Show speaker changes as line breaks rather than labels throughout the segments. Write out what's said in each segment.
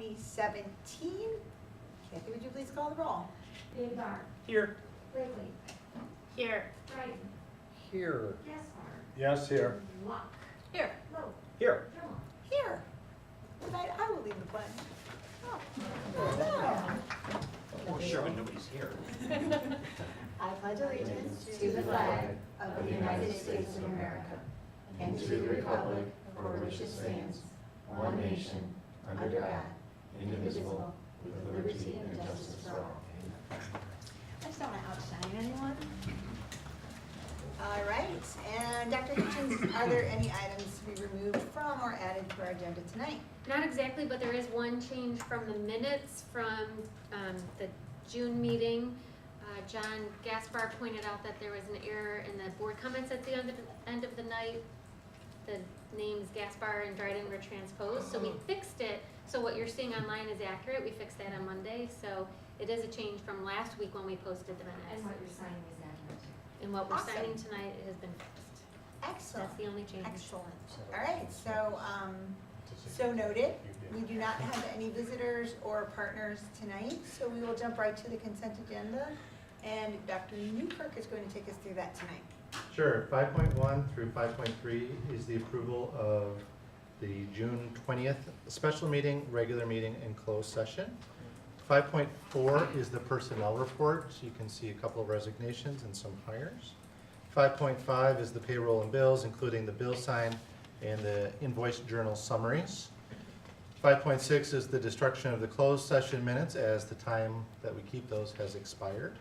2017. Kathy, would you please call the roll?
Bavar.
Here.
Blakely.
Here.
Brighton.
Here.
Gaspar.
Yes, here.
Luck.
Here.
Lowe.
Here.
Gilmore.
Here. Tonight I will lead the pledge.
Oh, sure, when nobody's here.
I pledge allegiance to the flag of the United States of America and to the republic for which it stands, one nation, under God, indivisible, with liberty and justice for all. I just don't want to outshine anyone. All right, and Dr. Hitchens, are there any items to be removed from or added to our agenda tonight?
Not exactly, but there is one change from the minutes from the June meeting. John Gaspar pointed out that there was an error in the board comments at the end of the night. The names Gaspar and Dryden were transposed, so we fixed it. So what you're seeing online is accurate. We fixed that on Monday, so it is a change from last week when we posted the minutes.
And what you're signing is accurate.
And what we're
Awesome.
signing tonight has been fixed.
Excellent.
That's the only change.
Excellent. All right, so noted. We do not have any visitors or partners tonight, so we will jump right to the consent agenda. And Dr. Newkirk is going to take us through that tonight.
Sure, 5.1 through 5.3 is the approval of the June 20th special meeting, regular meeting, and closed session. 5.4 is the personnel report. So you can see a couple of resignations and some hires. 5.5 is the payroll and bills, including the bill sign and the invoice journal summaries. 5.6 is the destruction of the closed session minutes as the time that we keep those has expired.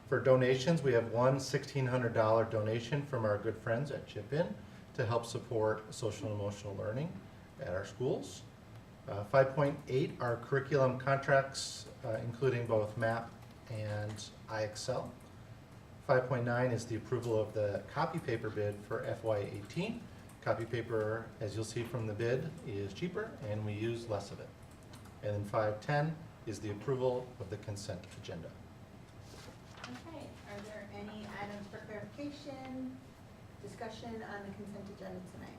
For donations, we have one $1,600 donation from our good friends at Chip In to help support social and emotional learning at our schools. 5.8 are curriculum contracts, including both MAP and IXL. 5.9 is the approval of the copy paper bid for FY18. Copy paper, as you'll see from the bid, is cheaper and we use less of it. And then 5.10 is the approval of the consent agenda.
Okay, are there any items for clarification, discussion on the consent agenda tonight?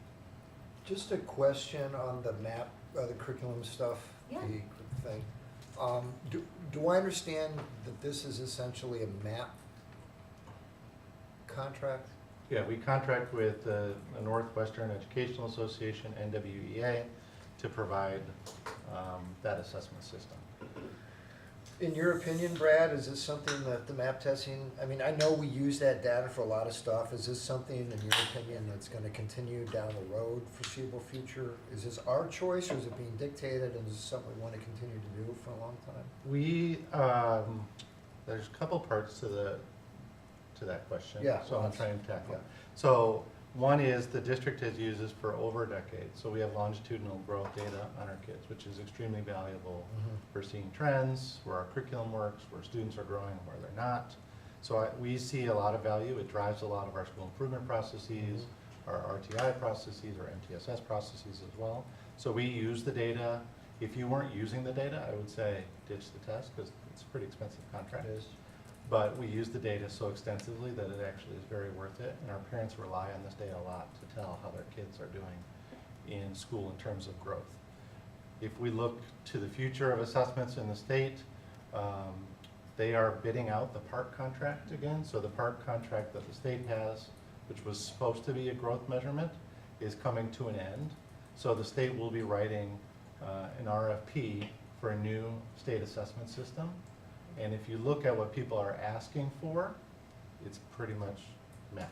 Just a question on the map, the curriculum stuff,
Yeah.
the thing. Do I understand that this is essentially a map contract?
Yeah, we contract with the Northwestern Educational Association, NWEA, to provide that assessment system.
In your opinion, Brad, is this something that the map testing, I mean, I know we use that data for a lot of stuff. Is this something, in your opinion, that's gonna continue down the road, foreseeable future? Is this our choice, or is it being dictated, and is this something we wanna continue to do for a long time?
We, there's a couple parts to that question.
Yeah,
So I'm
well,
trying to tackle it.
yeah.
So one is the district has used this for over a decade. So we have longitudinal growth data on our kids, which is extremely valuable for seeing trends, where our curriculum works, where students are growing and where they're not. So we see a lot of value. It drives a lot of our school improvement processes, our RTI processes, our MTSS processes as well. So we use the data. If you weren't using the data, I would say ditch the test because it's a pretty expensive contract.
It is.
But we use the data so extensively that it actually is very worth it, and our parents rely on this data a lot to tell how their kids are doing in school in terms of growth. If we look to the future of assessments in the state, they are bidding out the PARC contract again. So the PARC contract that the state has, which was supposed to be a growth measurement, is coming to an end. So the state will be writing an RFP for a new state assessment system. And if you look at what people are asking for, it's pretty much met.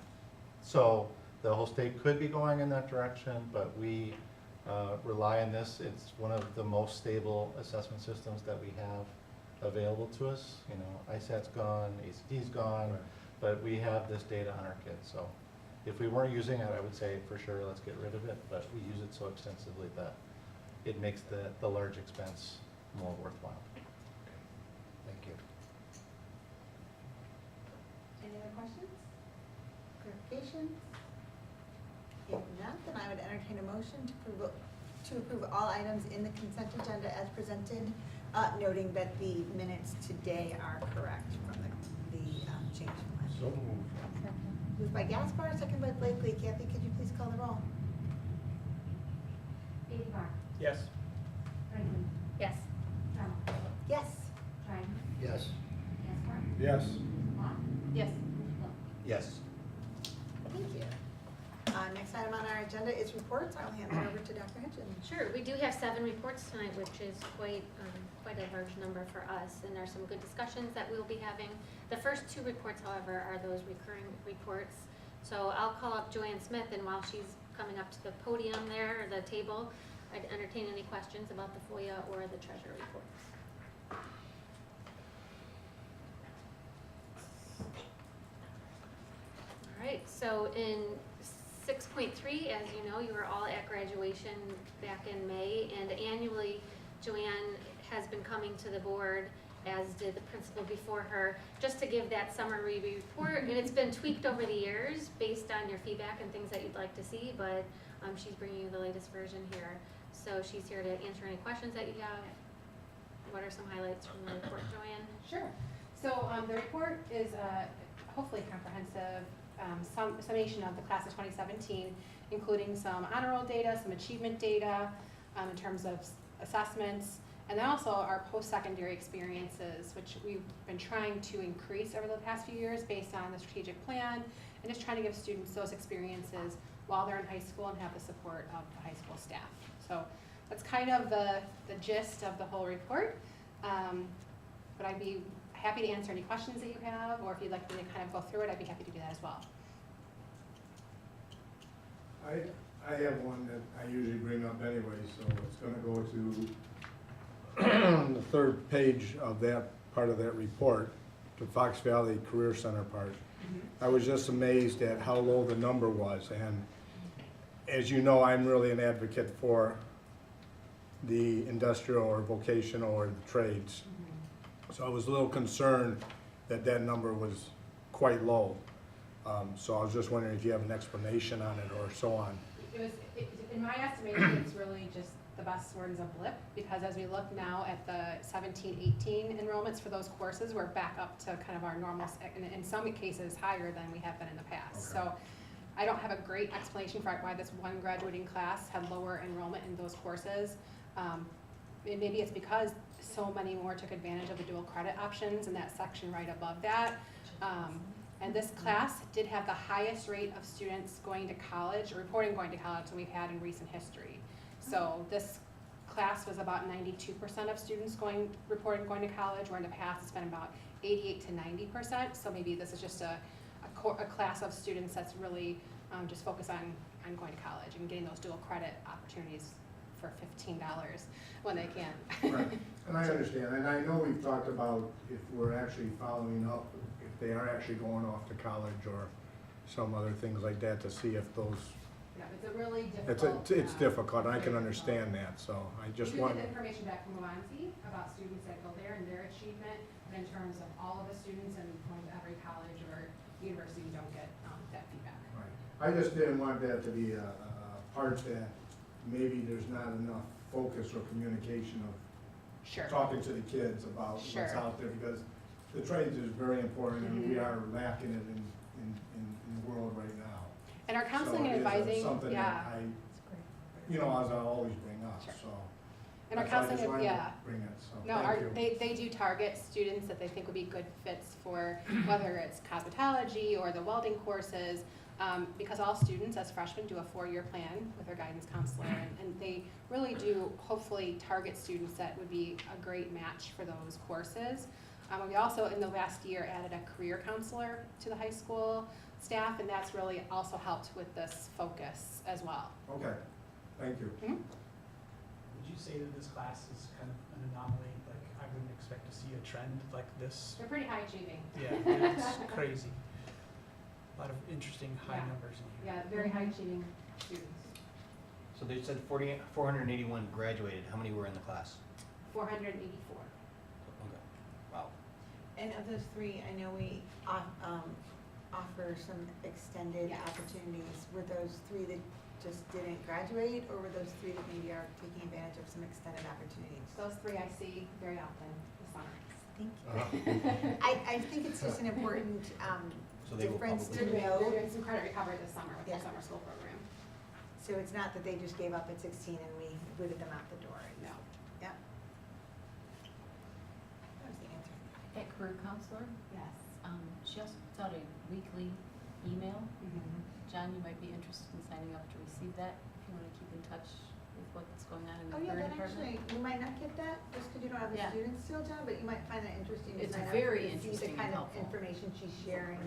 So the whole state could be going in that direction, but we rely on this. It's one of the most stable assessment systems that we have available to us. You know, ISAT's gone, ACT's gone,
Right.
but we have this data on our kids. So if we weren't using it, I would say for sure let's get rid of it, but we use it so extensively that it makes the large expense more worthwhile.
Thank you.
Any other questions? Clarifications? If not, then I would entertain a motion to approve all items in the consent agenda as presented, noting that the minutes today are correct from the change from last
So
week. Moved by Gaspar, second by Blakely. Kathy, could you please call the roll?
Bavar.
Yes.
Brighton.
Yes.
Yes.
Yes.
Yes.
Thank you. Next item on our agenda is reports. I'll hand it over to Dr. Hitchin.
Sure, we do have 7 reports tonight, which is quite a large number for us, and there's some good discussions that we'll be having. The first 2 reports, however, are those recurring reports. So I'll call up Joanne Smith, and while she's coming up to the podium there, or the table, I'd entertain any questions about the FOIA or the treasurer reports. All right, so in 6.3, as you know, you were all at graduation back in May, and annually Joanne has been coming to the board, as did the principal before her, just to give that summary report, and it's been tweaked over the years based on your feedback and things that you'd like to see, but she's bringing you the latest version here. So she's here to answer any questions that you have. What are some highlights from the report, Joanne?
Sure. So the report is hopefully comprehensive summation of the class of 2017, including some honor roll data, some achievement data in terms of assessments, and then also our post-secondary experiences, which we've been trying to increase over the past few years based on the strategic plan, and just trying to give students those experiences while they're in high school and have the support of the high school staff. So that's kind of the gist of the whole report. But I'd be happy to answer any questions that you have, or if you'd like me to kind of go through it, I'd be happy to do that as well.
I have one that I usually bring up anyway, so it's gonna go to the 3rd page of that part of that report, the Fox Valley Career Center part. I was just amazed at how low the number was, and as you know, I'm really an advocate for the industrial or vocational or the trades. So I was a little concerned that that number was quite low. So I was just wondering if you have an explanation on it or so on.
In my estimation, it's really just the best word is a blip, because as we look now at the 17-18 enrollments for those courses, we're back up to kind of our normal, and in some cases higher than we have been in the past.
Okay.
So I don't have a great explanation for why this one graduating class had lower enrollment in those courses. Maybe it's because so many more took advantage of the dual credit options in that section right above that. And this class did have the highest rate of students going to college, or reporting going to college, than we've had in recent history. So this class was about 92% of students reporting going to college, where in the past it's been about 88 to 90%. So maybe this is just a class of students that's really just focused on going to college and getting those dual credit opportunities for $15 when they can.
Right. And I understand, and I know we've talked about if we're actually following up, if they are actually going off to college or some other things like that, to see if those,
Yeah, it's a really difficult.
it's difficult, I can understand that, so I just
We do
want.
get the information back from Wansea about students that go there and their achievement, but in terms of all of the students and going to every college or university, we don't get that feedback.
Right. I just didn't want that to be a part that maybe there's not enough focus or communication of
Sure.
talking to the kids about what's
Sure.
out there, because the trades is very important, and we
Mhm.
are lacking it in the world right now.
And our counseling
So
and
it is
advising,
something
yeah.
that as I always bring up,
Sure.
so.
And our
that's why I
counseling,
just wanted to
yeah.
Bring it, so,
No,
thank you.
they do target students that they think would be good fits for whether it's cosmetology or the welding courses, because all students as freshmen do a 4-year plan with their guidance counselor, and they really do hopefully target students that would be a great match for those courses. We also, in the last year, added a career counselor to the high school staff, and that's really also helped with this focus as well.
Okay, thank you.
Mhm.
Would you say that this class is kind of an anomaly? Like, I wouldn't expect to see a trend like this.
They're pretty high achieving.
Yeah, it's crazy. A lot of interesting high
Yeah.
numbers in here.
Yeah, very high achieving students.
So they said 481 graduated. How many were in the class?
484.
Okay. Wow.
And of those 3, I know we offer some extended
Yes.
opportunities. Were those 3 that just didn't graduate, or were those 3 that maybe are taking advantage of some extended opportunities?
Those 3 I see very often this summer.
Thank you. I think it's just an important
So they will
difference
probably-
to
They're
know.
doing some credit recovery this summer with their
Yeah.
summer school program.
So it's not that they just gave up at 16 and we booted them out the door.
No.
Yeah. That was the answer.
That
for counselor.
Yes.
She also puts out a weekly email. John, you might be interested in signing up to receive that if you want to keep in touch with what's going on in the
Oh, yeah,
career
that
department.
actually, you might not get that just because you don't have the
Yeah.
students still, John, but you might find that interesting. to
It's
sign up
very
to see
interesting
the kind
and
of
helpful.
information she's sharing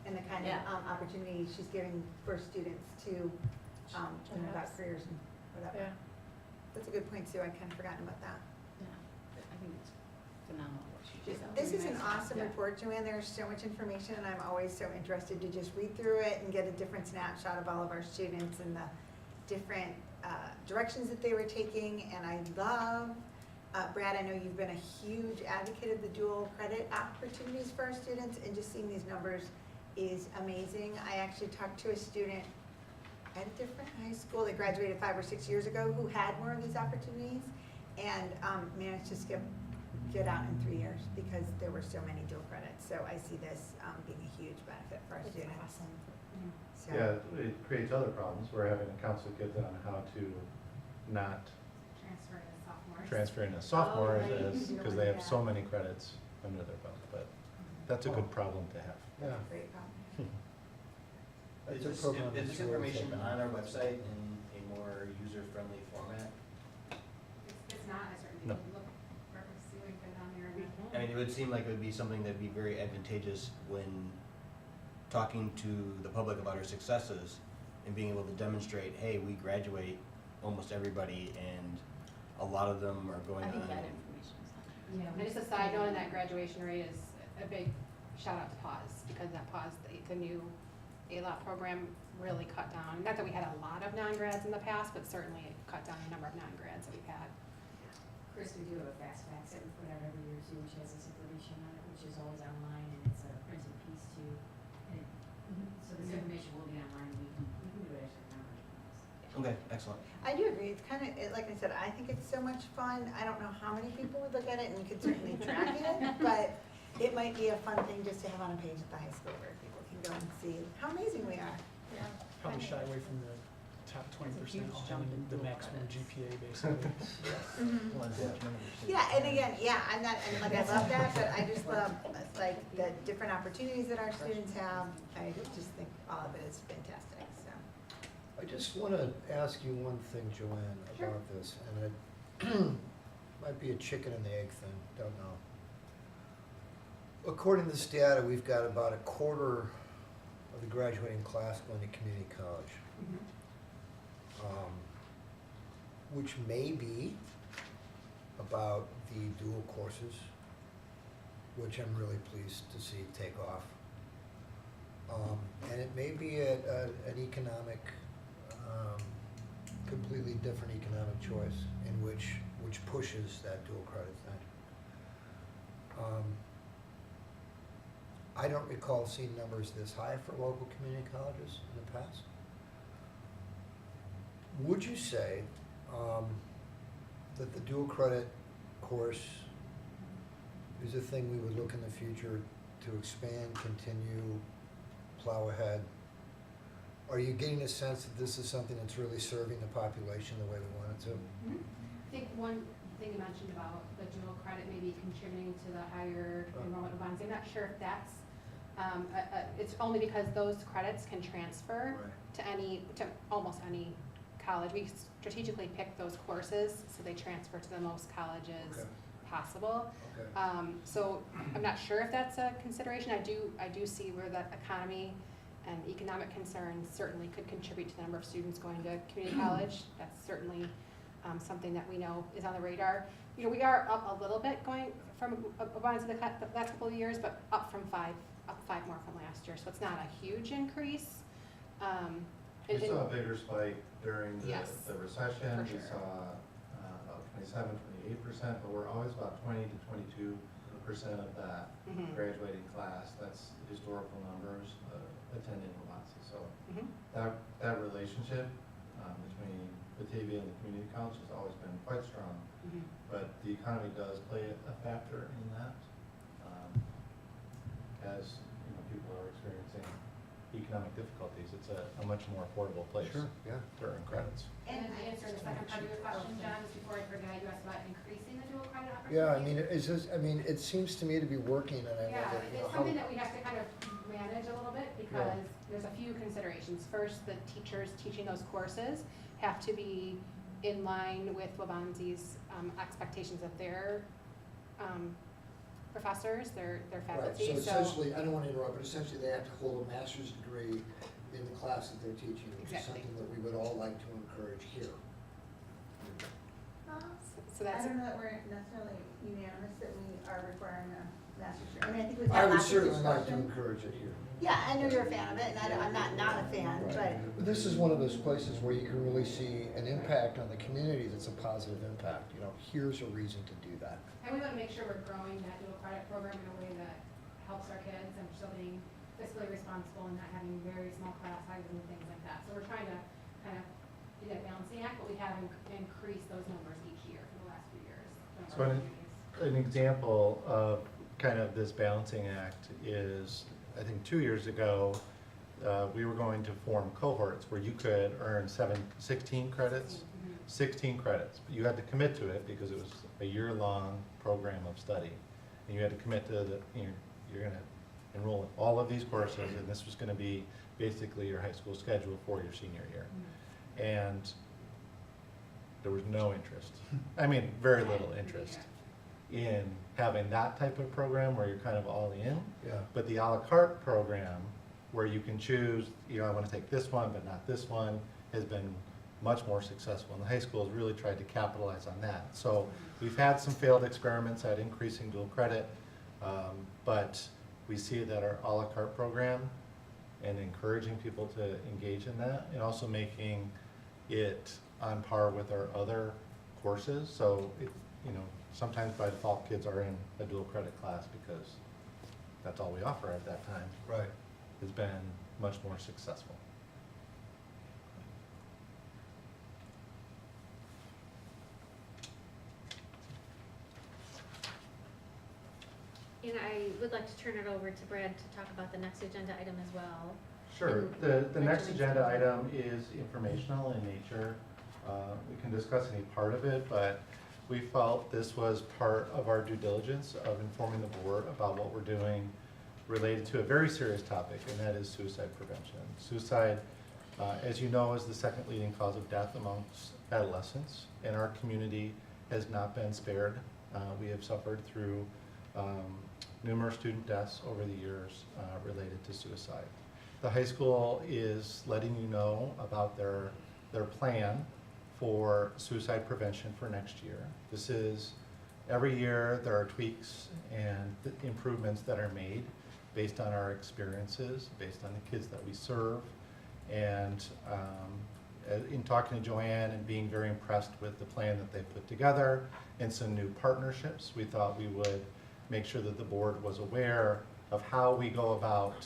and the kind of
Yeah.
opportunities she's giving for students to, about careers and whatever.
Yeah.
That's a good point, Sue. I kind of forgotten about that.
Yeah, I think it's phenomenal what she does.
This is an
Very nice.
awesome
Yeah.
report, Joanne. There's so much information, and I'm always so interested to just read through it and get a different snapshot of all of our students and the different directions that they were taking. And I love, Brad, I know you've been a huge advocate of the dual credit opportunities for our students, and just seeing these numbers is amazing. I actually talked to a student at a different high school that graduated 5 or 6 years ago who had more of these opportunities and managed to get out in 3 years because there were so many dual credits. So I see this being a huge benefit for our students.
Awesome.
So,
Yeah, it creates other problems. We're having to counsel kids on how to not
Transfer to sophomores.
transfer into sophomores
right.
as,
You don't
because
wanna
they
do
have
that.
so many credits under their belt, but that's a good problem to have.
that's a great problem.
That's
Is
a
this,
program
is
that's
this
really
information
taken
on
off.
our website in a more user-friendly format?
It's not, I certainly
No.
would look, see what we've been down there. and-
I mean, it would seem like it would be something that'd be very advantageous when talking to the public about our successes and being able to demonstrate, hey, we graduate almost everybody and a lot of them are going
I
on.
think that information is not.
Yeah.
And just a side note on that graduation rate is a big shout out to PAWS, because that PAWS, the new ALOT program really cut down. Not that we had a lot of non-grads in the past, but certainly it cut down the number of non-grads that we've had.
Chris, we do have a fast fax that we put out every year too, which has this information on it, which is always online, and it's a printed piece too. And so this information will be online, we can do it actually now.
Okay, excellent.
I do agree. It's kind of, like I said, I think it's so much fun. I don't know how many people would look at it and could certainly track it, but it might be a fun thing just to have on a page at the high school where people can go and see how amazing we are.
Yeah.
Probably shy away from the top 20%
huge
all
jump
having
in
the
dual
maximum
credits.
GPA basically.
Well, unfortunately,
Yeah, and again, yeah, I'm not, and like I love that, but I just love like the different opportunities that our students have. I just think all of it is fantastic, so.
I just want to ask you one thing, Joanne,
Sure.
about this, and it might be a chicken and the egg thing, don't know. According to this data, we've got about a quarter of the graduating class going to community college, which may be about the dual courses, which I'm really pleased to see take off. And it may be an economic, completely different economic choice in which pushes that dual credit thing. I don't recall seeing numbers this high for local community colleges in the past. Would you say that the dual credit course is a thing we would look in the future to expand, continue, plow ahead? Are you getting a sense that this is something that's really serving the population the way we want it to?
I think one thing you mentioned about the dual credit maybe contributing to the higher enrollment of bonds, I'm not sure if that's, it's only because those credits can transfer to almost any college. We strategically pick those courses so they transfer to the most colleges
Okay.
possible.
Okay.
So I'm not sure if that's a consideration. I do see where the economy and economic concerns certainly could contribute to the number of students going to community college. That's certainly something that we know is on the radar. You know, we are up a little bit going from bonds in the last couple of years, but up five more from last year. So it's not a huge increase.
We saw a bigger spike during
Yes,
the recession.
for
We
sure.
saw about 27-28%, but we're always about 20 to 22% of that
Mhm.
graduating class. That's historical numbers attending Walatsi. So
Mhm.
that relationship between Batavia and the community college has always been quite strong.
Mhm.
But the economy does play a factor in that, as people are experiencing economic difficulties. It's a much more affordable place
Sure, yeah.
to earn credits.
And to answer the second part of your question, John, just before I forget, you asked about increasing the dual credit opportunities.
Yeah, I mean, is this, I mean, it seems to me to be working, and I
Yeah,
wonder, you know,
it's
how.
something that we have to kind of manage a little bit because there's a few considerations. First, the teachers teaching those courses have to be in line with Wabanzi's expectations of their professors, their
Right,
faculty,
so essentially, I don't want to interrupt, but essentially they have to hold a master's degree in the class that they're teaching, which is
Exactly.
something that we would all like to encourage here.
So that's,
I don't know that we're necessarily unanimous that we are requiring a master's degree. I mean, I think we've
I
had
would
lots of
certainly like to
discussion.
encourage it here.
Yeah, I know you're a fan of it, and I'm not a fan,
Right.
but
But this is one of those places where you can really see an impact on the community that's a positive impact, you know, here's a reason to do that.
and we want to make sure we're growing that dual credit program in a way that helps our kids and still being fiscally responsible and not having very small class sizes and things like that. So we're trying to kind of do that balancing act, but we have increased those numbers each year for the last few years.
So an example of kind of this balancing act is, I think 2 years ago, we were going to form cohorts where you could earn 16 credits. 16 credits, but you had to commit to it because it was a year-long program of study. And you had to commit to you're gonna enroll in all of these courses, and this was gonna be basically your high school schedule for your senior year. And there was no interest, I mean, very little interest in having that type of program where you're kind of all in.
Yeah.
But the a la carte program, where you can choose, I want to take this one, but not this one, has been much more successful. And the high school has really tried to capitalize on that. So we've had some failed experiments at increasing dual credit, but we see that our a la carte program and encouraging people to engage in that, and also making it on par with our other courses. So sometimes by default kids are in a dual credit class because that's all we offer at that time.
Right.
Has been much more successful.
And I would like to turn it over to Brad to talk about the next agenda item as well.
Sure. The next agenda item is informational in nature. We can discuss any part of it, but we felt this was part of our due diligence of informing the board about what we're doing related to a very serious topic, and that is suicide prevention. Suicide, as you know, is the second leading cause of death amongst adolescents, and our community has not been spared. We have suffered through numerous student deaths over the years related to suicide. The high school is letting you know about their plan for suicide prevention for next year. This is, every year there are tweaks and improvements that are made based on our experiences, based on the kids that we serve. And in talking to Joanne and being very impressed with the plan that they put together and some new partnerships, we thought we would make sure that the board was aware of how we go about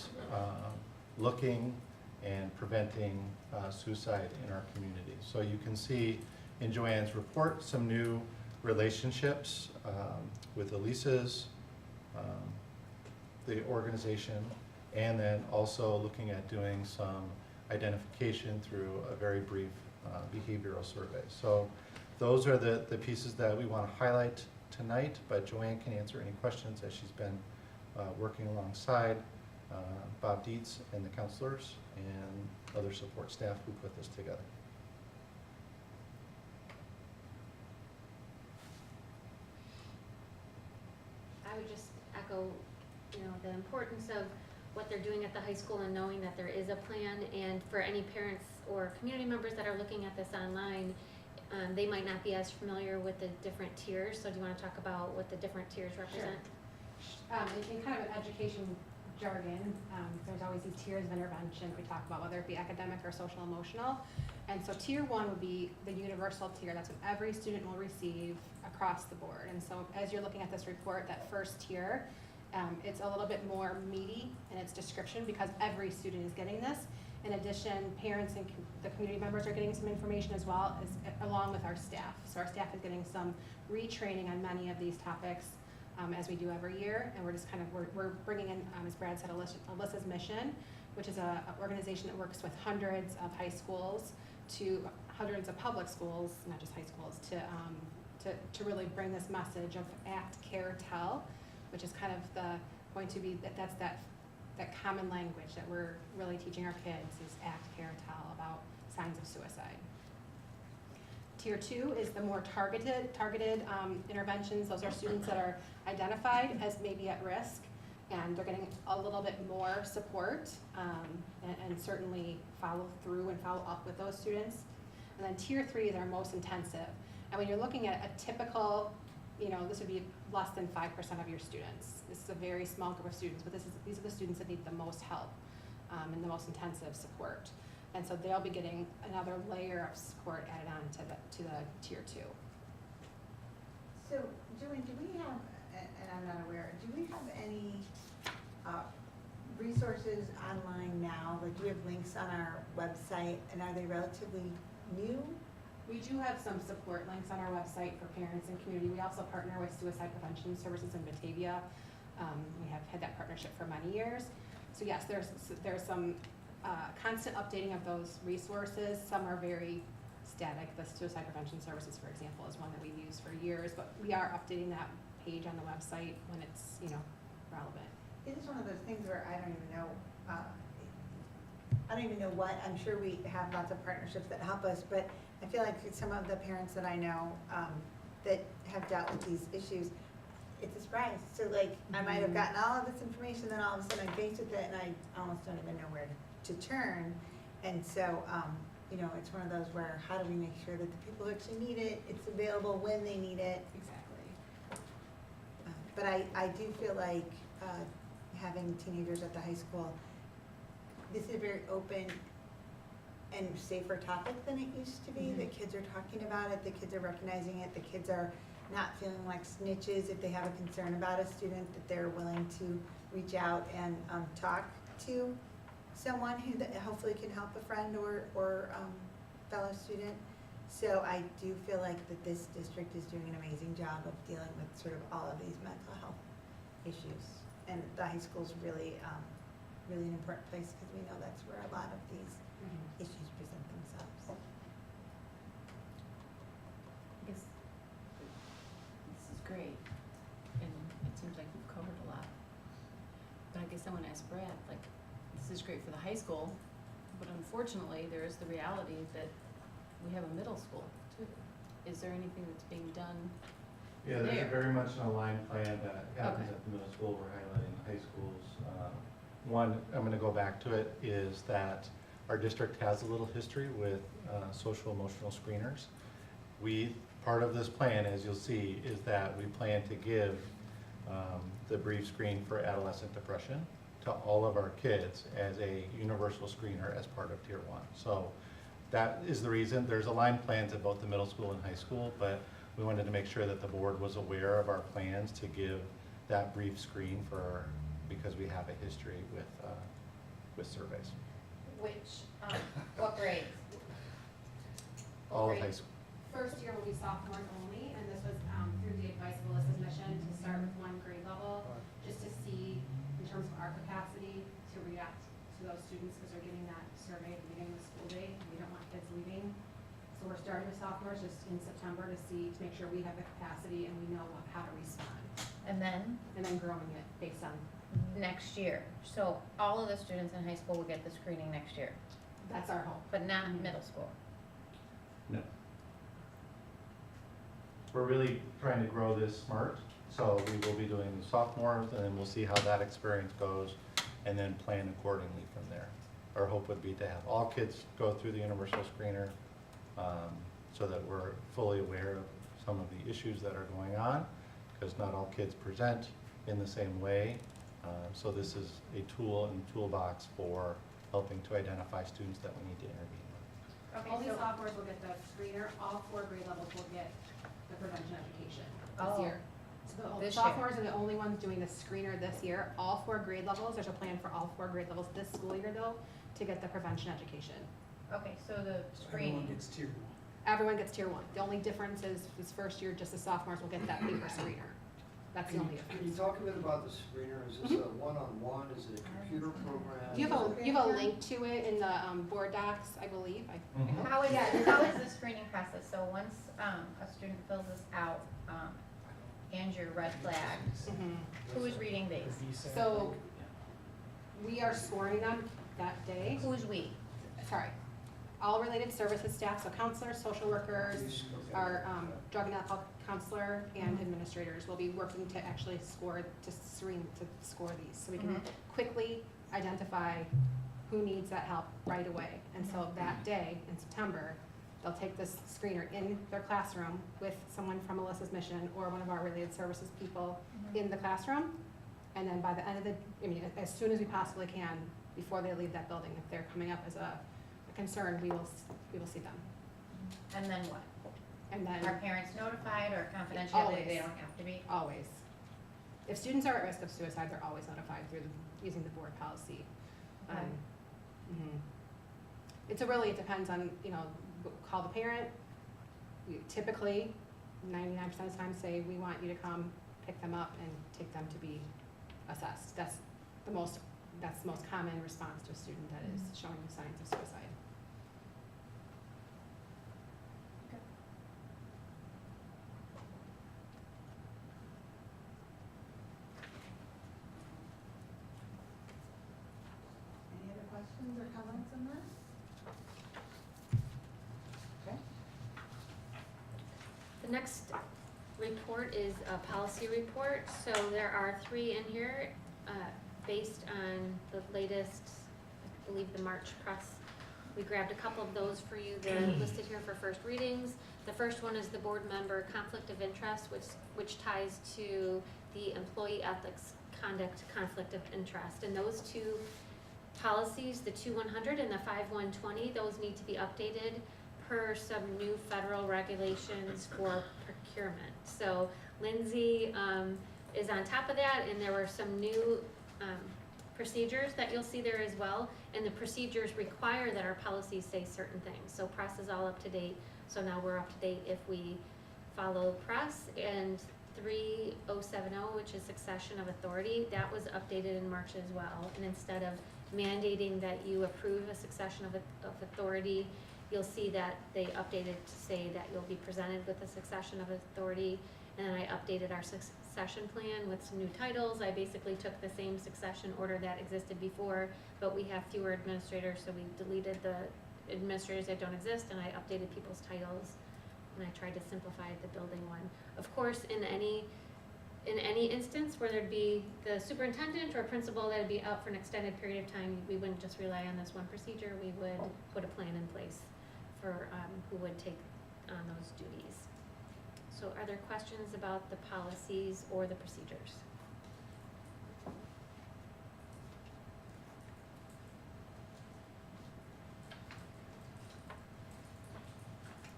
looking and preventing suicide in our community. So you can see in Joanne's report some new relationships with Elisa's, the organization, and then also looking at doing some identification through a very brief behavioral survey. So those are the pieces that we want to highlight tonight, but Joanne can answer any questions as she's been working alongside Bob Dietz and the counselors and other support staff who put this together.
I would just echo, the importance of what they're doing at the high school and knowing that there is a plan. And for any parents or community members that are looking at this online, they might not be as familiar with the different tiers. So do you want to talk about what the different tiers represent?
In kind of an education jargon, there's always these tiers of intervention we talk about, whether it be academic or social emotional. And so tier 1 would be the universal tier. That's what every student will receive across the board. And so as you're looking at this report, that first tier, it's a little bit more meaty in its description because every student is getting this. In addition, parents and the community members are getting some information as well, along with our staff. So our staff is getting some retraining on many of these topics as we do every year. And we're just we're bringing in, as Brad said, Alyssa's Mission, which is an organization that works with hundreds of high schools to hundreds of public schools, not just high schools, to to really bring this message of act, care, tell, which is kind of going to be, that's that common language that we're really teaching our kids is act, care, tell about signs of suicide. Tier 2 is the more targeted interventions. Those are students that are identified as maybe at risk, and they're getting a little bit more support, and certainly follow through and follow up with those students. And then Tier 3 is our most intensive. And when you're looking at a typical, this would be less than 5% of your students. This is a very small group of students, but these are the students that need the most help and the most intensive support. And so they'll be getting another layer of support added on to the Tier 2.
So, Julie, do we have, and I'm not aware, do we have any resources online now? Like, do we have links on our website, and are they relatively new?
We do have some support links on our website for parents and community. We also partner with Suicide Prevention Services in Batavia. We have had that partnership for many years. So yes, there's some constant updating of those resources. Some are very static. The Suicide Prevention Services, for example, is one that we've used for years, but we are updating that page on the website when it's, relevant.
It is one of those things where I don't even know what, I'm sure we have lots of partnerships that help us, but I feel like some of the parents that I know that have dealt with these issues, it's a surprise. So like, I might have gotten all of this information, then all of a sudden I'm faced with it and I almost don't even know where to turn. And so, it's one of those where how do we make sure that the people who actually need it, it's available when they need it.
Exactly.
But I do feel like having teenagers at the high school, this is a very open and safer topic than it used to be. The kids are talking about it, the kids are recognizing it, the kids are not feeling like snitches if they have a concern about a student, that they're willing to reach out and talk to someone who that hopefully can help a friend or fellow student. So I do feel like that this district is doing an amazing job of dealing with sort of all of these mental health issues. And the high school is really, really an important place because we know that's where a lot of these issues present themselves.
I guess this is great, and it seems like you've covered a lot. But I guess I want to ask Brad, this is great for the high school, but unfortunately, there is the reality that we have a middle school too. Is there anything that's being done?
Yeah, there's
there?
very much an aligned plan that happens
Okay.
at the middle school. We're highlighting the high schools. One, I'm going to go back to it, is that our district has a little history with social emotional screeners. Part of this plan, as you'll see, is that we plan to give the brief screen for adolescent depression to all of our kids as a universal screener as part of Tier 1. So that is the reason. There's aligned plans at both the middle school and high school, but we wanted to make sure that the board was aware of our plans to give that brief screen because we have a history with surveys.
What grades?
All of high school.
First year will be sophomores only, and this was through the advice of Alyssa's mission to start with one grade level, just to see in terms of our capacity to react to those students because they're getting that survey at the beginning of the school day. And we don't want kids leaving. So we're starting with sophomores just in September to make sure we have the capacity and we know how to respond.
And then
And then growing it based on,
next year, so all of the students in high school will get the screening next year,
that's our hope.
but not middle school.
No. We're really trying to grow this smart, so we will be doing the sophomores, and then we'll see how that experience goes, and then plan accordingly from there. Our hope would be to have all kids go through the universal screener, so that we're fully aware of some of the issues that are going on, because not all kids present in the same way. So this is a tool in the toolbox for helping to identify students that we need to intervene with.
Only sophomores will get the screener, all 4 grade levels will get the prevention education this
Oh,
year. So the
this
sophomores are the only ones doing the screener this year, all 4 grade levels. There's a plan for all 4 grade levels this school year though, to get the prevention education.
Okay, so the
Everyone
screening,
gets Tier 1.
Everyone gets Tier 1. The only difference is this first year, just the sophomores will get that paper screener. That's the only
Can you
difference.
talk a bit about the screener? Is this a one-on-one? Is it a computer program?
You have a link to it in the board docs, I believe. I hope.
How is the screening process? So once a student fills this out, and your red flag,
Mhm.
who is reading these?
So we are scoring them that day.
Who's we?
Sorry. All related services staff, so counselors, social workers, our drug and alcohol counselor, and administrators will be working to actually score, to score these. So we can quickly identify who needs that help right away. And so that day in September, they'll take this screener in their classroom with someone from Melissa's Mission or one of our related services people in the classroom. And then by the end of as soon as we possibly can, before they leave that building, if they're coming up as a concern, we will see them.
And then what?
And then
Are parents notified or confidentiality?
Always.
They don't have to be?
always, if students are at risk of suicide, they're always notified through using the board policy.
Okay.
It depends on, call the parent. We typically, 99% of the time say, we want you to come pick them up and take them to be assessed. That's the most common response to a student that is showing signs of suicide.
Any other questions or comments on that? Okay.
The next report is a policy report, so there are 3 in here, based on the latest, I believe the March press. We grabbed a couple of those for you, they're listed here for first readings. The first one is the board member conflict of interest, which ties to the employee ethics conduct conflict of interest. And those 2 policies, the 2100 and the 5120, those need to be updated per some new federal regulations for procurement. So Lindsay is on top of that, and there were some new procedures that you'll see there as well. And the procedures require that our policies say certain things. So press is all up to date. So now we're up to date if we follow press. And 3070, which is succession of authority, that was updated in March as well. And instead of mandating that you approve a succession of authority, you'll see that they updated to say that you'll be presented with a succession of authority. And then I updated our succession plan with some new titles. I basically took the same succession order that existed before, but we have fewer administrators, so we deleted the administrators that don't exist, and I updated people's titles, and I tried to simplify the building one. Of course, in any instance where there'd be the superintendent or principal that'd be out for an extended period of time, we wouldn't just rely on this one procedure. We would put a plan in place for who would take on those duties. So are there questions about the policies or the procedures?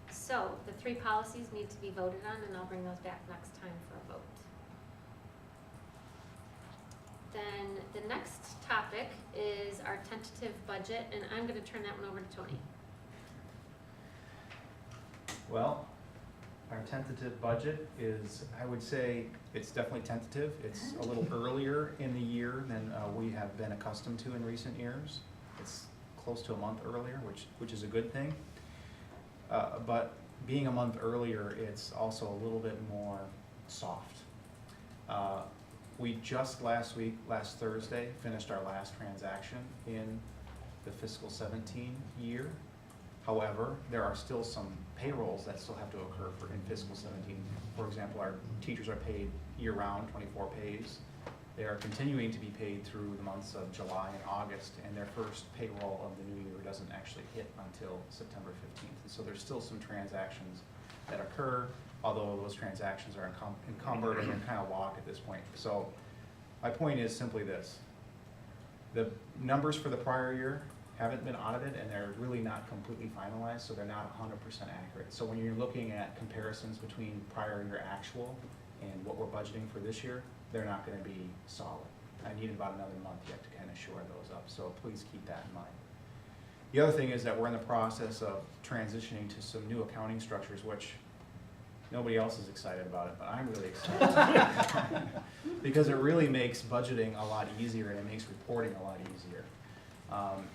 So the 3 policies need to be voted on, and I'll bring those back next time for a vote. Then the next topic is our tentative budget, and I'm going to turn that one over to Tony.
Well, our tentative budget is, I would say, it's definitely tentative. It's a little earlier in the year than we have been accustomed to in recent years. It's close to a month earlier, which is a good thing. But being a month earlier, it's also a little bit more soft. We just last Thursday, finished our last transaction in the fiscal 17 year. However, there are still some payrolls that still have to occur in fiscal 17. For example, our teachers are paid year-round, 24 pays. They are continuing to be paid through the months of July and August, and their first payroll of the new year doesn't actually hit until September 15th. And so there's still some transactions that occur, although those transactions are encumbered and they're kind of locked at this point. So my point is simply this. The numbers for the prior year haven't been audited, and they're really not completely finalized, so they're not 100% accurate. So when you're looking at comparisons between prior year actual and what we're budgeting for this year, they're not going to be solid. I need about another month yet to kind of shore those up, so please keep that in mind. The other thing is that we're in the process of transitioning to some new accounting structures, which nobody else is excited about it, but I'm really excited. because it really makes budgeting a lot easier and it makes reporting a lot easier.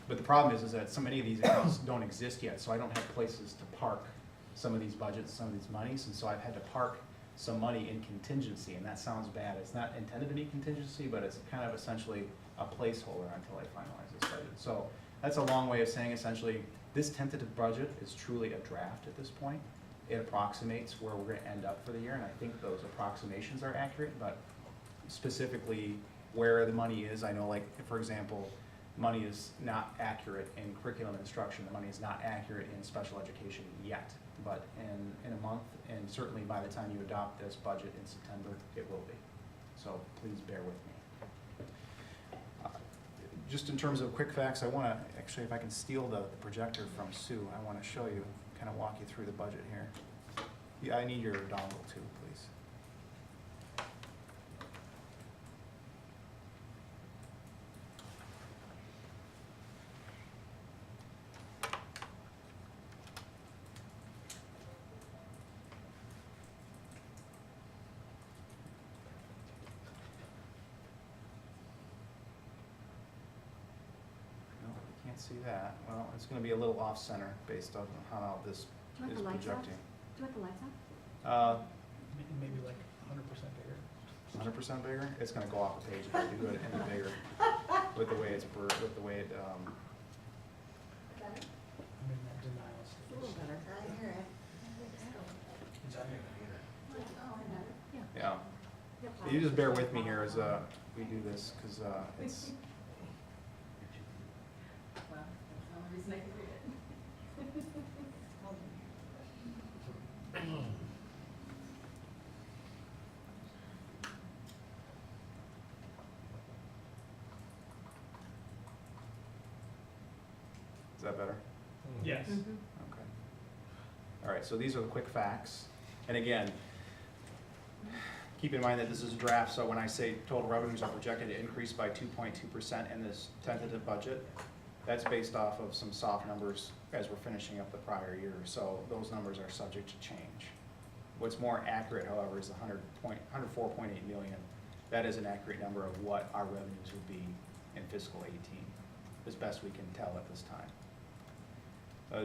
But the problem is that so many of these accounts don't exist yet, so I don't have places to park some of these budgets, some of these monies, and so I've had to park some money in contingency, and that sounds bad. It's not intended to be contingency, but it's kind of essentially a placeholder until I finalize this budget. So that's a long way of saying essentially, this tentative budget is truly a draft at this point. It approximates where we're gonna end up for the year, and I think those approximations are accurate, but specifically where the money is, I know, like, for example, money is not accurate in curriculum instruction, the money is not accurate in special education yet, but in a month, and certainly by the time you adopt this budget in September, it will be. So please bear with me. Just in terms of quick facts, I wanna, actually, if I can steal the projector from Sue, I wanna show you, kind of walk you through the budget here. Yeah, I need your dongle too, please. No, you can't see that. Well, it's gonna be a little off-center based on how this
Do you want
is
the lights off?
projecting.
Do you want the lights on?
Maybe like 100% bigger.
100% bigger? It's gonna go off the page if I do it any bigger with the way it's, with the way it,
I'm in that denial
It's a
stage.
little better.
I hear it.
It's on your computer.
yeah. You just bear with me here as, we do this, cause, it's,
Well, that's the only reason I can read it.
is that better?
Yes.
Okay. All right, so these are the quick facts. And again, keep in mind that this is a draft, so when I say total revenues are projected to increase by 2.2% in this tentative budget, that's based off of some soft numbers as we're finishing up the prior year. So those numbers are subject to change. What's more accurate, however, is the 104.8 million. That is an accurate number of what our revenues would be in fiscal 18, as best we can tell at this time.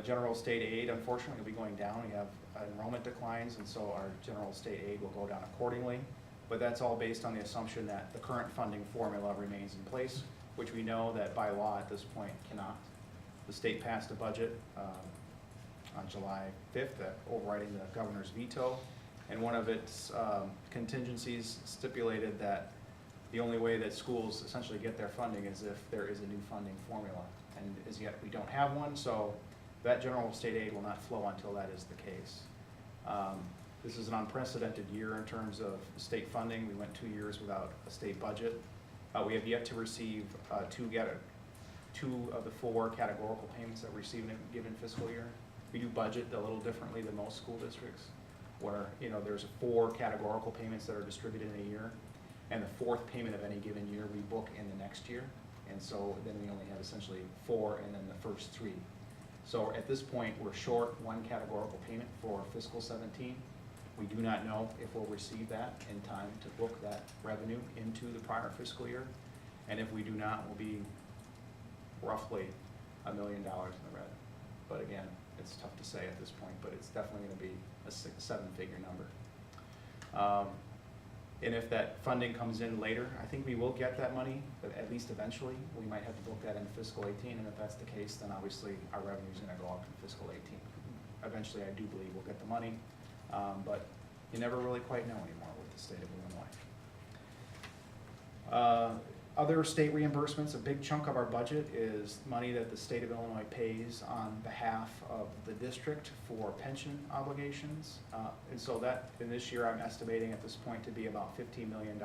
General state aid, unfortunately, will be going down. We have enrollment declines, and so our general state aid will go down accordingly. But that's all based on the assumption that the current funding formula remains in place, which we know that by law at this point cannot. The state passed a budget on July 5th, overriding the governor's veto, and one of its contingencies stipulated that the only way that schools essentially get their funding is if there is a new funding formula. And as yet, we don't have one, so that general state aid will not flow until that is the case. This is an unprecedented year in terms of state funding. We went 2 years without a state budget. We have yet to receive two of the 4 categorical payments that we receive in a given fiscal year. We do budget a little differently than most school districts, where there's 4 categorical payments that are distributed in a year, and the 4th payment of any given year we book in the next year. And so then we only have essentially 4 and then the first 3. So at this point, we're short 1 categorical payment for fiscal 17. We do not know if we'll receive that in time to book that revenue into the prior fiscal year. And if we do not, we'll be roughly $1 million in the red. But again, it's tough to say at this point, but it's definitely gonna be a 7-figure number. And if that funding comes in later, I think we will get that money, but at least eventually. We might have to book that in fiscal 18, and if that's the case, then obviously our revenue's gonna go up in fiscal 18. Eventually, I do believe we'll get the money, but you never really quite know anymore with the state of Illinois. Other state reimbursements, a big chunk of our budget is money that the state of Illinois pays on behalf of the district for pension obligations. And so that, in this year, I'm estimating at this point to be about $15 million.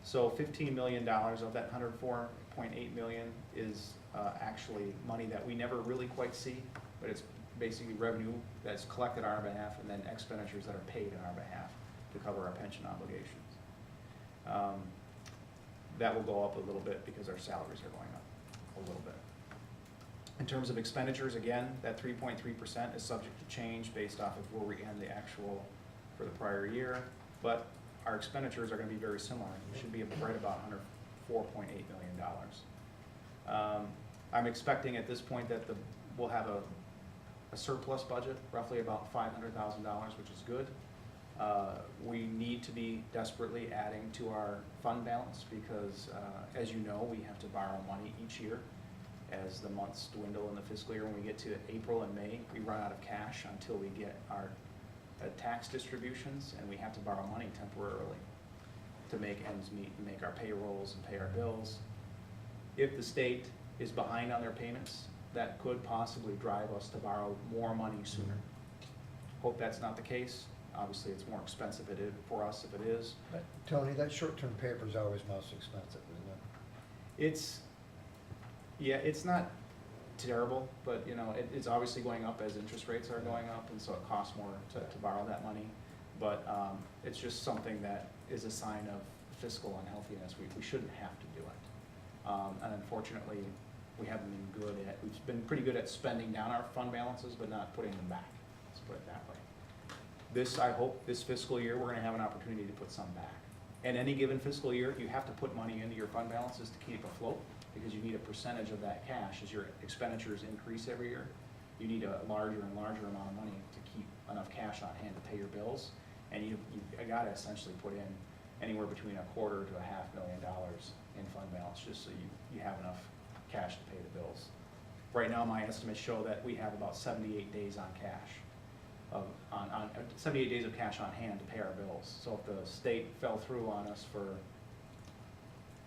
So $15 million of that 104.8 million is actually money that we never really quite see, but it's basically revenue that's collected on our behalf and then expenditures that are paid on our behalf to cover our pension obligations. That will go up a little bit because our salaries are going up a little bit. In terms of expenditures, again, that 3.3% is subject to change based off of where we end the actual for the prior year. But our expenditures are gonna be very similar. We should be right about $104.8 million. I'm expecting at this point that we'll have a surplus budget, roughly about $500,000, which is good. We need to be desperately adding to our fund balance because, as you know, we have to borrow money each year. As the months dwindle in the fiscal year, when we get to April and May, we run out of cash until we get our tax distributions, and we have to borrow money temporarily to make ends meet and make our payrolls and pay our bills. If the state is behind on their payments, that could possibly drive us to borrow more money sooner. Hope that's not the case. Obviously, it's more expensive for us if it is.
But Tony, that short-term paper is always most expensive, isn't it?
It's not terrible, but you know, it's obviously going up as interest rates are going up, and so it costs more to borrow that money. But it's just something that is a sign of fiscal unhealthiness. We shouldn't have to do it. And unfortunately, we've been pretty good at spending down our fund balances, but not putting them back. Let's put it that way. I hope this fiscal year, we're gonna have an opportunity to put some back. In any given fiscal year, you have to put money into your fund balances to keep afloat, because you need a percentage of that cash as your expenditures increase every year. You need a larger and larger amount of money to keep enough cash on hand to pay your bills. And you gotta essentially put in anywhere between $250,000 to $500,000 in fund balance, just so you have enough cash to pay the bills. Right now, my estimates show that we have about 78 days on cash. 78 days of cash on hand to pay our bills. So if the state fell through on us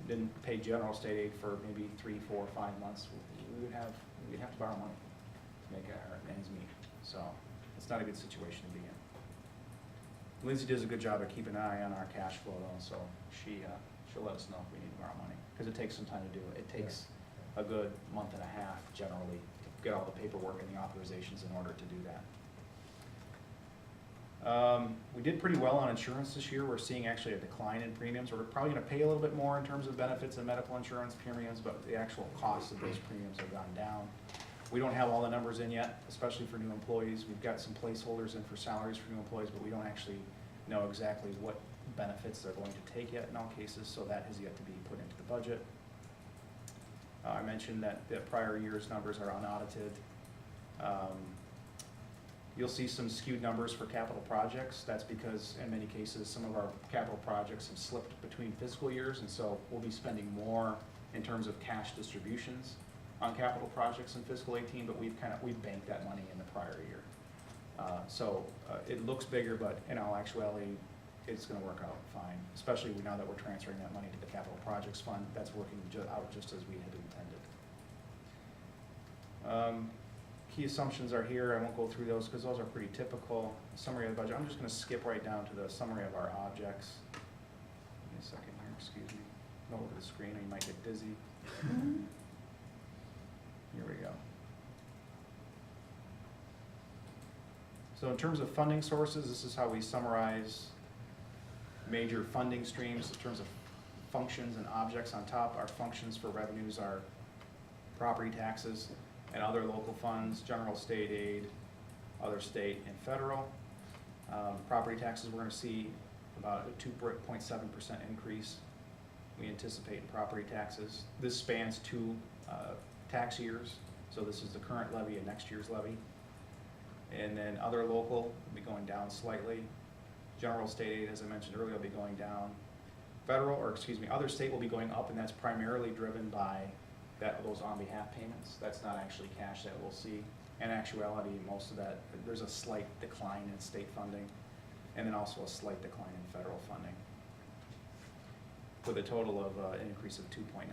didn't pay general state aid for maybe 3, 4, 5 months, we'd have to borrow money to make our ends meet. So it's not a good situation to be in. Lindsay does a good job of keeping an eye on our cash flow though, so she'll let us know if we need to borrow money, because it takes some time to do it. It takes a good month and a half generally to get all the paperwork and the authorizations in order to do that. We did pretty well on insurance this year. We're seeing actually a decline in premiums. We're probably going to pay a little bit more in terms of benefits and medical insurance premiums, but the actual cost of those premiums have gone down. We don't have all the numbers in yet, especially for new employees. We've got some placeholders in for salaries for new employees, but we don't actually know exactly what benefits they're going to take yet in all cases, so that has yet to be put into the budget. I mentioned that the prior year's numbers are unaudited. You'll see some skewed numbers for capital projects. That's because in many cases, some of our capital projects have slipped between fiscal years, and so we'll be spending more in terms of cash distributions on capital projects in fiscal 18, but we've banked that money in the prior year. It looks bigger, but in all actuality, it's gonna work out fine, especially now that we're transferring that money to the capital projects fund. That's working out just as we had intended. Key assumptions are here. I won't go through those because those are pretty typical. Summary of the budget. I'm just going to skip right down to the summary of our objects. Give me a second here, excuse me. Go over the screen or you might get dizzy. Here we go. So in terms of funding sources, this is how we summarize major funding streams in terms of functions and objects. On top, our functions for revenues are property taxes and other local funds, general state aid, other state and federal. Property taxes, we're going to see about a 2.7% increase we anticipate in property taxes. This spans 2 tax years, so this is the current levy and next year's levy. And then other local will be going down slightly. General state aid, as I mentioned earlier, will be going down. Other state will be going up, and that's primarily driven by those on behalf payments. That's not actually cash that we'll see. In actuality, most of that, there's a slight decline in state funding, and then also a slight decline in federal funding, with a total of an increase of 2.9%.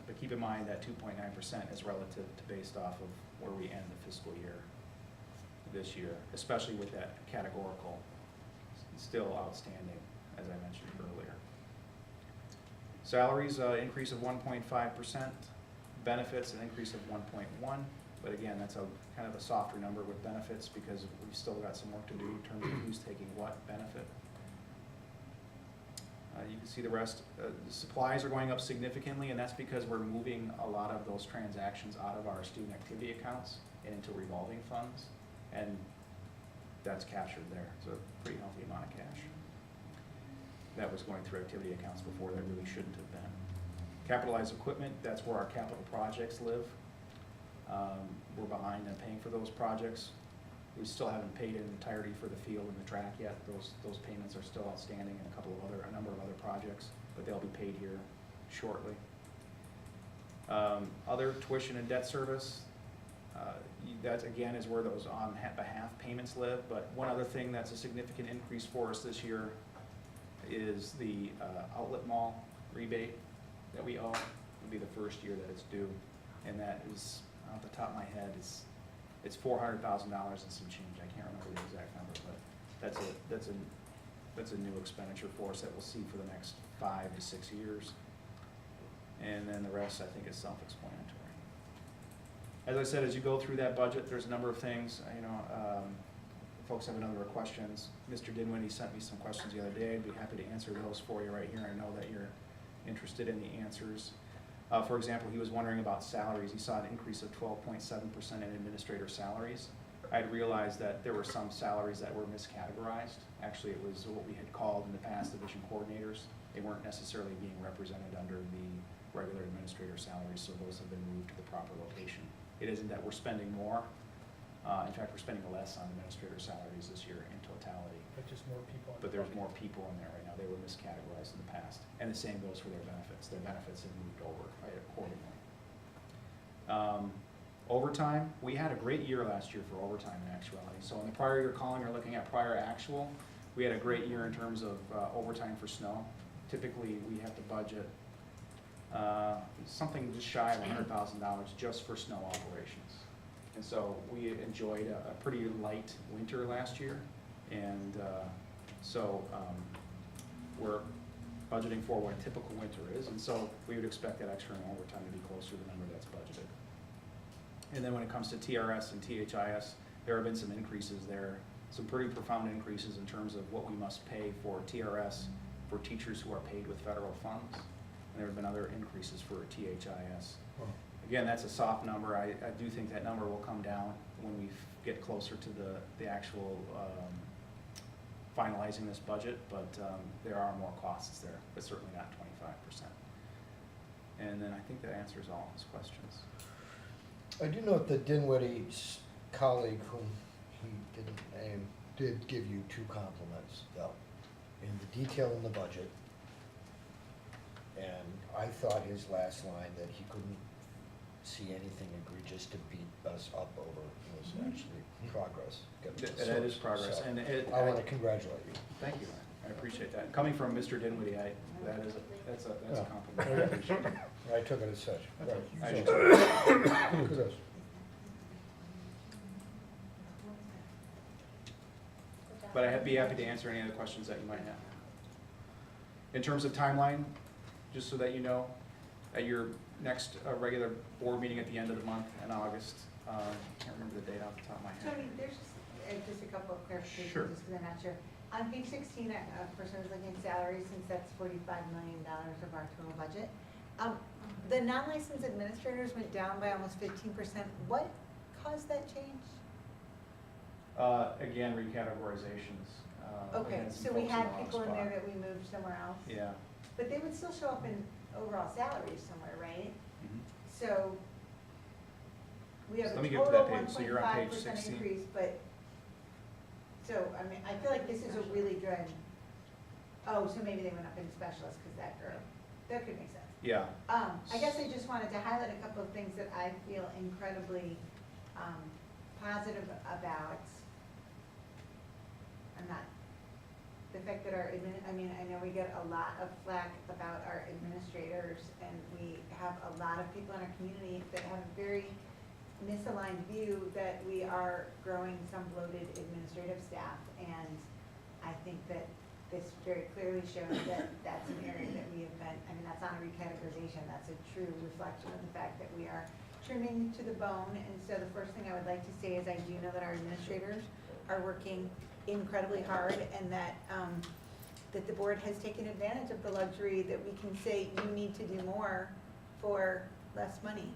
But keep in mind that 2.9% is relative to based off of where we end the fiscal year this year, especially with that categorical still outstanding, as I mentioned earlier. Salaries, increase of 1.5%. Benefits, an increase of 1.1, but again, that's a kind of a softer number with benefits because we've still got some work to do in terms of who's taking what benefit. You can see the rest. The supplies are going up significantly, and that's because we're moving a lot of those transactions out of our student activity accounts and into revolving funds, and that's captured there. So a pretty healthy amount of cash. that was going through activity accounts before that really shouldn't have been. Capitalized equipment, that's where our capital projects live. We're behind on paying for those projects. We still haven't paid in entirety for the field and the track yet. Those payments are still outstanding in a number of other projects, but they'll be paid here shortly. Other tuition and debt service, that again is where those on behalf payments live, but one other thing that's a significant increase for us this year is the outlet mall rebate that we owe. It'll be the first year that it's due, and that is, off the top of my head, it's $400,000 and some change. I can't remember the exact number, but that's a new expenditure for us that we'll see for the next 5 to 6 years. And then the rest, I think, is self-explanatory. As I said, as you go through that budget, there's a number of things, folks have a number of questions. Mr. Dinwiddie sent me some questions the other day. I'd be happy to answer those for you right here. I know that you're interested in the answers. For example, he was wondering about salaries. He saw an increase of 12.7% in administrator salaries. I'd realized that there were some salaries that were miscategorized. Actually, it was what we had called in the past division coordinators. They weren't necessarily being represented under the regular administrator salaries, so those have been moved to the proper location. It isn't that we're spending more. In fact, we're spending less on administrator salaries this year in totality.
But just more people.
But there's more people in there right now. They were miscategorized in the past. And the same goes for their benefits. Their benefits have moved over accordingly. Overtime, we had a great year last year for overtime in actuality. So in the prior year column, you're looking at prior actual. We had a great year in terms of overtime for snow. Typically, we have to budget something just shy of $100,000 just for snow operations. And so we enjoyed a pretty light winter last year. And we're budgeting for what a typical winter is. And so we would expect that extra in overtime to be closer to the number that's budgeted. And then when it comes to TRS and THIS, there have been some increases there, some pretty profound increases in terms of what we must pay for TRS for teachers who are paid with federal funds. And there have been other increases for THIS. Again, that's a soft number. I do think that number will come down when we get closer to the actual finalizing this budget, but there are more costs there, but certainly not 25%. And then I think that answers all his questions.
I do note that Dinwiddie's colleague, whom he didn't name, did give you 2 compliments, though, in the detail in the budget. And I thought his last line that he couldn't see anything egregious to beat us up over was actually progress.
That is progress,
So
and
I want to congratulate you.
Thank you. I appreciate that. Coming from Mr. Dinwiddie, that's a compliment. I appreciate it.
I took it as such.
I
Right.
do
So, kudos.
But I'd be happy to answer any other questions that you might have. In terms of timeline, just so that you know, at your next regular board meeting at the end of the month in August, can't remember the date off the top of my head.
Tony, there's just a couple of clarifications,
Sure.
just because I'm not sure. On page 16, a person was looking at salaries, since that's $45 million of our total budget. The non-licensed administrators went down by almost 15%. What caused that change?
Again, recategorizations.
Okay, so we had people in there that we moved somewhere else?
Yeah.
But they would still show up in overall salaries somewhere, right?
Mhm.
So we have
So
a
let me get to
total
that page. So you're on page
1.5%
16.
increase, but, so, I mean, I feel like this is a really good, oh, so maybe they went up in specialists because that grew. That could make sense.
Yeah.
I guess I just wanted to highlight a couple of things that I feel incredibly positive about. The fact that I know we get a lot of flack about our administrators, and we have a lot of people in our community that have a very misaligned view that we are growing some bloated administrative staff, and I think that this very clearly shows that that's an area that we have been, that's not a recategorization, that's a true reflection of the fact that we are trimming to the bone. And so the first thing I would like to say is I do know that our administrators are working incredibly hard, and that that the board has taken advantage of the luxury that we can say you need to do more for less money.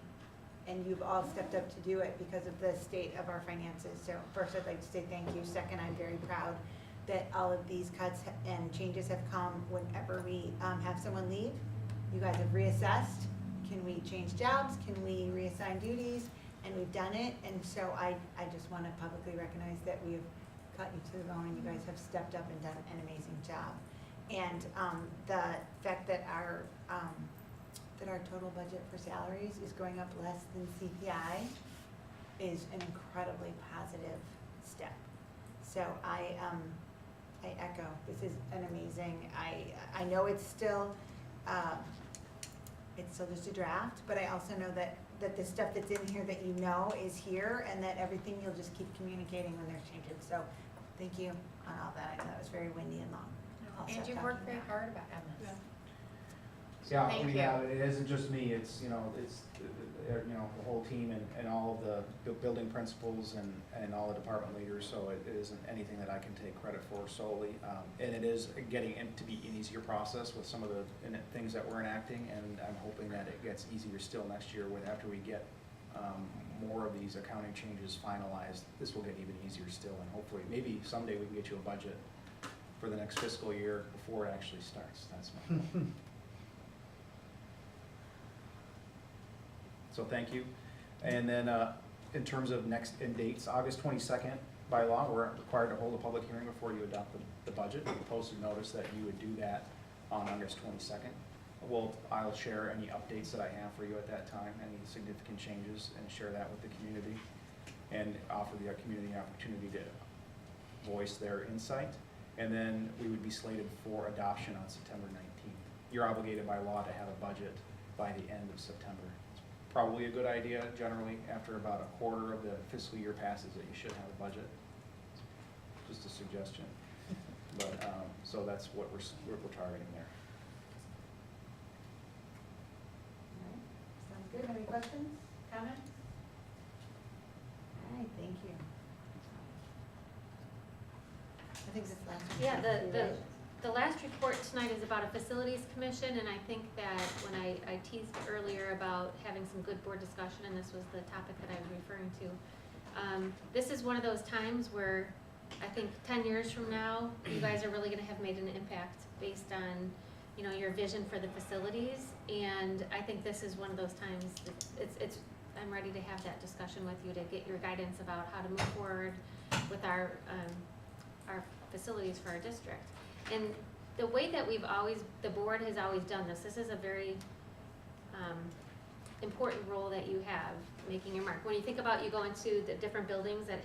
And you've all stepped up to do it because of the state of our finances. So first, I'd like to say thank you. Second, I'm very proud that all of these cuts and changes have come whenever we have someone leave. You guys have reassessed, can we change jobs, can we reassign duties, and we've done it, and so I just wanna publicly recognize that we have cut you to the bone, and you guys have stepped up and done an amazing job. And the fact that our total budget for salaries is going up less than CPI is an incredibly positive step. So I echo, this is an amazing, I know it's still just a draft, but I also know that the stuff that's in here that you know is here, and that everything you'll just keep communicating when there's changes. So thank you on all that. I know it was very windy and long. I'll stop
And you
talking
worked very
now.
hard about this.
Yeah,
Thank
we
you.
have, it isn't just me, it's, you know, it's, you know, the whole team and all of the building principals and all the department leaders, so it isn't anything that I can take credit for solely. And it is getting to be an easier process with some of the things that we're enacting, and I'm hoping that it gets easier still next year after we get more of these accounting changes finalized. This will get even easier still, and hopefully, maybe someday we can get you a budget for the next fiscal year before it actually starts. That's my goal. So thank you. And then in terms of next end dates, August 22nd, by law, we're required to hold a public hearing before you adopt the budget. We posted notice that you would do that on August 22nd. I'll share any updates that I have for you at that time, any significant changes, and share that with the community, and offer the community an opportunity to voice their insight. And then we would be slated for adoption on September 19th. You're obligated by law to have a budget by the end of September. Probably a good idea generally after about a quarter of the fiscal year passes that you should have a budget. Just a suggestion. But so that's what we're targeting there.
All right. Sounds good. Any questions, comments? All right, thank you. I think this last one.
Yeah, the last report tonight is about a facilities commission, and I think that when I teased earlier about having some good board discussion, and this was the topic that I was referring to, this is one of those times where I think 10 years from now, you guys are really gonna have made an impact based on, you know, your vision for the facilities, and I think this is one of those times, I'm ready to have that discussion with you to get your guidance about how to move forward with our facilities for our district. And the way that the board has always done this is a very important role that you have, making your mark. When you think about, you go into the different buildings that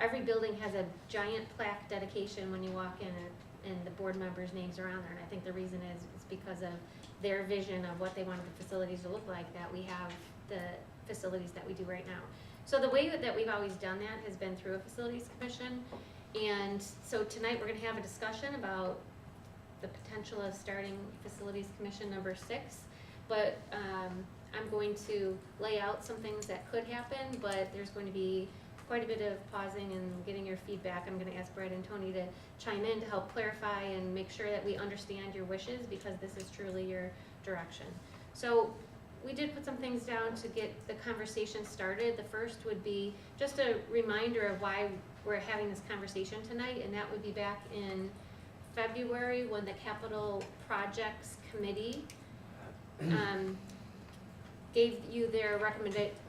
every building has a giant plaque dedication when you walk in, and the board members' names are on there. And I think the reason is because of their vision of what they wanted the facilities to look like, that we have the facilities that we do right now. So the way that we've always done that has been through a facilities commission. And so tonight we're gonna have a discussion about the potential of starting facilities commission number 6. But I'm going to lay out some things that could happen, but there's going to be quite a bit of pausing and getting your feedback. I'm gonna ask Brad and Tony to chime in to help clarify and make sure that we understand your wishes, because this is truly your direction. So we did put some things down to get the conversation started. The first would be just a reminder of why we're having this conversation tonight, and that would be back in February when the Capital Projects Committee gave you their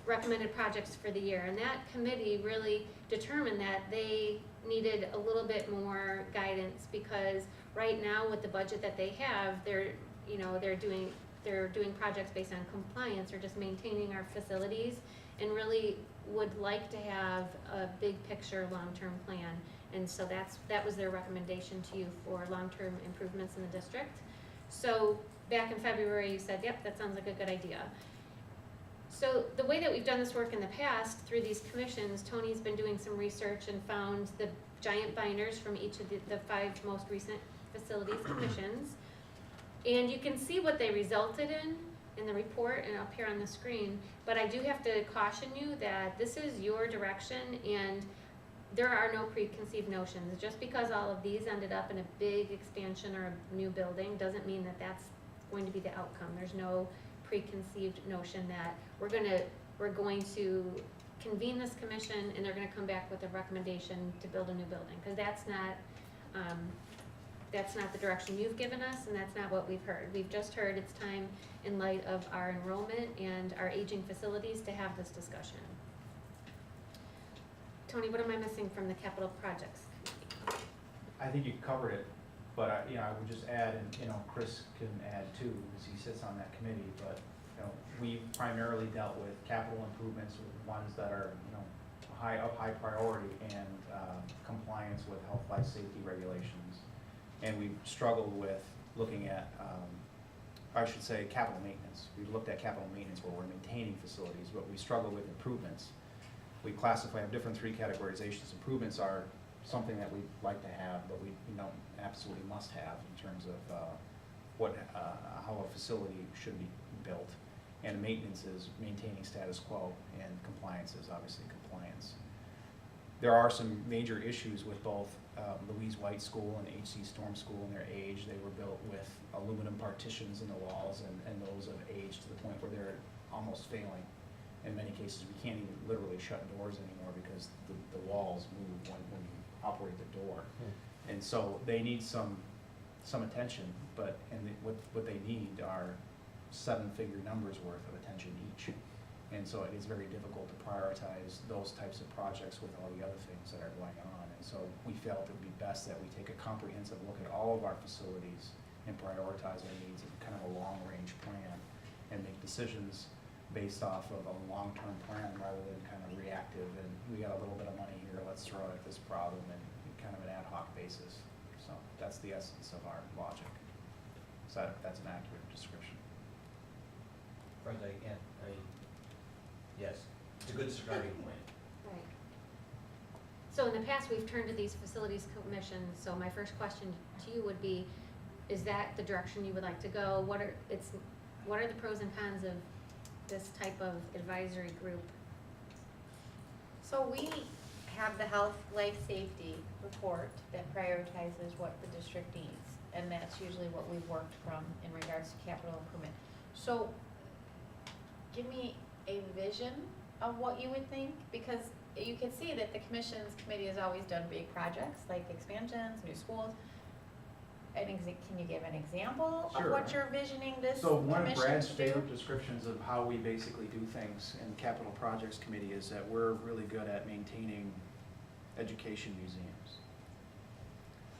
recommended projects for the year. And that committee really determined that they needed a little bit more guidance, because right now with the budget that they have, they're doing projects based on compliance or just maintaining our facilities, and really would like to have a big picture long-term plan. And so that was their recommendation to you for long-term improvements in the district. So back in February, you said, yep, that sounds like a good idea. So the way that we've done this work in the past through these commissions, Tony's been doing some research and found the giant binders from each of the 5 most recent facilities commissions. And you can see what they resulted in the report and up here on the screen, but I do have to caution you that this is your direction, and there are no preconceived notions. Just because all of these ended up in a big expansion or a new building doesn't mean that that's going to be the outcome. There's no preconceived notion that we're going to convene this commission and they're gonna come back with a recommendation to build a new building, because that's not That's not the direction you've given us, and that's not what we've heard. We've just heard it's time, in light of our enrollment and our aging facilities, to have this discussion. Tony, what am I missing from the capital projects?
I think you covered it, but I, you know, I would just add, and, you know, Chris can add too, because he sits on that committee, but, you know, we primarily dealt with capital improvements, with ones that are, you know, high priority and, compliance with health, life, safety regulations. And we've struggled with looking at, I should say, capital maintenance. We've looked at capital maintenance where we're maintaining facilities, but we struggle with improvements. We classify, have different three categorizations. Improvements are something that we'd like to have, but we don't absolutely must have in terms of how a facility should be built. And maintenance is maintaining status quo, and compliance is obviously compliance. There are some major issues with both Louise White School and H.C. Storm School in their age. They were built with aluminum partitions in the walls, and those have aged to the point where they're almost failing. In many cases, we can't even literally shut doors anymore because the walls move when you operate the door. And so they need some attention, but what they need are 7-figure numbers worth of attention each. And so it is very difficult to prioritize those types of projects with all the other things that are going on. And so we felt it would be best that we take a comprehensive look at all of our facilities and prioritize our needs in kind of a long-range plan and make decisions based off of a long-term plan rather than kind of reactive and we got a little bit of money here, let's throw it at this problem and kind of an ad hoc basis. So that's the essence of our logic. So that's an accurate description.
Yes, it's a good starting point.
Right. So in the past, we've turned to these facilities commissions, so my first question to you would be, is that the direction you would like to go? What are the pros and cons of this type of advisory group?
So we have the health, life, safety report that prioritizes what the district needs. And that's usually what we've worked from in regards to capital improvement. So give me a vision of what you would think, because you can see that the commission's committee has always done big projects like expansions, new schools. Can you give an example of
Sure.
what you're visioning this
So one of
commission
Brad's
to do?
favorite descriptions of how we basically do things in the Capital Projects Committee is that we're really good at maintaining education museums.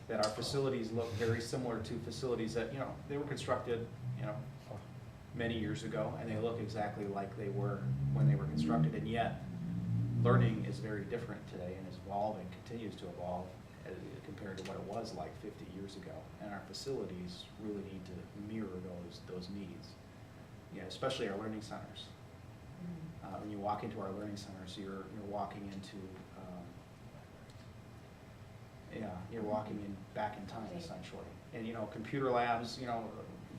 That our facilities look very similar to facilities that, you know, they were constructed, you know, many years ago, and they look exactly like they were when they were constructed, and yet learning is very different today and is evolving, continues to evolve compared to what it was like 50 years ago. And our facilities really need to mirror those needs, yeah, especially our learning centers. When you walk into our learning centers, you're walking into you're walking in back in time essentially. And you know, computer labs, you know,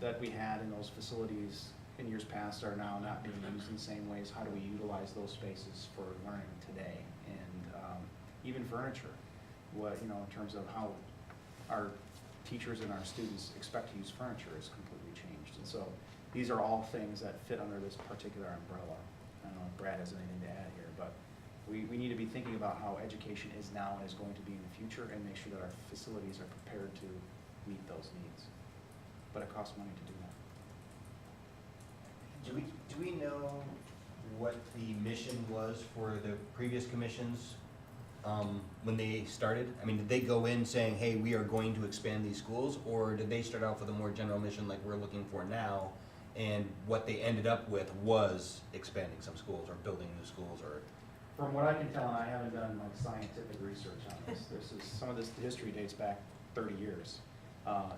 that we had in those facilities in years past are now not being used in the same ways. How do we utilize those spaces for learning today? And even furniture, what, you know, in terms of how our teachers and our students expect to use furniture is completely changed. And so these are all things that fit under this particular umbrella. I don't know if Brad has anything to add here, but we need to be thinking about how education is now and is going to be in the future, and make sure that our facilities are prepared to meet those needs. But it costs money to do that.
Do we know what the mission was for the previous commissions when they started? I mean, did they go in saying, hey, we are going to expand these schools, or did they start out with a more general mission like we're looking for now, and what they ended up with was expanding some schools or building new schools? Or
From what I can tell, and I haven't done like scientific research on this, some of this history dates back 30 years,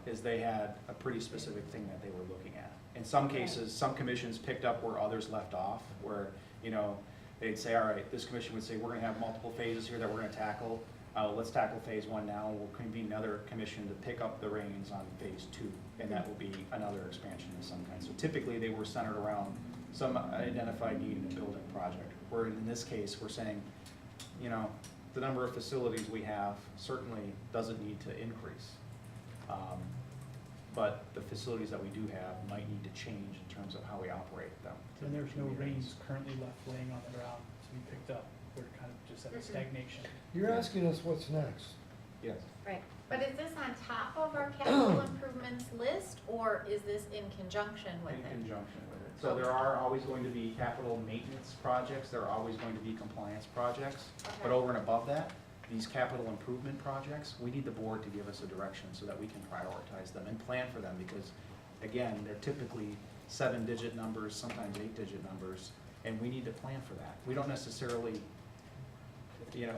is they had a pretty specific thing that they were looking at. In some cases, some commissions picked up where others left off, where, you know, they'd say, all right, this commission would say, we're gonna have multiple phases here that we're gonna tackle. Let's tackle phase 1 now. We'll convene another commission to pick up the reins on phase 2, and that will be another expansion of some kind. So typically, they were centered around some identified need in a building project, where in this case, we're saying, you know, the number of facilities we have certainly doesn't need to increase. But the facilities that we do have might need to change in terms of how we operate them.
And there's no reins currently left laying on the ground to be picked up. We're kind of just at a stagnation.
You're asking us what's next.
Yes.
Right.
But is this on top of our capital improvements list, or is this in conjunction with
In
it?
conjunction with it. So there are always going to be capital maintenance projects, there are always going to be compliance projects. But
Okay.
over and above that, these capital improvement projects, we need the board to give us a direction so that we can prioritize them and plan for them, because again, they're typically 7-digit numbers, sometimes 8-digit numbers, and we need to plan for that. We don't necessarily,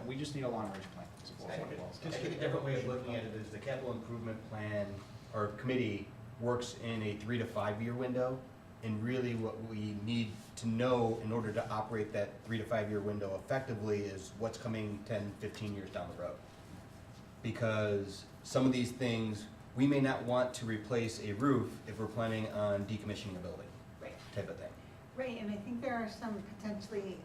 we just need a long-range plan. is what it boils down
I
to.
think a different way of looking at it is the capital improvement plan or committee works in a 3 to 5 year window. And really what we need to know in order to operate that 3 to 5 year window effectively is what's coming 10, 15 years down the road. Because some of these things, we may not want to replace a roof if we're planning on decommissioning a building,
Right.
type of thing.
Right, and I think there are some potentially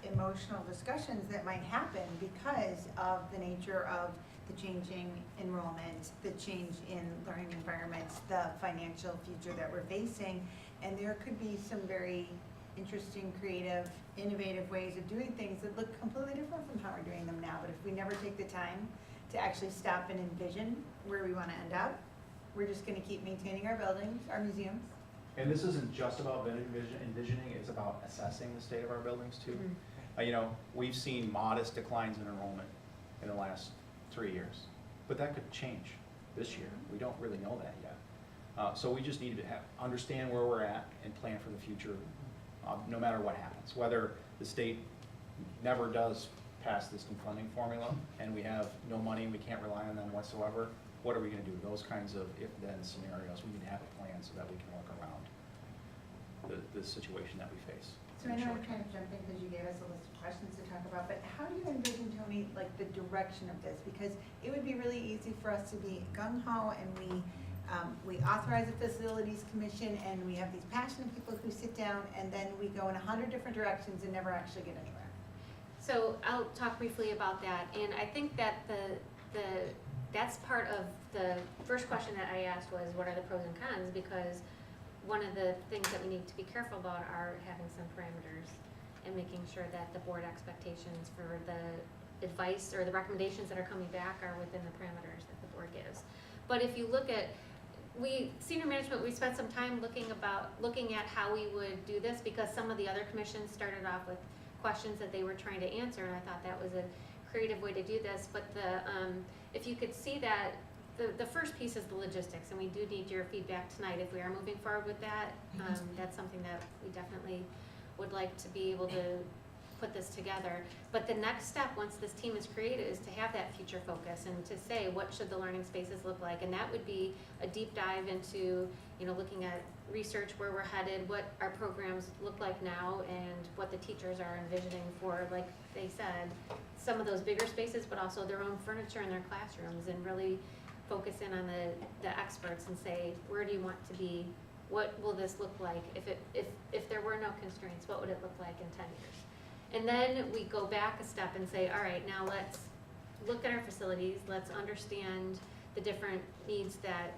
emotional discussions that might happen because of the nature of the changing enrollment, the change in learning environments, the financial future that we're facing. And there could be some very interesting, creative, innovative ways of doing things that look completely different from how we're doing them now. But if we never take the time to actually stop and envision where we want to end up, we're just going to keep maintaining our buildings, our museums.
And this isn't just about envisioning, it's about assessing the state of our buildings too. We've seen modest declines in enrollment in the last 3 years, but that could change this year. We don't really know that yet. So we just need to understand where we're at and plan for the future, no matter what happens. Whether the state never does pass this new funding formula and we have no money and we can't rely on them whatsoever, what are we gonna do? Those kinds of if-then scenarios, we need to have a plan so that we can work around the situation that we face.
So I know I'm kind of jumping because you gave us a list of questions to talk about, but how do you envision, Tony, like the direction of this? Because it would be really easy for us to be gung-ho and we authorize a facilities commission and we have these passionate people who sit down and then we go in 100 different directions and never actually get anywhere.
So I'll talk briefly about that, and I think that that's part of the first question that I asked was, what are the pros and cons? Because one of the things that we need to be careful about are having some parameters and making sure that the board expectations for the advice or the recommendations that are coming back are within the parameters that the board gives. But if you look at, senior management, we spent some time looking at how we would do this, because some of the other commissions started off with questions that they were trying to answer, and I thought that was a creative way to do this. But if you could see that, the first piece is the logistics, and we do need your feedback tonight if we are moving forward with that. That's something that we definitely would like to be able to put this together. But the next step, once this team is created, is to have that future focus and to say, what should the learning spaces look like? And that would be a deep dive into, looking at research, where we're headed, what our programs look like now, and what the teachers are envisioning for, like they said, some of those bigger spaces, but also their own furniture in their classrooms, and really focus in on the experts and say, where do you want to be? What will this look like? If there were no constraints, what would it look like in 10 years? And then we go back a step and say, all right, now let's look at our facilities, let's understand the different needs that,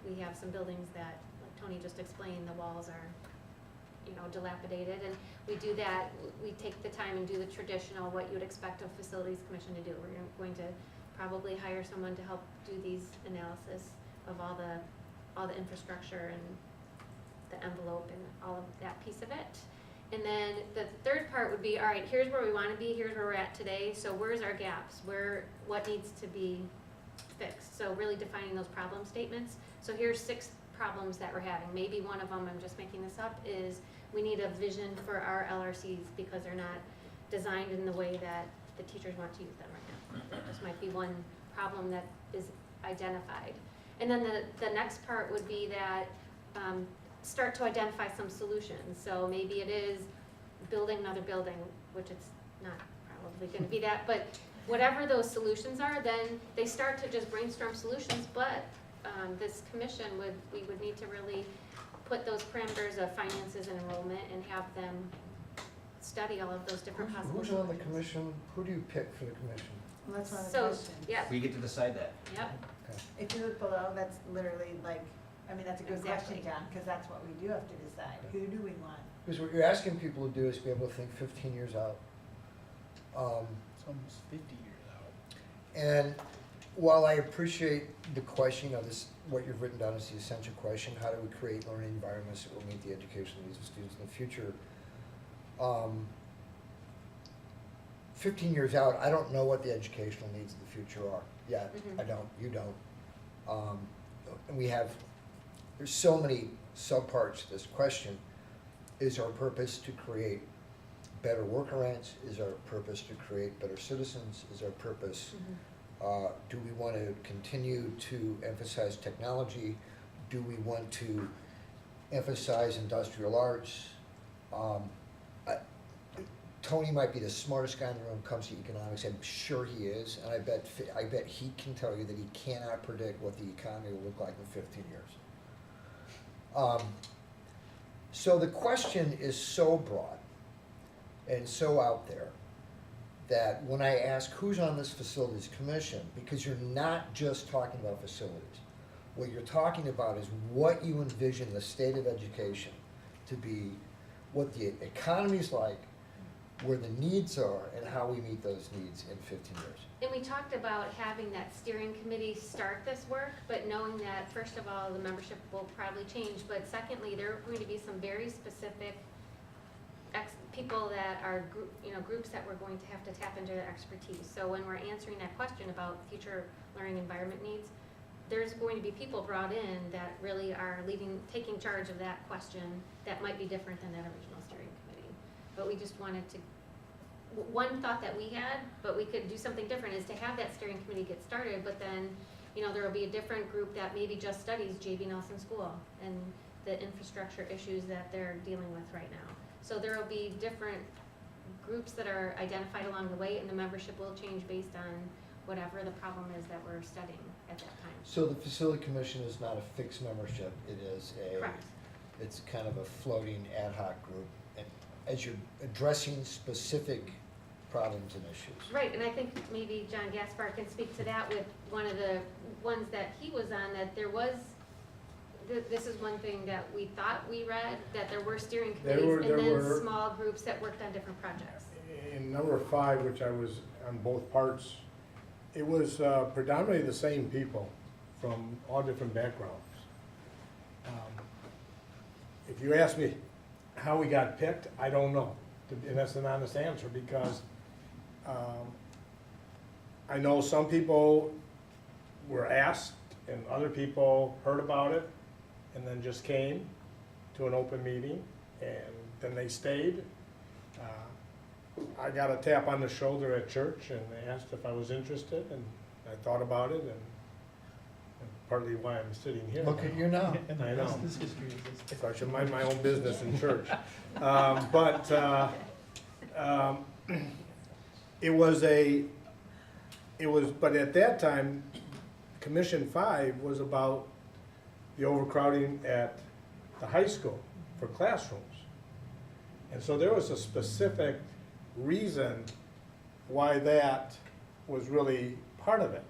we have some buildings that, like Tony just explained, the walls are, dilapidated, and we do that, we take the time and do the traditional, what you would expect a facilities commission to do. We're going to probably hire someone to help do these analysis of all the infrastructure and the envelope and all of that piece of it. And then the third part would be, all right, here's where we want to be, here's where we're at today, so where's our gaps, what needs to be fixed? So really defining those problem statements. So here's 6 problems that we're having. Maybe one of them, I'm just making this up, is we need a vision for our LRCs because they're not designed in the way that the teachers want to use them right now. That just might be one problem that is identified. And then the next part would be that start to identify some solutions. So maybe it is building another building, which it's not probably going to be that, but whatever those solutions are, then they start to just brainstorm solutions. But this commission we would need to really put those parameters of finances and enrollment and have them study all of those different possible
Who's on the
solutions.
commission? Who do you pick for the commission?
Well, that's one of the
So,
questions.
yeah,
We get to decide that.
yep.
If you look below, that's literally that's a good question,
Exactly.
John, because that's what we do have to decide. Who do we want?
Because what you're asking people to do is be able to think 15 years out.
It's almost 50 years out.
And while I appreciate the question of this, what you've written down is the essential question, how do we create learning environments that will meet the educational needs of students in the future? 15 years out, I don't know what the educational needs of the future are yet.
Mhm.
I don't, you don't. And there's so many subparts to this question. Is our purpose to create better workarounds? Is our purpose to create better citizens? Is our purpose, do we want to continue to emphasize technology? Do we want to emphasize industrial arts? Tony might be the smartest guy in the room when it comes to economics. I'm sure he is, and I bet he can tell you that he cannot predict what the economy will look like in 15 years. So the question is so broad and so out there that when I ask who's on this facilities commission, because you're not just talking about facilities, what you're talking about is what you envision the state of education to be, what the economy's like, where the needs are, and how we meet those needs in 15 years.
And we talked about having that steering committee start this work, but knowing that, first of all, the membership will probably change, but secondly, there are going to be some very specific people that are, groups that we're going to have to tap into their expertise. So when we're answering that question about future learning environment needs, there's going to be people brought in that really are taking charge of that question that might be different than that original steering committee. But we just wanted to, one thought that we had, but we could do something different, is to have that steering committee get started, but then, there will be a different group that maybe just studies J.B. Nelson School and the infrastructure issues that they're dealing with right now. So there will be different groups that are identified along the way, and the membership will change based on whatever the problem is that we're studying at that time.
So the facility commission is not a fixed membership, it is
Correct.
it's kind of a floating ad hoc group, and as you're addressing specific problems and issues.
Right, and I think maybe John Gaspar can speak to that with one of the ones that he was on, that there was, this is one thing that we thought we read, that there were steering committees
there
and then
were-
small groups that worked on different projects.
In number 5, which I was on both parts, it was predominantly the same people from all different backgrounds. If you ask me how we got picked, I don't know, and that's an honest answer, because I know some people were asked and other people heard about it and then just came to an open meeting and then they stayed. I got a tap on the shoulder at church and they asked if I was interested, and I thought about it, and partly why I'm sitting here.
Look at you now.
I know.
This history is this.
So I should mind my own business in church. But at that time, Commission 5 was about the overcrowding at the high school for classrooms. And so there was a specific reason why that was really part of it.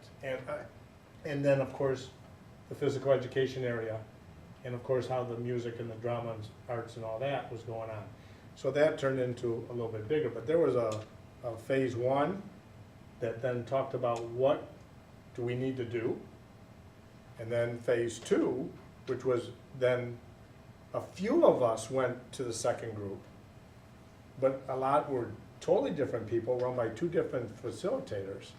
And then, of course, the physical education area, and of course how the music and the drama and arts and all that was going on. So that turned into a little bit bigger, but there was a phase 1 that then talked about what do we need to do, and then phase 2, which was then a few of us went to the second group, but a lot were totally different people run by 2 different facilitators,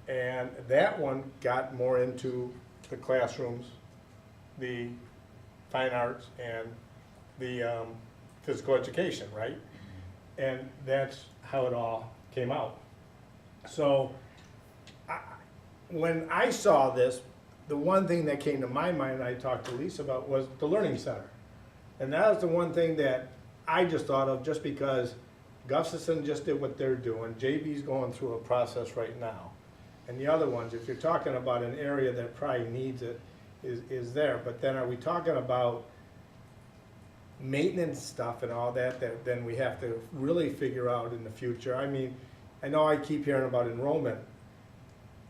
and that one got more into the classrooms, the fine arts, and the physical education, right? And that's how it all came out. So when I saw this, the one thing that came to my mind, and I talked to Lisa about, was the Learning Center. And that was the one thing that I just thought of, just because Gustafson just did what they're doing, JB's going through a process right now. And the other ones, if you're talking about an area that probably needs it, is there. But then are we talking about maintenance stuff and all that then we have to really figure out in the future? I mean, I know I keep hearing about enrollment.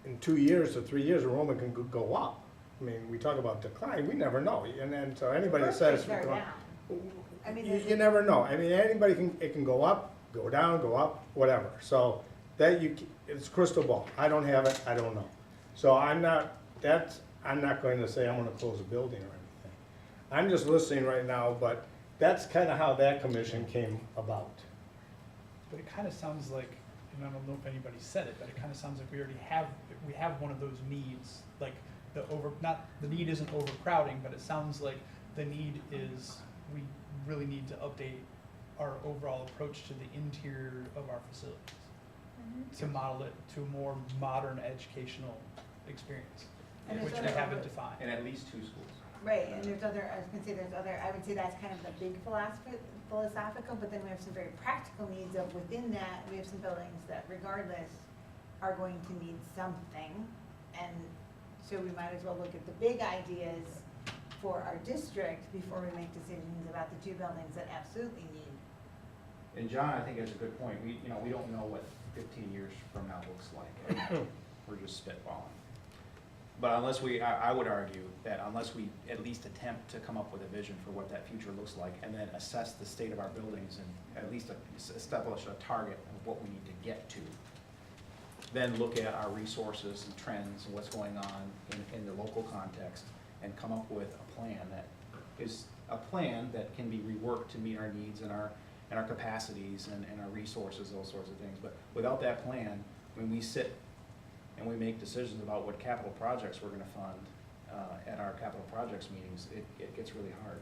In 2 years or 3 years, enrollment can go up. I mean, we talk about decline, we never know. And then, so anybody that says, you never know. I mean, it can go up, go down, go up, whatever. So that it's crystal ball. I don't have it, I don't know. So I'm not going to say I'm gonna close a building or anything. I'm just listening right now, but that's kinda how that commission came about.
But it kind of sounds like, and I don't know if anybody said it, but it kind of sounds like we have one of those needs, like not, the need isn't overcrowding, but it sounds like the need is, we really need to update our overall approach to the interior of our facilities, to model it to a more modern educational experience,
And there's
which we
other-
haven't defined.
And at least 2 schools.
Right, and there's other, I was gonna say there's other, I would say that's kind of the big philosophical, but then we have some very practical needs of within that, we have some buildings that regardless are going to need something. And so we might as well look at the big ideas for our district before we make decisions about the 2 buildings that absolutely need.
And John, I think that's a good point. We don't know what 15 years from now looks like. We're just spitballing. But I would argue that unless we at least attempt to come up with a vision for what that future looks like, and then assess the state of our buildings and at least establish a target of what we need to get to, then look at our resources and trends and what's going on in the local context, and come up with a plan that can be reworked to meet our needs and our capacities and our resources, those sorts of things. But without that plan, when we sit and we make decisions about what capital projects we're gonna fund at our capital projects meetings, it gets really hard.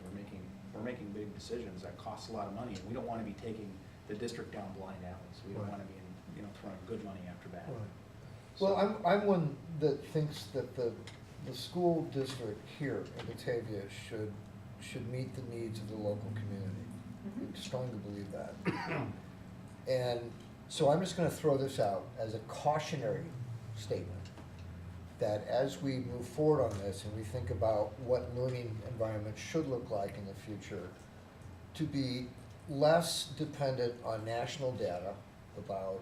We're making big decisions that cost a lot of money, and we don't wanna be taking the district down blind alleys. We don't
Right.
wanna be throwing good money after bad.
Well, I'm one that thinks that the school district here in Batavia should meet the needs of the local community. I strongly believe that. And so I'm just gonna throw this out as a cautionary statement, that as we move forward on this and we think about what learning environments should look like in the future, to be less dependent on national data about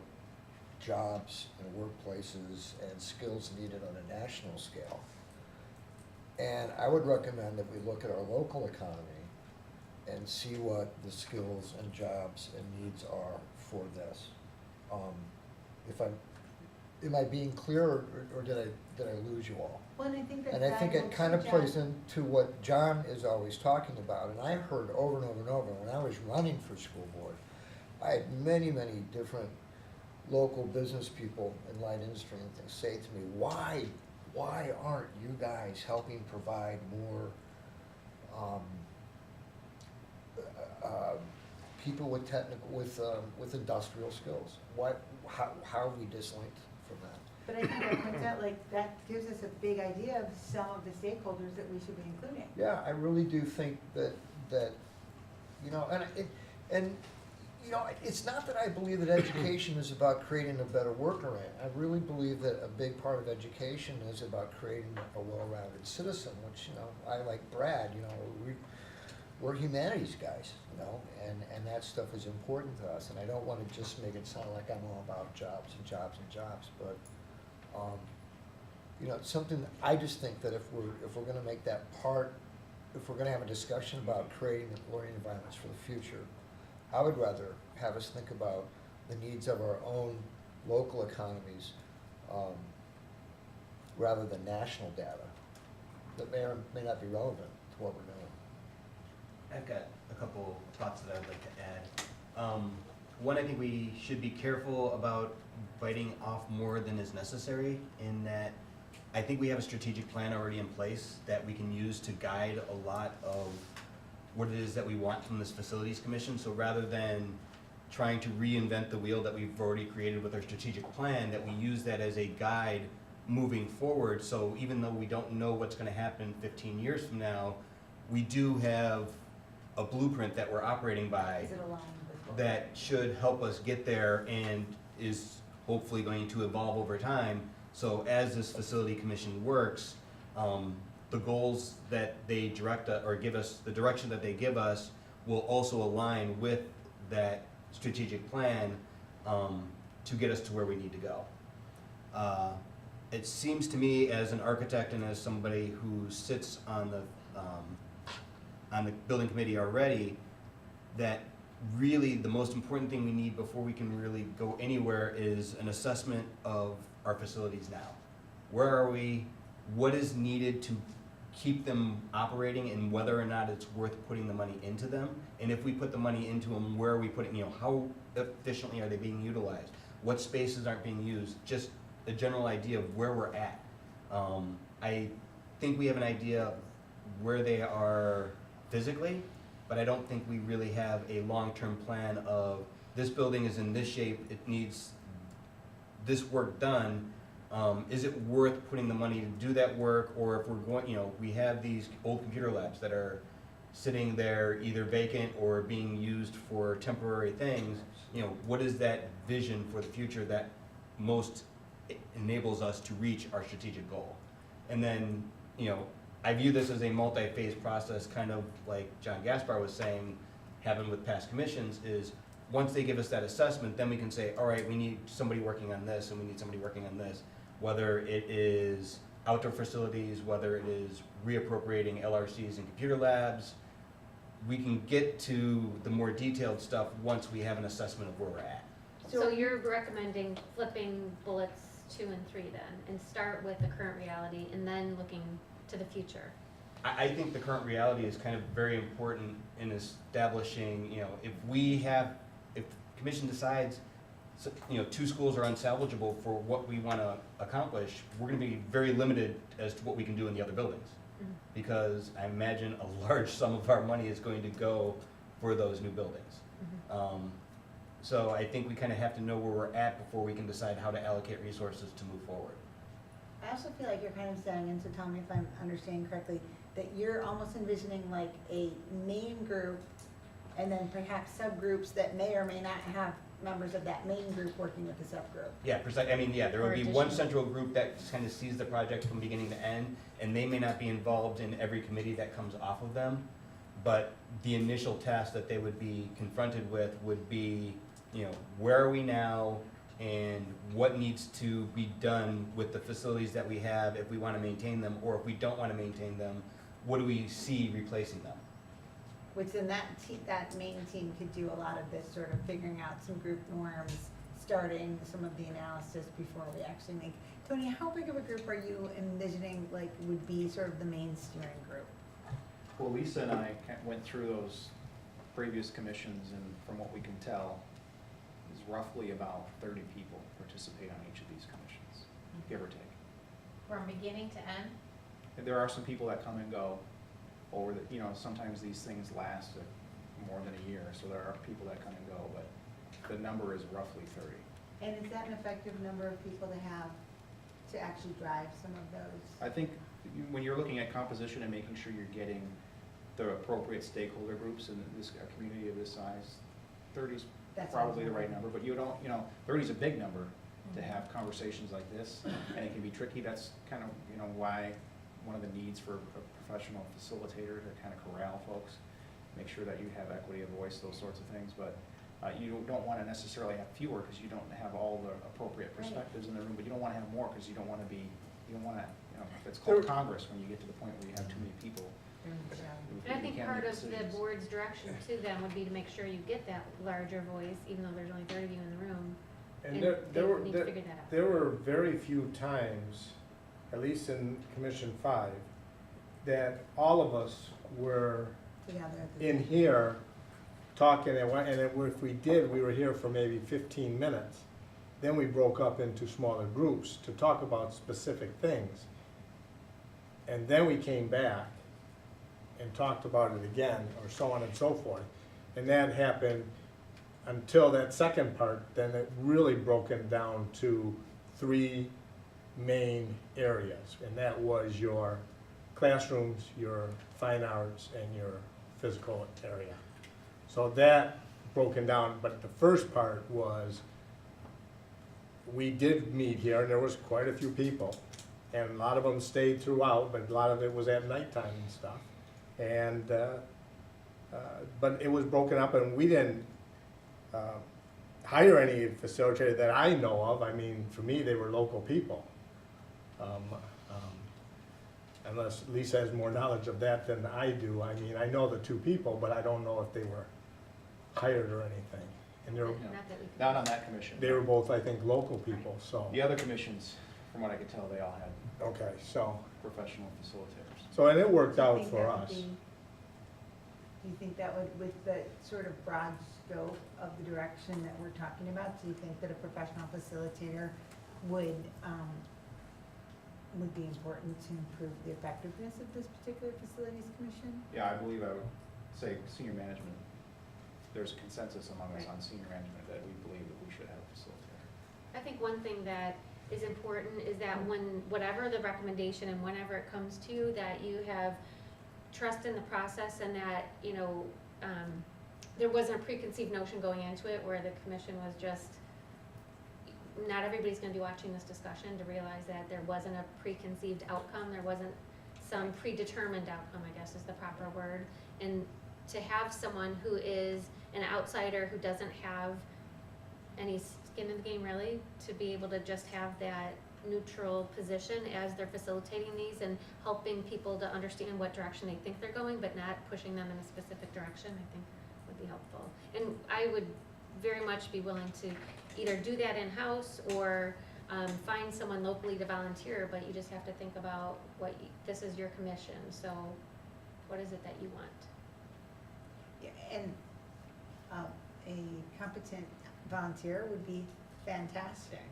jobs and workplaces and skills needed on a national scale. And I would recommend that we look at our local economy and see what the skills and jobs and needs are for this. Am I being clear, or did I lose you all?
Well, and I think that.
And I think it kind of plays into what John is always talking about, and I heard over and over and over, when I was running for school board, I had many, many different local business people in light industry and things say to me, why aren't you guys helping provide more people with with industrial skills? How are we dislinked from that?
But I think that points out, like, that gives us a big idea of some of the stakeholders that we should be including.
Yeah, I really do think that it's not that I believe that education is about creating a better work environment. I really believe that a big part of education is about creating a well-rounded citizen, which, I like Brad, we're humanities guys, and that stuff is important to us. And I don't want to just make it sound like I'm all about jobs and jobs and jobs, but, it's something that I just think that if we're going to make that part, if we're going to have a discussion about creating learning environments for the future, I would rather have us think about the needs of our own local economies rather than national data that may or may not be relevant to what we're doing.
I've got a couple thoughts that I'd like to add. One, I think we should be careful about biting off more than is necessary, in that I think we have a strategic plan already in place that we can use to guide a lot of what it is that we want from this facilities commission. So rather than trying to reinvent the wheel that we've already created with our strategic plan, that we use that as a guide moving forward. So even though we don't know what's going to happen 15 years from now, we do have a blueprint that we're operating by
Is it aligned with what?
that should help us get there, and is hopefully going to evolve over time. So as this facility commission works, the goals that they direct or give us, the direction that they give us, will also align with that strategic plan to get us to where we need to go. It seems to me, as an architect and as somebody who sits on the building committee already, that really the most important thing we need before we can really go anywhere is an assessment of our facilities now. where are we, what is needed to keep them operating, and whether or not it's worth putting the money into them. And if we put the money into them, where are we putting, how efficiently are they being utilized? What spaces aren't being used? Just a general idea of where we're at. I think we have an idea where they are physically, but I don't think we really have a long-term plan of this building is in this shape, it needs this work done. Is it worth putting the money to do that work? Or if we're going, we have these old computer labs that are sitting there either vacant or being used for temporary things. What is that vision for the future that most enables us to reach our strategic goal? And then, I view this as a multi-phase process, kind of like John Gaspar was saying, happened with past commissions, is once they give us that assessment, then we can say, all right, we need somebody working on this, and we need somebody working on this. Whether it is outdoor facilities, whether it is reappropriating LRCs and computer labs, we can get to the more detailed stuff once we have an assessment of where we're at.
So you're recommending flipping bullets 2 and 3 then, and start with the current reality and then looking to the future?
I think the current reality is kind of very important in establishing, if commission decides, 2 schools are unsalvageable for what we want to accomplish, we're going to be very limited as to what we can do in the other buildings.
Mhm.
Because I imagine a large sum of our money is going to go for those new buildings. So I think we kind of have to know where we're at before we can decide how to allocate resources to move forward.
I also feel like you're kind of saying, and so tell me if I'm understanding correctly, that you're almost envisioning like a main group and then perhaps subgroups that may or may not have members of that main group working with the subgroup.
Yeah, there
Or
would be one
additional.
central group that kind of sees the project from beginning to end, and they may not be involved in every committee that comes off of them, but the initial task that they would be confronted with would be, where are we now, and what needs to be done with the facilities that we have if we want to maintain them, or if we don't want to maintain them, what do we see replacing them?
Which then that main team could do a lot of this sort of figuring out some group norms, starting some of the analysis before we actually make. Tony, how big of a group are you envisioning like would be sort of the main steering group?
Well, Lisa and I went through those previous commissions, and from what we can tell, is roughly about 30 people participate on each of these commissions, give or take.
From beginning to end?
And there are some people that come and go over the, sometimes these things last more than a year, so there are people that come and go, but the number is roughly 30.
And is that an effective number of people to have to actually drive some of those?
I think when you're looking at composition and making sure you're getting the appropriate stakeholder groups in this, a community of this size, 30 is
That's
probably the
awesome.
right number, but you don't, 30 is a big number to have conversations like this, and it can be tricky. That's kind of, why one of the needs for a professional facilitator to kind of corral folks, make sure that you have equity of voice, those sorts of things, but you don't want to necessarily have fewer because you don't have all the appropriate perspectives in the room, but you don't want to have more because you don't want to, it's called Congress when you get to the point where you have too many people.
And I
You
think
can't
part
make
of the
decisions.
board's direction to them would be to make sure you get that larger voice, even though there's only 30 of you in the room.
And
And
there
they
were,
need to figure that out.
there were very few times, at least in Commission 5, that all of us were
Together at the
in here talking, and if we did, we were here for maybe 15 minutes. Then we broke up into smaller groups to talk about specific things. And then we came back and talked about it again, or so on and so forth. And that happened until that second part, then it really broken down to 3 main areas. And that was your classrooms, your fine arts, and your physical area. So that broken down, but the first part was, we did meet here, and there was quite a few people. And a lot of them stayed throughout, but a lot of it was at nighttime and stuff. And, but it was broken up, and we didn't hire any facilitator that I know of. I mean, for me, they were local people. Unless Lisa has more knowledge of that than I do. I mean, I know the 2 people, but I don't know if they were hired or anything. And
No.
Not that we can.
Not on that commission.
they were both, I think, local people, so.
The other commissions, from what I could tell, they all had
Okay, so,
professional facilitators.
and it worked
Do you
out
think
for
that would
us.
be- Do you think that would, with the sort of broad scope of the direction that we're talking about, do you think that a professional facilitator would be important to improve the effectiveness of this particular facilities commission?
Yeah, I believe I would say senior management, there's consensus among us on senior management that we believe that we should have a facilitator.
I think one thing that is important is that when, whatever the recommendation and whenever it comes to, that you have trust in the process and that, you know, there wasn't a preconceived notion going into it where the commission was just, not everybody's gonna be watching this discussion to realize that there wasn't a preconceived outcome, there wasn't some predetermined outcome, I guess is the proper word. And to have someone who is an outsider, who doesn't have any skin in the game really, to be able to just have that neutral position as they're facilitating these and helping people to understand what direction they think they're going, but not pushing them in a specific direction, I think would be helpful. And I would very much be willing to either do that in-house or find someone locally to volunteer, but you just have to think about what, this is your commission, so what is it that you want?
Yeah, and a competent volunteer would be fantastic,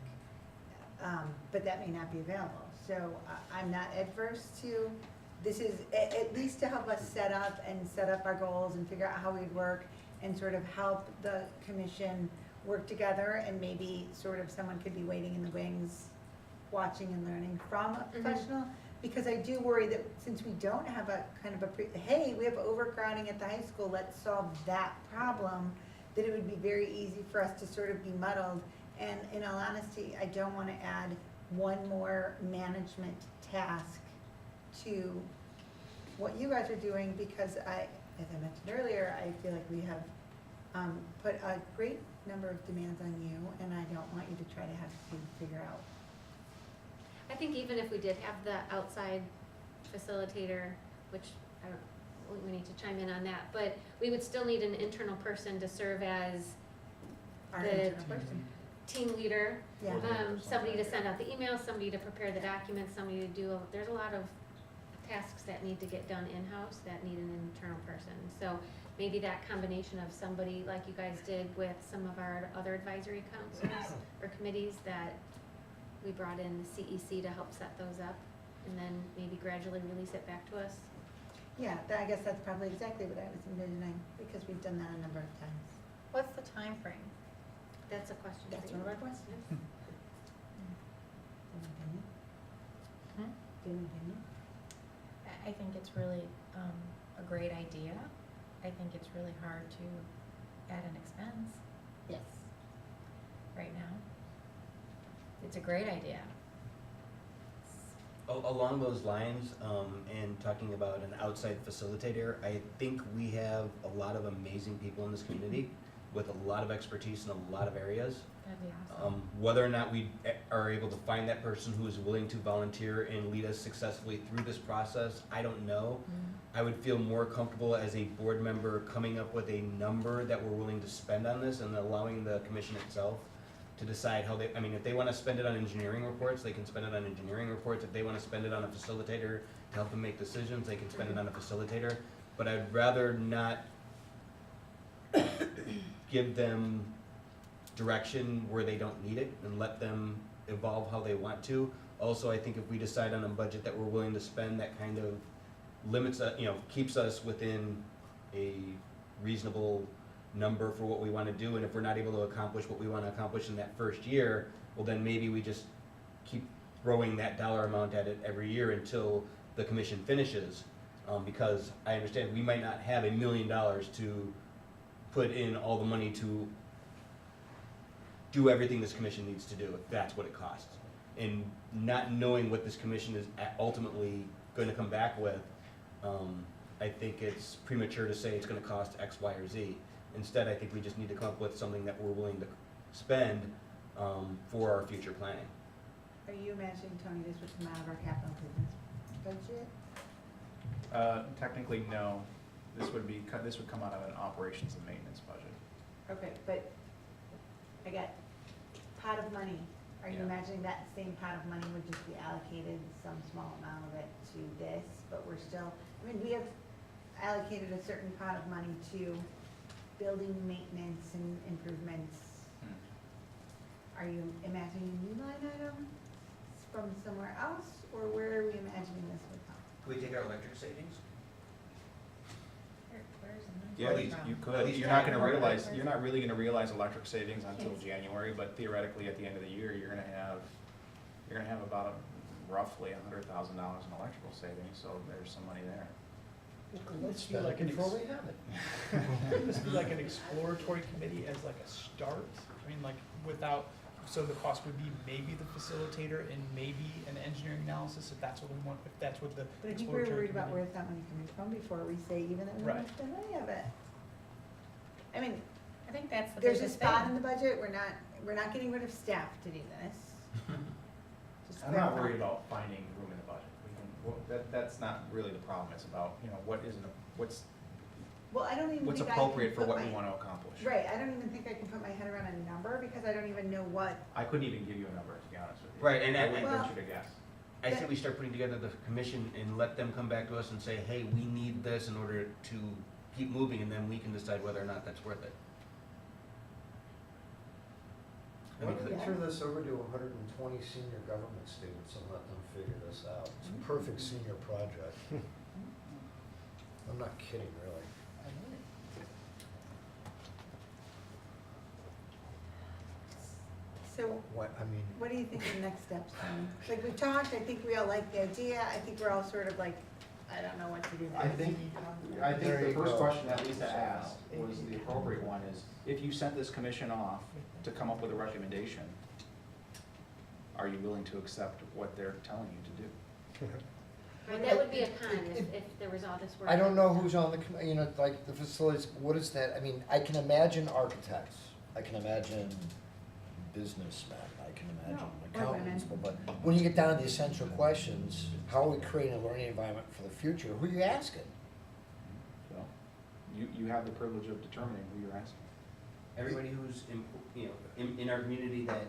but that may not be available. So I'm not adverse to, this is at least to help us set up our goals and figure out how we'd work and sort of help the commission work together, and maybe sort of someone could be waiting in the wings, watching and learning from a professional. Because I do worry that since we don't have a kind of hey, we have overcrowding at the high school, let's solve that problem, that it would be very easy for us to sort of be muddled. And in all honesty, I don't want to add one more management task to what you guys are doing, because as I mentioned earlier, I feel like we have put a great number of demands on you, and I don't want you to try to have to figure out.
I think even if we did have the outside facilitator, which I don't, we need to chime in on that, but we would still need an internal person to serve as
Our
the
internal person.
team leader.
Yeah.
Somebody to send out the emails, somebody to prepare the documents, somebody to do, there's a lot of tasks that need to get done in-house that need an internal person. So maybe that combination of somebody like you guys did with some of our other advisory councils or committees, that we brought in the CEC to help set those up and then maybe gradually release it back to us.
Yeah, I guess that's probably exactly what I was envisioning, because we've done that a number of times.
What's the time frame?
That's a question for
That's
you.
one of our questions.
Hmm? I think it's really a great idea. I think it's really hard to add an expense
Yes.
right now. It's a great idea.
Along those lines, and talking about an outside facilitator, I think we have a lot of amazing people in this community with a lot of expertise in a lot of areas.
That'd be awesome.
Whether or not we are able to find that person who is willing to volunteer and lead us successfully through this process, I don't know. I would feel more comfortable as a board member coming up with a number that we're willing to spend on this and allowing the commission itself to decide how they, I mean, if they wanna spend it on engineering reports, they can spend it on engineering reports. If they wanna spend it on a facilitator to help them make decisions, they can spend it on a facilitator. But I'd rather not give them direction where they don't need it and let them evolve how they want to. Also, I think if we decide on a budget that we're willing to spend, that kind of limits, keeps us within a reasonable number for what we want to do. And if we're not able to accomplish what we want to accomplish in that first year, well, then maybe we just keep throwing that dollar amount at it every year until the commission finishes. Because I understand we might not have $1 million to put in all the money to do everything this commission needs to do, if that's what it costs. And not knowing what this commission is ultimately going to come back with, I think it's premature to say it's going to cost X, Y, or Z. Instead, I think we just need to come up with something that we're willing to spend for our future planning.
Are you imagining, Tony, this would come out of our capital improvements budget?
Technically, no. This would come out of an operations and maintenance budget.
Okay, but I got pot of money. Are you
Yeah.
imagining that same pot of money would just be allocated, some small amount of it to this, but we're still, I mean, we have allocated a certain pot of money to building maintenance and improvements.
Hmm.
Are you imagining a new line item from somewhere else, or where are we imagining this would come?
Can we take our electric savings?
Yeah,
At least-
you
at
could,
least
you're not
that.
gonna realize, you're not really gonna realize electric savings until January, but theoretically, at the end of the year, you're gonna have about roughly $100,000 in electrical savings, so there's some money there.
Could this be
Spend it
like an
before we have it.
Could this be like an exploratory committee as like a start? I mean, like without, so the cost would be maybe the facilitator and maybe an engineering analysis, if that's what we want, if that's what the
But I think we're
exploratory
worried about
committee.
where's that money coming from before we say even that we
Right.
want to spend any of it. I mean,
I think that's the
there's a
biggest
spot in
thing.
the budget, we're not getting rid of staff to do this. Just
I'm not
clarify.
worried about finding room in the budget. That's not really the problem, it's about,
Well, I don't even
what's
think I can
appropriate for
put
what
my-
we wanna accomplish.
Right, I don't even think I can put my head around a number because I don't even know what,
I couldn't even give you a number, to be honest with you.
Right, and
I wouldn't
Well-
venture to guess.
I say we start putting together the commission and let them come back to us and say, hey, we need this in order to keep moving, and then we can decide whether or not that's worth it. I
Why
mean,
don't we
Yeah.
turn this over to 120 senior government students and let them figure this out? It's a perfect senior project. I'm not kidding, really.
so
What, I mean,
what do you think the next steps then? Like we talked, I think we all like the idea, I think we're all sort of like, I don't know what to do.
I think
There
the
you
first
go.
question that Lisa asked was the appropriate one, is if you sent this commission off to come up with a recommendation, are you willing to accept what they're telling you to do?
Right, that would be a con if there was all this work.
I don't know who's on the, like the facilities, what is that? I mean, I can imagine architects, I can imagine businessmen, I can imagine
No, or
accountants,
women.
but when you get down to the essential questions, how are we creating a learning environment for the future? Who are you asking?
So, you have the privilege of determining who you're asking.
everybody who's in our community that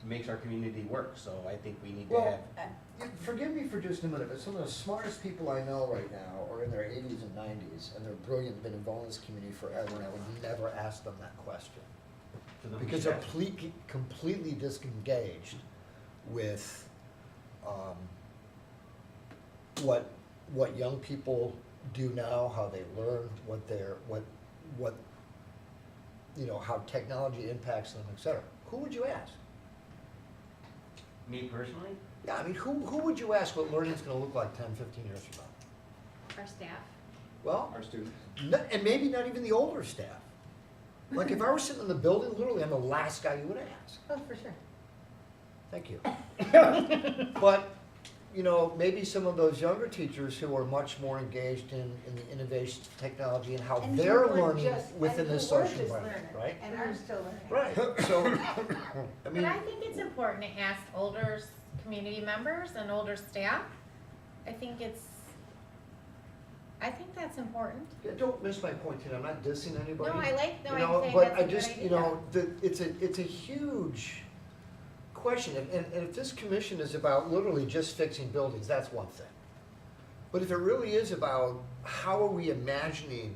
makes our community work, so I think we need to
Well,
have.
forgive me for just a minute, but some of the smartest people I know right now are in their 80s and 90s, and they're brilliant, been involved in this community forever, and I would never ask them that question.
so then we
Because
should
they're
have-
completely disengaged with what young people do now, how they learn, how technology impacts them, et cetera. Who would you ask?
Me personally?
Yeah, I mean, who would you ask what learning's gonna look like 10, 15 years from now?
Our staff.
Well,
Our students.
and maybe not even the older staff. Like, if I were sitting in the building, literally, I'm the last guy you would ask.
Oh, for sure.
Thank you. But, maybe some of those younger teachers who are much more engaged in the innovation of technology and how
And
they're
who were
learning
just-
within
and who
this
were
social
just
environment,
learning
right?
And are still learning.
Right, so, I mean,
But I think it's important to ask older community members and older staff. I think that's important.
yeah, don't miss my point, Tina, I'm not dissing anybody.
No, I'm saying
But
that's
I
a good
just,
idea.
it's a huge question, and if this commission is about literally just fixing buildings, that's one thing. But if it really is about how are we imagining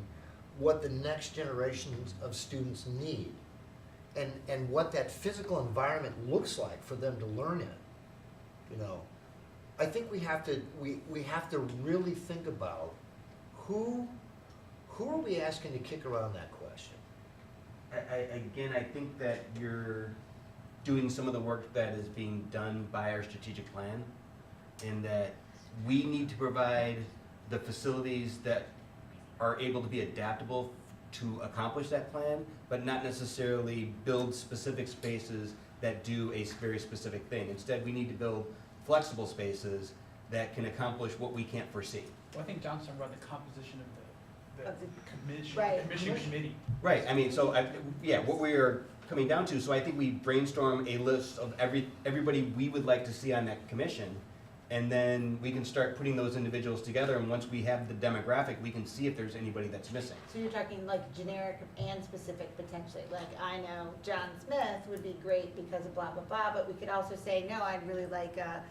what the next generations of students need, and what that physical environment looks like for them to learn in, I think we have to really think about who are we asking to kick around that question?
I think that you're doing some of the work that is being done by our strategic plan, and that we need to provide the facilities that are able to be adaptable to accomplish that plan, but not necessarily build specific spaces that do a very specific thing. Instead, we need to build flexible spaces that can accomplish what we can't foresee.
Well, I think John's talking about the composition of
Of the-
commission,
right.
commission committee.
Right, I mean, so, what we are coming down to, so I think we brainstorm a list of everybody we would like to see on that commission, And then we can start putting those individuals together, and once we have the demographic, we can see if there's anybody that's missing.
So you're talking like generic and specific potentially, like I know John Smith would be great because of blah, blah, blah, but we could also say, no, I'd really like a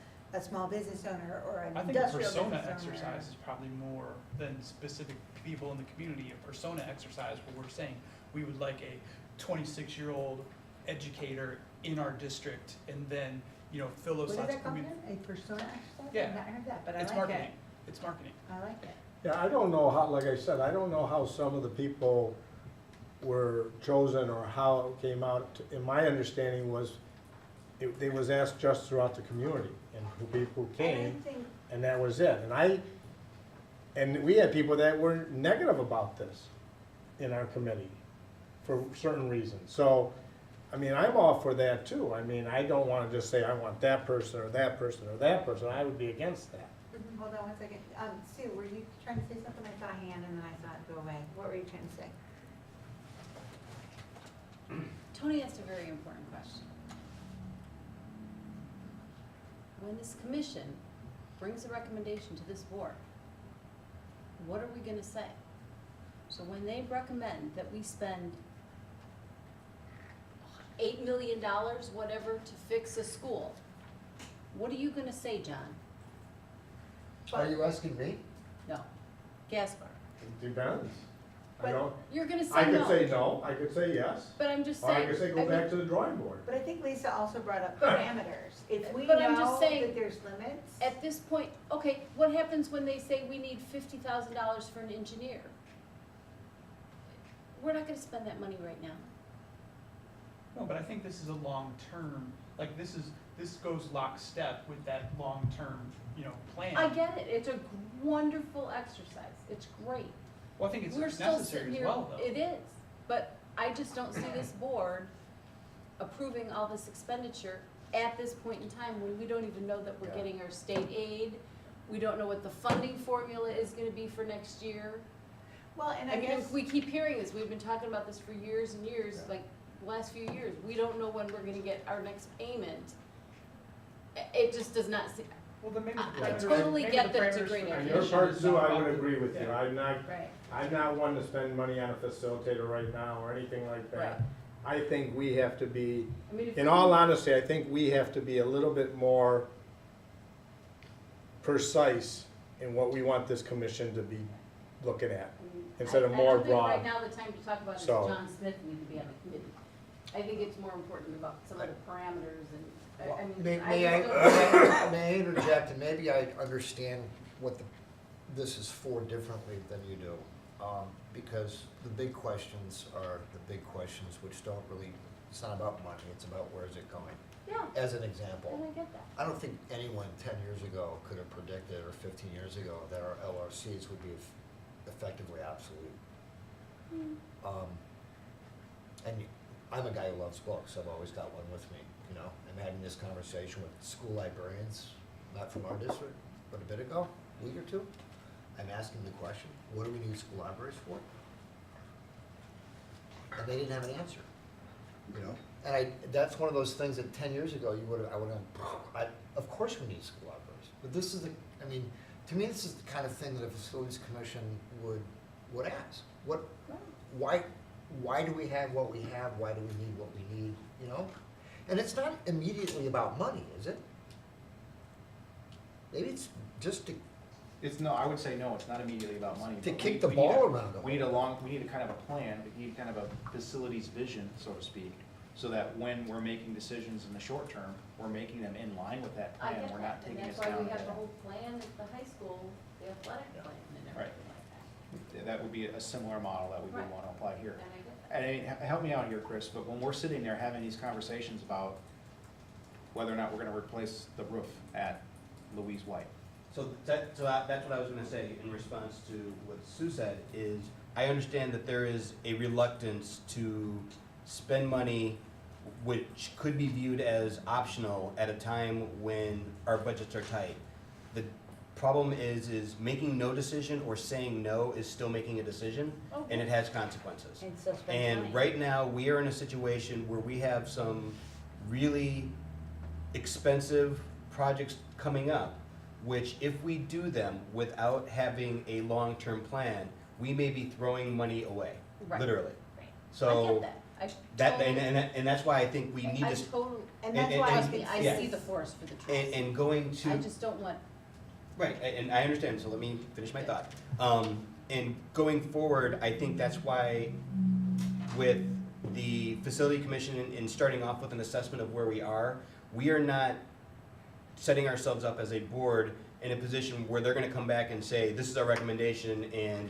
small business owner or an
I think a
industrial business owner.
persona exercise is probably more than specific people in the community. A persona exercise where we're saying we would like a 26-year-old educator in our district, and then, you know, fill those
What
lots
does
of
that come
community.
in? A persona exercise?
Yeah.
I've not heard that, but I
It's
like
marketing.
it.
It's marketing.
I like it.
Yeah, I don't know how, like I said, I don't know how some of the people were chosen or how it came out. In my understanding was, it was asked just throughout the community and who people
I
came,
think,
and that was it. And we had people that were negative about this in our committee for certain reasons. So, I mean, I'm all for that too. I mean, I don't wanna just say I want that person or that person or that person. I would be against that.
hold on one second. Sue, were you trying to say something? I saw a hand and then I saw it go away. What were you trying to say?
Tony asked a very important question. When this commission brings a recommendation to this board, what are we gonna say? So when they recommend that we spend $8 million, whatever, to fix a school, what are you gonna say, John?
Are you asking me?
No. Gaspar.
It depends. I
But-
don't,
You're gonna say
I
no.
could say no, I could say yes,
But I'm just
or I
saying.
could say
I
go
mean,
back to the drawing board.
But I think Lisa also brought up parameters. If we
But I'm
know
just saying-
that there's limits.
At this point, okay, what happens when they say we need $50,000 for an engineer? We're not gonna spend that money right now.
No, but I think this is a long-term, like, this goes lockstep with that long-term, you know, plan.
I get it, it's a wonderful exercise, it's great.
Well, I think it's
We're still
necessary
sitting
as
here,
well, though.
it is, but I just don't see this board approving all this expenditure at this point in time when we don't even know that we're
Yeah.
getting our state aid. We don't know what the funding formula is gonna be for next year.
Well, and I
I mean,
guess,
we keep hearing this, we've been talking about this for years and years, like, the last few years, we don't know when we're gonna get our next payment. It just does not seem,
Well, then maybe the
I
parameters-
totally
maybe
get
the
that it's a
parameters
great
for the
On
idea.
your
commission
part,
is
Sue,
not
I
about
would
the-
agree with you.
yeah.
right,
I'm not one to spend money on a facilitator right now or anything like that.
Right.
I think we have to be,
I mean, if
in
we-
all honesty, I think we have to be a little bit more precise in what we want this commission to be looking at, instead of more
I
broad.
don't think right now the time to talk about is
So-
John Smith need to be on the committee. I think it's more important about some of the parameters and, I mean,
May
I just don't.
may I interject, and maybe I understand what this is for differently than you do. Because the big questions are the big questions which don't really, it's not about money, it's about where is it going.
Yeah,
As an example,
and I get that.
I don't think anyone 10 years ago could have predicted, or 15 years ago, that our LRCs would be effectively obsolete. And I'm a guy who loves books, I've always got one with me, you know. I'm having this conversation with school librarians, not from our district, but a bit ago, a week or two. I'm asking the question, what do we need school libraries for? And they didn't have an answer, you know? And that's one of those things that 10 years ago, I would have, of course we need school libraries. But this is I mean, to me, this is the kind of thing that a facilities commission would ask. Why do we have what we have? Why do we need what we need, you know? And it's not immediately about money, is it? Maybe it's just to
No, I would say no, it's not immediately about money.
to
but
kick the
we need
ball
a-
around.
We need a kind of a plan, we need kind of a facilities vision, so to speak, so that when we're making decisions in the short term, we're making them in line with that
I
plan,
get
we're
that,
not
and
taking us
that's
down.
why we have the
that-
whole plan at the high school, the athletic plan and everything
Right.
like that.
That would be a similar model that we would
Right.
want to apply here.
And I get that.
And I mean, help me out here, Chris, but when we're sitting there having these conversations about whether or not we're gonna replace the roof at Louise White,
That's what I was gonna say in response to what Sue said, is I understand that there is a reluctance to spend money which could be viewed as optional at a time when our budgets are tight. The problem is making no decision or saying no is still making a decision, and it has consequences.
and still spend
And
money.
right now, we are in a situation where we have some really expensive projects coming up which if we do them without having a long-term plan, we may be throwing money away,
Right.
literally.
Right. I
So
get that. I
that,
totally-
and that's why I think we need
I
to,
totally,
And that's
And-
why I
and-
trust me,
think.
I
yeah.
see the forest for the trees.
and going to.
I just don't want,
Right, and I understand, so let me finish my thought. And going forward, I think that's why with the facility commission and starting off with an assessment of where we are not setting ourselves up as a board in a position where they're gonna come back and say, this is our recommendation, and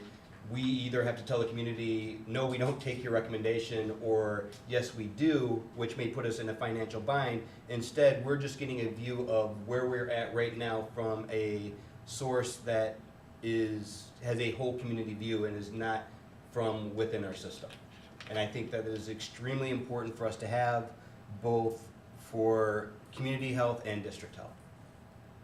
we either have to tell the community, no, we don't take your recommendation, or yes, we do, which may put us in a financial bind. Instead, we're just getting a view of where we're at right now from a source that has a whole community view and is not from within our system. And I think that is extremely important for us to have, both for community health and district health.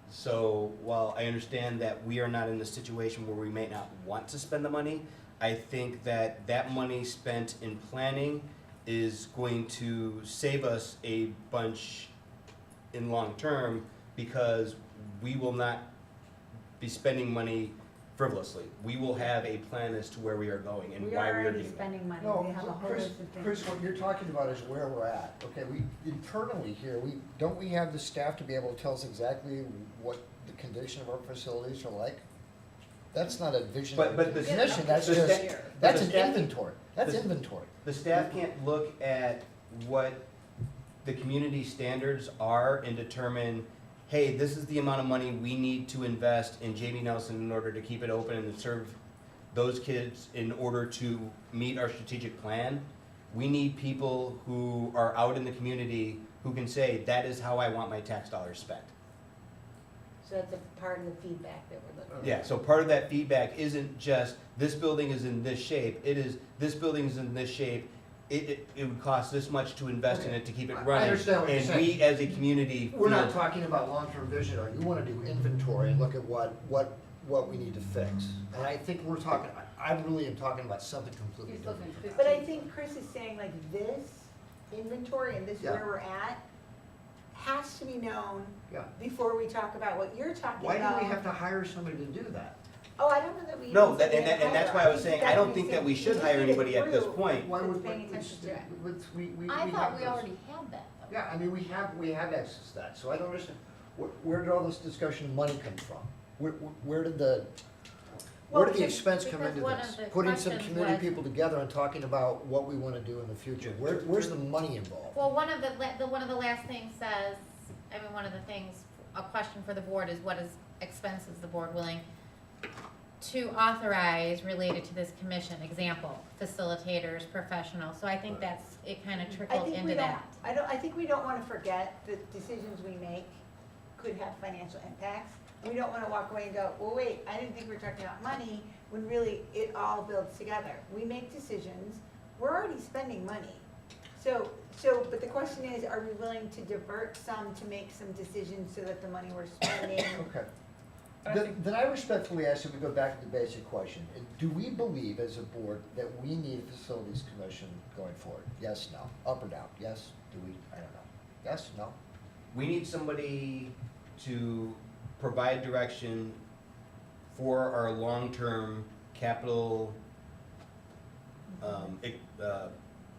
So while I understand that we are not in a situation where we may not want to spend the money, I think that that money spent in planning is going to save us a bunch in long term, because we will not be spending money frivolously. We will have a plan as to where we are going and
We
why
are
we are
already
doing that.
spending money,
No,
we have a whole
Chris,
list of things.
Chris, what you're talking about is where we're at. Okay, we, internally here, don't we have the staff to be able to tell us exactly what the condition of our facilities are like? That's not a vision of
But
the
the-
commission, that's
the
just,
sta-
that's
the
an
staff-
inventory, that's
the-
inventory.
The staff can't look at what the community standards are and determine, hey, this is the amount of money we need to invest in Jamie Nelson in order to keep it open and serve those kids in order to meet our strategic plan. We need people who are out in the community who can say, that is how I want my tax dollars spent.
So that's a part of the feedback that we're looking at.
Yeah, so part of that feedback isn't just, this building is in this shape, it is, this building is in this shape, it would cost this much to invest in it to keep it
I
running.
understand what you're
And
saying.
we, as a community,
We're not
feel-
talking about long-term vision, or you wanna do inventory and look at what we need to fix. And I think we're talking, I really am talking about something completely
he's
different.
looking 15.
But I think Chris is saying like this inventory and this is
Yeah.
where we're at has to be known
Yeah.
before we talk about what you're talking
Why
about.
do we have to hire somebody to do that?
Oh, I don't know that we.
No,
even said we
and
had to
that's
hire.
why I was
think
saying, I
that
don't
we
think
said
that we should
just
hire
need a
anybody at this
group.
point.
Why
That's
would,
paying attention to it.
we
I
have
thought we
those.
already had that though.
Yeah, I mean, we have access to that, so I don't understand, where did all this discussion of money come from? Where did the
Well,
expense
because
come into
one of
this?
the
Putting some
questions
community
was-
people together and talking about what we wanna do in the future, where's the money involved?
Well, one of the last things says, I mean, one of the things, a question for the board is what is expenses the board willing to authorize related to this commission? Example, facilitators, professionals, so I think that's, it kind of
I
trickled
think we
into
don't,
that.
I think we don't wanna forget that decisions we make could have financial impacts. We don't wanna walk away and go, well, wait, I didn't think we were talking about money, when really it all builds together. We make decisions, we're already spending money. But the question is, are we willing to divert some to make some decisions so that the money we're spending?
Okay.
I
Then I respectfully ask that we go back to the basic question. Do we believe as a board that we need a facilities commission going forward? Yes, no, up or down, yes, do we, I don't know. Yes, no?
We need somebody to provide direction for our long-term capital,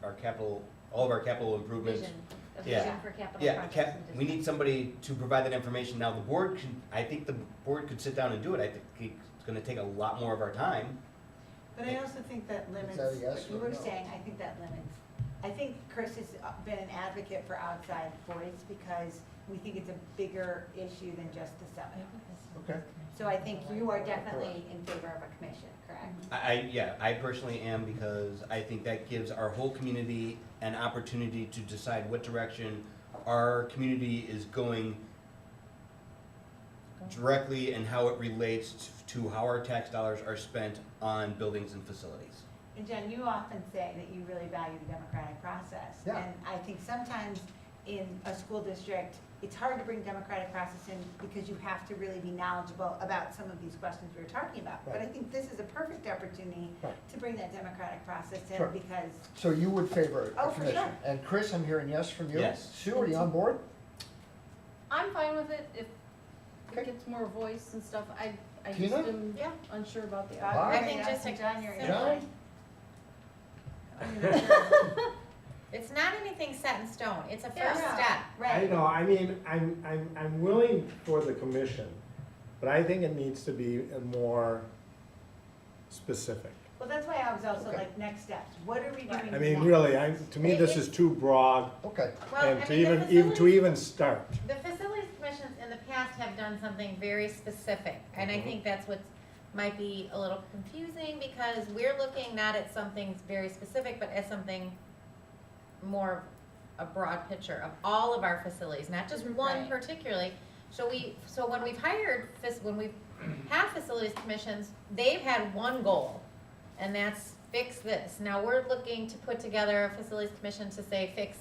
our capital, all of our capital improvements.
Vision, a
Yeah.
vision for capital
Yeah,
projects. and
we need somebody to provide that information. Now, the board can, I think the board could sit down and do it. I think it's gonna take a lot more of our time.
But I also think that limits,
that a yes
what you
or
were
no?
saying, I think that limits. I think Chris has been an advocate for outside voice because we think it's a bigger issue than just the summit.
Okay.
So I think you are definitely in favor of a commission, correct?
Yeah, I personally am, because I think that gives our whole community an opportunity to decide what direction our community is going directly and how it relates to how our tax dollars are spent on buildings and facilities.
And Jen, you often say that you really value the democratic process.
Yeah.
And I think sometimes in a school district, it's hard to bring democratic process in because you have to really be knowledgeable about some of these questions we were talking about. But I
Right.
think this is a perfect opportunity
Right.
to bring that democratic process
Sure.
in because
So you would favor
Oh,
a
for
commission?
sure.
And Chris, I'm hearing yes from you?
Yes.
Sue, are you on board?
I'm fine with it if
Okay.
it gets more voice and stuff. I just
Tina?
am
Yeah.
unsure about the.
Bob?
I think just a
John, you're
simple-
John?
It's not anything set in stone, it's a
Yeah.
first step.
I know, I mean, I'm willing for the commission, but I think it needs to be more specific.
Well, that's why I was also
Okay.
like, next steps, what are we doing next?
I mean, really, to me, this is too broad,
Okay,
Well,
and
I
to
mean, the
even
facilities,
start.
the facilities commissions in the past have done something very specific, and I think that's what might be a little confusing, because we're looking not at something very specific, but as something more a broad picture of all of our facilities, not just one
Right.
particularly. So when we've hired, when we've had facilities commissions, they've had one goal, and that's fix this. Now, we're looking to put together a facilities commission to say, fix,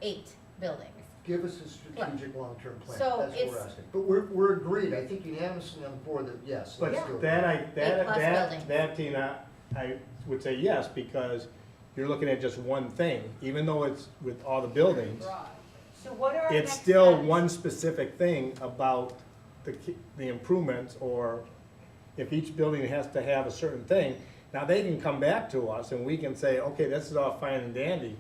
8 buildings.
give us a strategic long-term plan,
So
that's what we're
it's-
asking. But we're agreed, I think unanimously on board that, yes,
But
let's do it.
that
buildings.
that, Tina, I would say yes, because you're looking at just one thing, even though it's with all the buildings.
So what are our
It's
next
still
steps?
one specific thing about the improvements, or if each building has to have a certain thing. Now, they can come back to us and we can say, okay, this is all fine and dandy,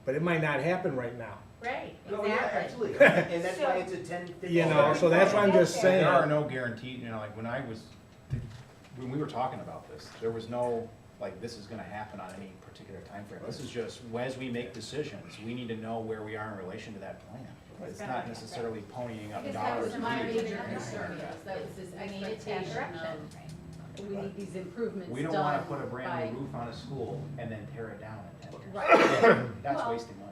but it might not happen right now.
Right,
Oh, yeah,
exactly.
absolutely, and that's why
So-
it's a 10-15.
You know, so that's what I'm just saying.
There are no guarantees, like when we were talking about this, there was no, like, this is gonna happen on any particular time frame. This is just, as we make decisions, we need to know where we are in relation to that plan. It's not necessarily ponying up
I guess that
dollars.
was
and
my
figures.
major concern, was that was this
We need a
expectation
direction.
of, we need these improvements done
We don't wanna put a
by-
brand new roof on a school and then tear it down in 10 years.
Right.
That's
Well,
wasting money.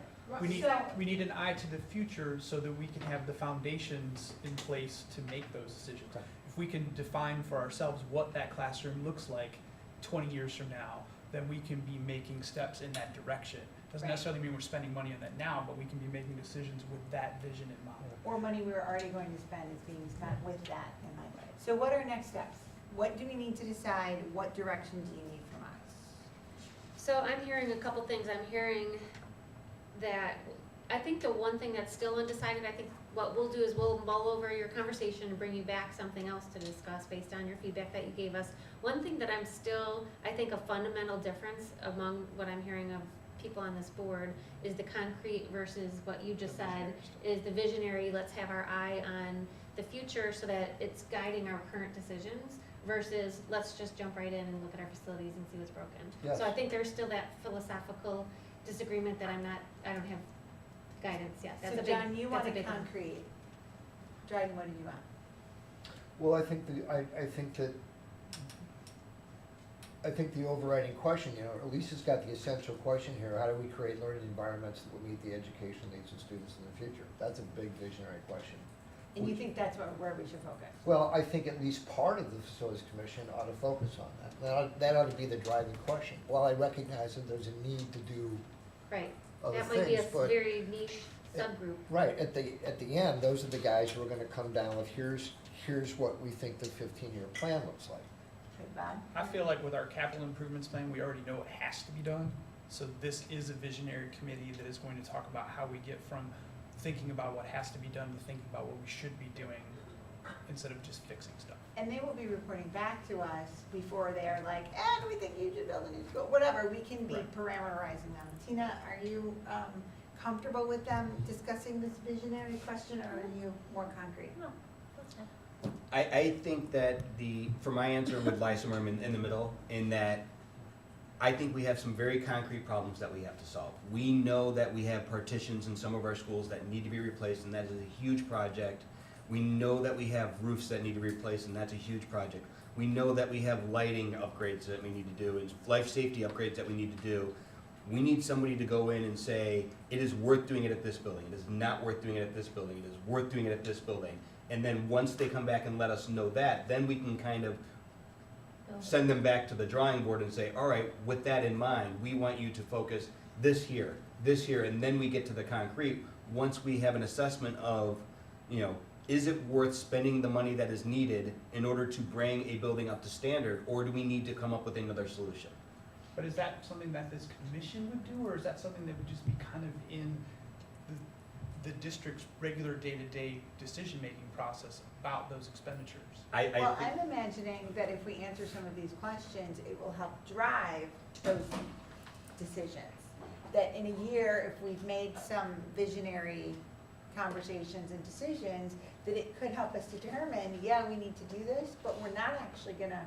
We need an eye to the future so that we can have the foundations in place to make those decisions. If we can define for ourselves what that classroom looks like 20 years from now, then we can be making steps in that direction. Doesn't
Right.
necessarily mean we're spending money on that now, but we can be making decisions with that vision in mind.
Or money we were already going to spend is being spent with that in mind. So what are next steps? What do we need to decide? What direction do you need from us?
So I'm hearing a couple things. I'm hearing that, I think the one thing that's still undecided, I think what we'll do is we'll mull over your conversation and bring you back something else to discuss based on your feedback that you gave us. One thing that I'm still, I think a fundamental difference among what I'm hearing of people on this board is the concrete versus what you just said, is the visionary, let's have our eye on the future so that it's guiding our current decisions versus let's just jump right in and look at our facilities and see what's broken.
Yes.
So I think there's still that philosophical disagreement that I don't have guidance yet. That's
So
a big,
John, you
that's a
wanted
big one.
concrete. Dryden, what did you want?
Well, I think the overriding question, Elisa's got the essential question here, how do we create learning environments that will meet the education needs of students in the future? That's a big visionary question.
And you think that's where we should focus?
Well, I think at least part of the Facilities Commission ought to focus on that. That ought to be the driving question. While I recognize that there's a need to do
Right.
other
That might be a
things, but.
very niche subgroup.
Right, at the end, those are the guys who are gonna come down with, here's what we think the 15-year plan looks like.
Okay, Bob?
I feel like with our capital improvements plan, we already know what has to be done. So this is a visionary committee that is going to talk about how we get from thinking about what has to be done to thinking about what we should be doing instead of just fixing stuff.
And they will be reporting back to us before they're like, do we think you should build a new school? Whatever, we can be
Right.
parameterizing them. Tina, are you comfortable with them discussing this visionary question, or are you more concrete?
No, that's fine.
I think that for my answer would lie somewhere in the middle, in that I think we have some very concrete problems that we have to solve. We know that we have partitions in some of our schools that need to be replaced, and that is a huge project. We know that we have roofs that need to be replaced, and that's a huge project. We know that we have lighting upgrades that we need to do, and life safety upgrades that we need to do. We need somebody to go in and say, it is worth doing it at this building, it is not worth doing it at this building, it is worth doing it at this building. And then once they come back and let us know that, then we can kind of send them back to the drawing board and say, all right, with that in mind, we want you to focus this here, and then we get to the concrete. Once we have an assessment of, is it worth spending the money that is needed in order to bring a building up to standard, or do we need to come up with another solution?
But is that something that this commission would do, or is that something that would just be kind of in the district's regular day-to-day decision-making process about those expenditures.
Well, I'm imagining that if we answer some of these questions, it will help drive those decisions. That in a year, if we've made some visionary conversations and decisions, that it could help us determine, yeah, we need to do this, but we're not actually gonna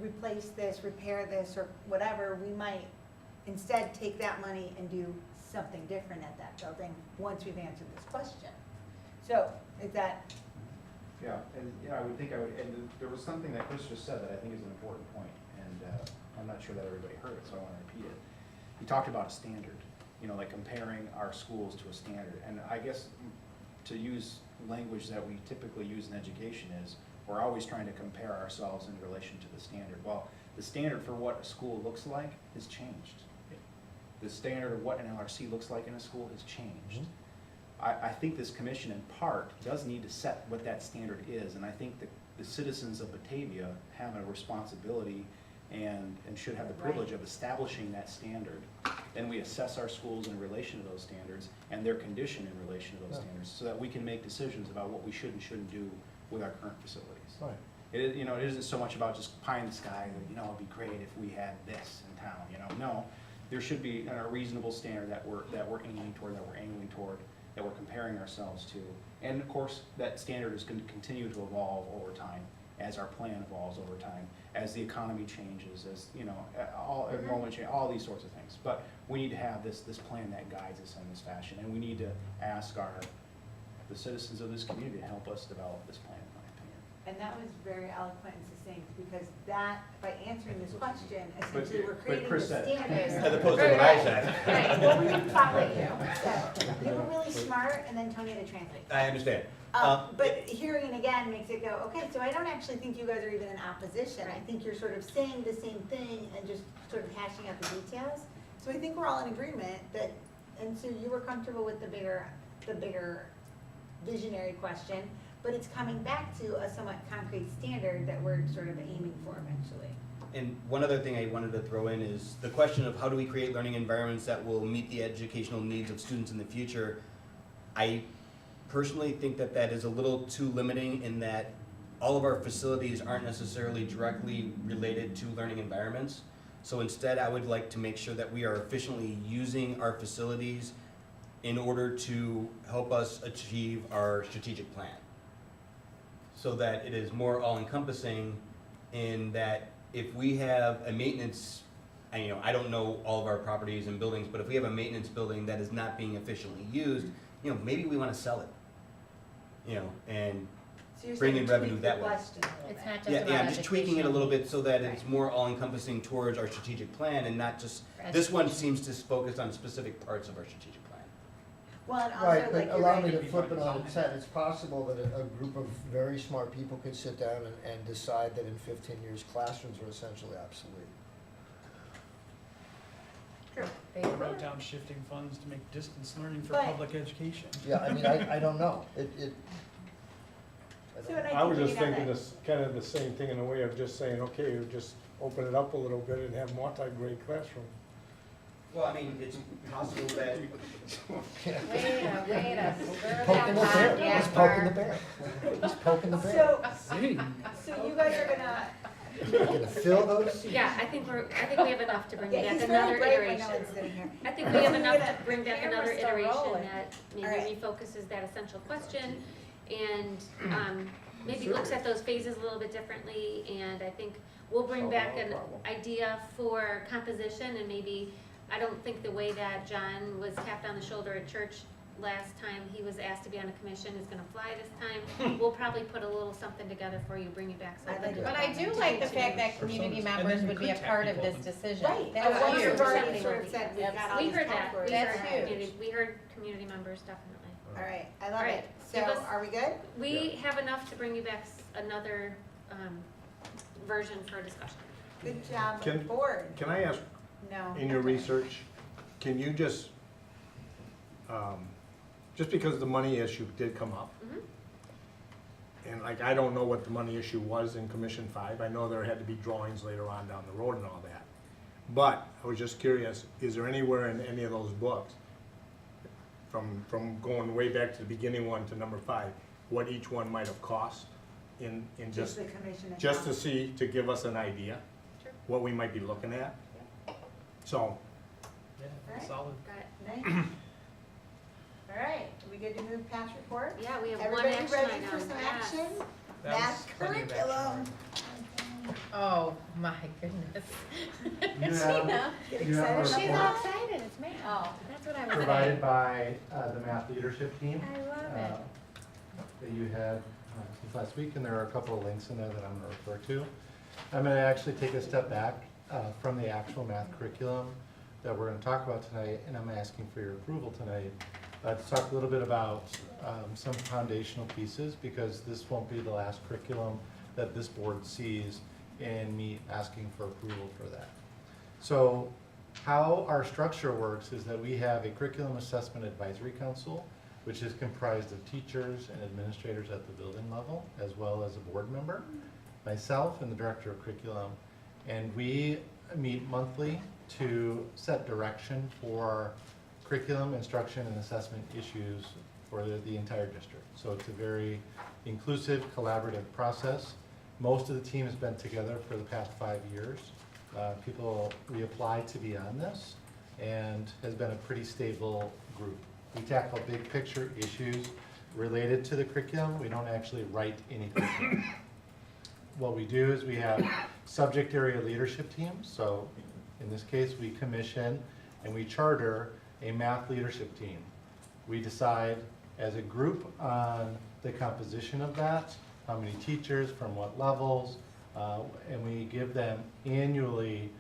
replace this, repair this, or whatever. We might instead take that money and do something different at that building once we've answered this question. So, is that,
Yeah, and, I would think and there was something that Chris just said that I think is an important point, and I'm not sure that everybody heard it, so I want to repeat it. He talked about a standard, like comparing our schools to a standard, and I guess to use language that we typically use in education is, we're always trying to compare ourselves in relation to the standard. Well, the standard for what a school looks like has changed. The standard of what an LRC looks like in a school has changed. I think this commission in part does need to set what that standard is, and I think that the citizens of Batavia have a responsibility and should have the privilege of establishing that standard. Then we assess our schools in relation to those standards and their condition in relation to those standards, so that we can make decisions about what we should and shouldn't do with our current facilities.
Right.
It isn't so much about just pie in the sky, that, it'd be great if we had this in town, No, there should be a reasonable standard that we're aiming toward, that we're comparing ourselves to. And of course, that standard is going to continue to evolve over time, as our plan evolves over time, as the economy changes, as, all enrollment change, all these sorts of things. But we need to have this plan that guides us in this fashion, and we need to ask the citizens of this community to help us develop this plan, in my opinion.
and that was very eloquent and succinct, because that, by answering this question, essentially we're creating the
Chris said it.
standards.
As opposed to what I said.
Right, well, we didn't follow you, so, you were really smart, and then Tony had to translate.
I understand.
But hearing it again makes it go, okay, so I don't actually think you guys are even in opposition. I think you're sort of saying the same thing and just sort of hashing out the details. So I think we're all in agreement that, and so you were comfortable with the bigger visionary question, but it's coming back to a somewhat concrete standard that we're sort of aiming for eventually.
And one other thing I wanted to throw in is the question of how do we create learning environments that will meet the educational needs of students in the future. I personally think that is a little too limiting, in that all of our facilities aren't necessarily directly related to learning environments. So instead, I would like to make sure that we are efficiently using our facilities in order to help us achieve our strategic plan. So that it is more all-encompassing, in that if we have a maintenance, and I don't know all of our properties and buildings, but if we have a maintenance building that is not being efficiently used, maybe we want to sell it, and
So you're
bring
saying
in revenue
tweak the
that way.
question a little
It's
bit.
not just
Yeah,
about
I'm just tweaking it a little bit so that it's
Right.
more all-encompassing towards our strategic plan, and not just, this one seems to focus on specific parts of our strategic plan.
Well, and
Right,
also,
but
like, you're
allow me
right.
to flip it on its head. It's possible that a group of very smart people could sit down and decide that in 15 years, classrooms are essentially obsolete.
What about down shifting funds to make distance learning for
But-
public education?
Yeah, I mean, I don't know. I don't
So,
know.
and
I was
think
just
we got
thinking
that.
this, kind of the same thing in a way of just saying, okay, you just open it up a little bit and have multi-grade classroom.
Well, I mean, it's possible that,
Wait a, stir
Poking the
that
bear,
pot,
he's poking the
Gaspar.
bear. He's poking the bear.
So you guys are gonna,
Gonna fill those seats.
Yeah, I think we have enough to bring
yeah,
back
he's
another
very brave when
iteration.
no one's sitting here.
I think we have
So
enough
we're
to
gonna-
bring back
camera's
another
still
iteration
rolling.
that maybe
Alright.
refocuses that essential question, and maybe looks at those phases a little bit differently, and I think we'll bring
Solve
back
all
an
problem.
idea for composition, and maybe, I don't think the way that John was tapped on the shoulder at church last time he was asked to be on a commission is gonna fly this time. We'll probably put a little something together for you, bring you back
I
something.
like it.
But I do like the fact that community members would be a part of this decision.
Right,
That's
the ones
huge.
who've already sort of said, we've got all
We
these
heard that,
categories.
That's
Alright.
huge.
we heard community members, definitely.
All right, I love
Alright,
it. So,
give us-
are we good?
We have enough to bring you back another version for discussion.
Good job,
Can-
board.
Can I ask,
No.
in your research, can you just because the money issue did come up,
Mhm.
and I don't know what the money issue was in Commission 5, I know there had to be drawings later on down the road and all that. But I was just curious, is there anywhere in any of those books,
from going way back to the beginning one to number 5, what each one might have cost in just,
the commission.
just to see, to give us an idea
Sure.
what we might be looking at. So,
Yeah,
Alright.
solid.
Got it.
Nice. All right, are we good to move past report?
Yeah, we have one
Everybody
action
ready
item.
for some
Yes.
action?
That was
Math
plenty of action
curriculum.
Oh, my goodness.
You have,
Get
you have a
excited
She's
report
all excited, it's me. Oh, that's what I was saying.
provided by the math leadership team.
I love it.
That you had since last week, and there are a couple of links in there that I'm going to refer to. I'm going to actually take a step back from the actual math curriculum that we're going to talk about tonight, and I'm asking for your approval tonight to talk a little bit about some foundational pieces, because this won't be the last curriculum that this board sees, and me asking for approval for that. So how our structure works is that we have a curriculum assessment advisory council, which is comprised of teachers and administrators at the building level, as well as a board member, myself and the director of curriculum. And we meet monthly to set direction for curriculum, instruction, and assessment issues for the entire district. So it's a very inclusive, collaborative process. Most of the team has been together for the past 5 years. People reapplied to be on this, and has been a pretty stable group. We tackle big picture issues related to the curriculum. We don't actually write any curriculum. What we do is we have subject area leadership teams. So in this case, we commission and we charter a math leadership team. We decide as a group on the composition of that, how many teachers, from what levels, and we give them annually,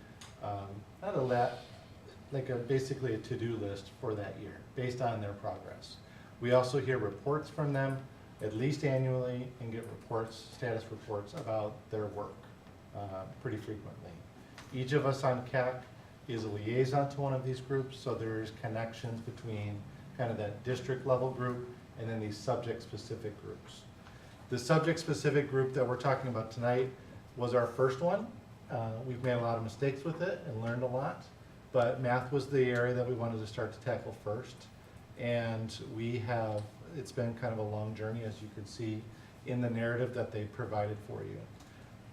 basically a to-do list for that year, based on their progress. We also hear reports from them, at least annually, and get reports, status reports about their work, pretty frequently. Each of us on CAC is a liaison to one of these groups, so there's connections between kind of that district level group and then these subject-specific groups. The subject-specific group that we're talking about tonight was our first one. We've made a lot of mistakes with it and learned a lot, but math was the area that we wanted to start to tackle first. And it's been kind of a long journey, as you could see in the narrative that they provided for you.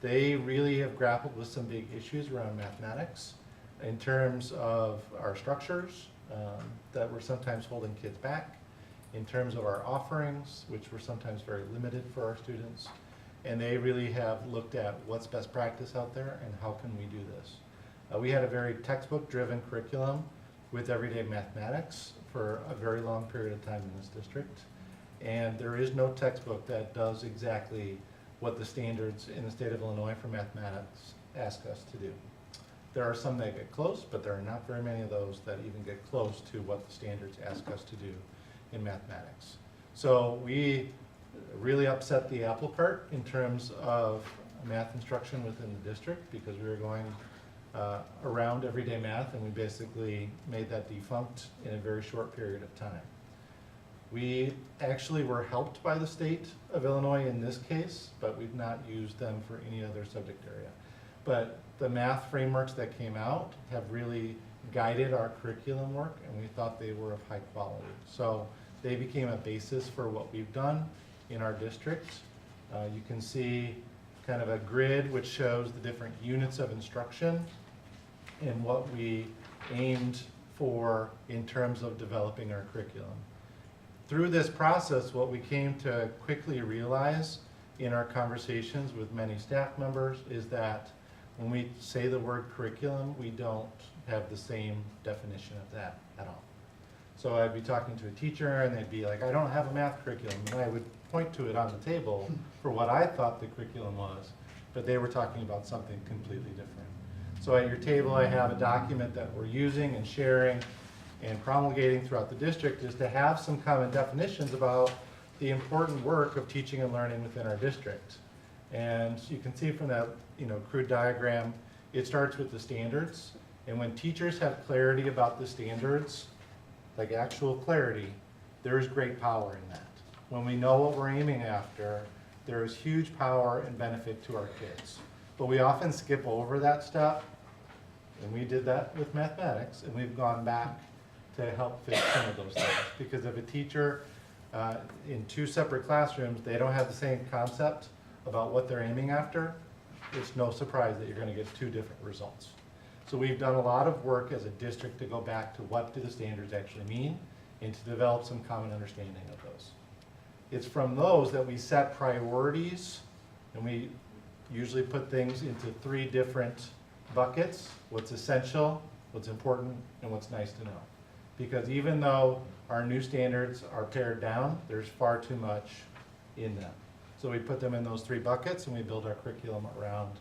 They really have grappled with some big issues around mathematics in terms of our structures that were sometimes holding kids back, in terms of our offerings, which were sometimes very limited for our students. And they really have looked at what's best practice out there and how can we do this. We had a very textbook-driven curriculum with everyday mathematics for a very long period of time in this district. And there is no textbook that does exactly what the standards in the state of Illinois for mathematics ask us to do. There are some that get close, but there are not very many of those that even get close to what the standards ask us to do in mathematics. So we really upset the apple cart in terms of math instruction within the district, because we were going around everyday math, and we basically made that defunct in a very short period of time. We actually were helped by the state of Illinois in this case, but we've not used them for any other subject area. But the math frameworks that came out have really guided our curriculum work, and we thought they were of high quality. So they became a basis for what we've done in our district. You can see kind of a grid which shows the different units of instruction and what we aimed for in terms of developing our curriculum. Through this process, what we came to quickly realize in our conversations with many staff members is that when we say the word curriculum, we don't have the same definition of that at all. So I'd be talking to a teacher and they'd be like, I don't have a math curriculum. And I would point to it on the table for what I thought the curriculum was, but they were talking about something completely different. So at your table, I have a document that we're using and sharing and promulgating throughout the district, is to have some common definitions about the important work of teaching and learning within our district. And you can see from that, crude diagram, it starts with the standards. And when teachers have clarity about the standards, like actual clarity, there is great power in that. When we know what we're aiming after, there is huge power and benefit to our kids. But we often skip over that step, and we did that with mathematics, and we've gone back to help fix some of those things. Because if a teacher in two separate classrooms, they don't have the same concept about what they're aiming after, it's no surprise that you're gonna get two different results. So we've done a lot of work as a district to go back to what do the standards actually mean and to develop some common understanding of those. It's from those that we set priorities, and we usually put things into three different buckets: what's essential, what's important, and what's nice to know. Because even though our new standards are pared down, there's far too much in them. So we put them in those three buckets and we build our curriculum around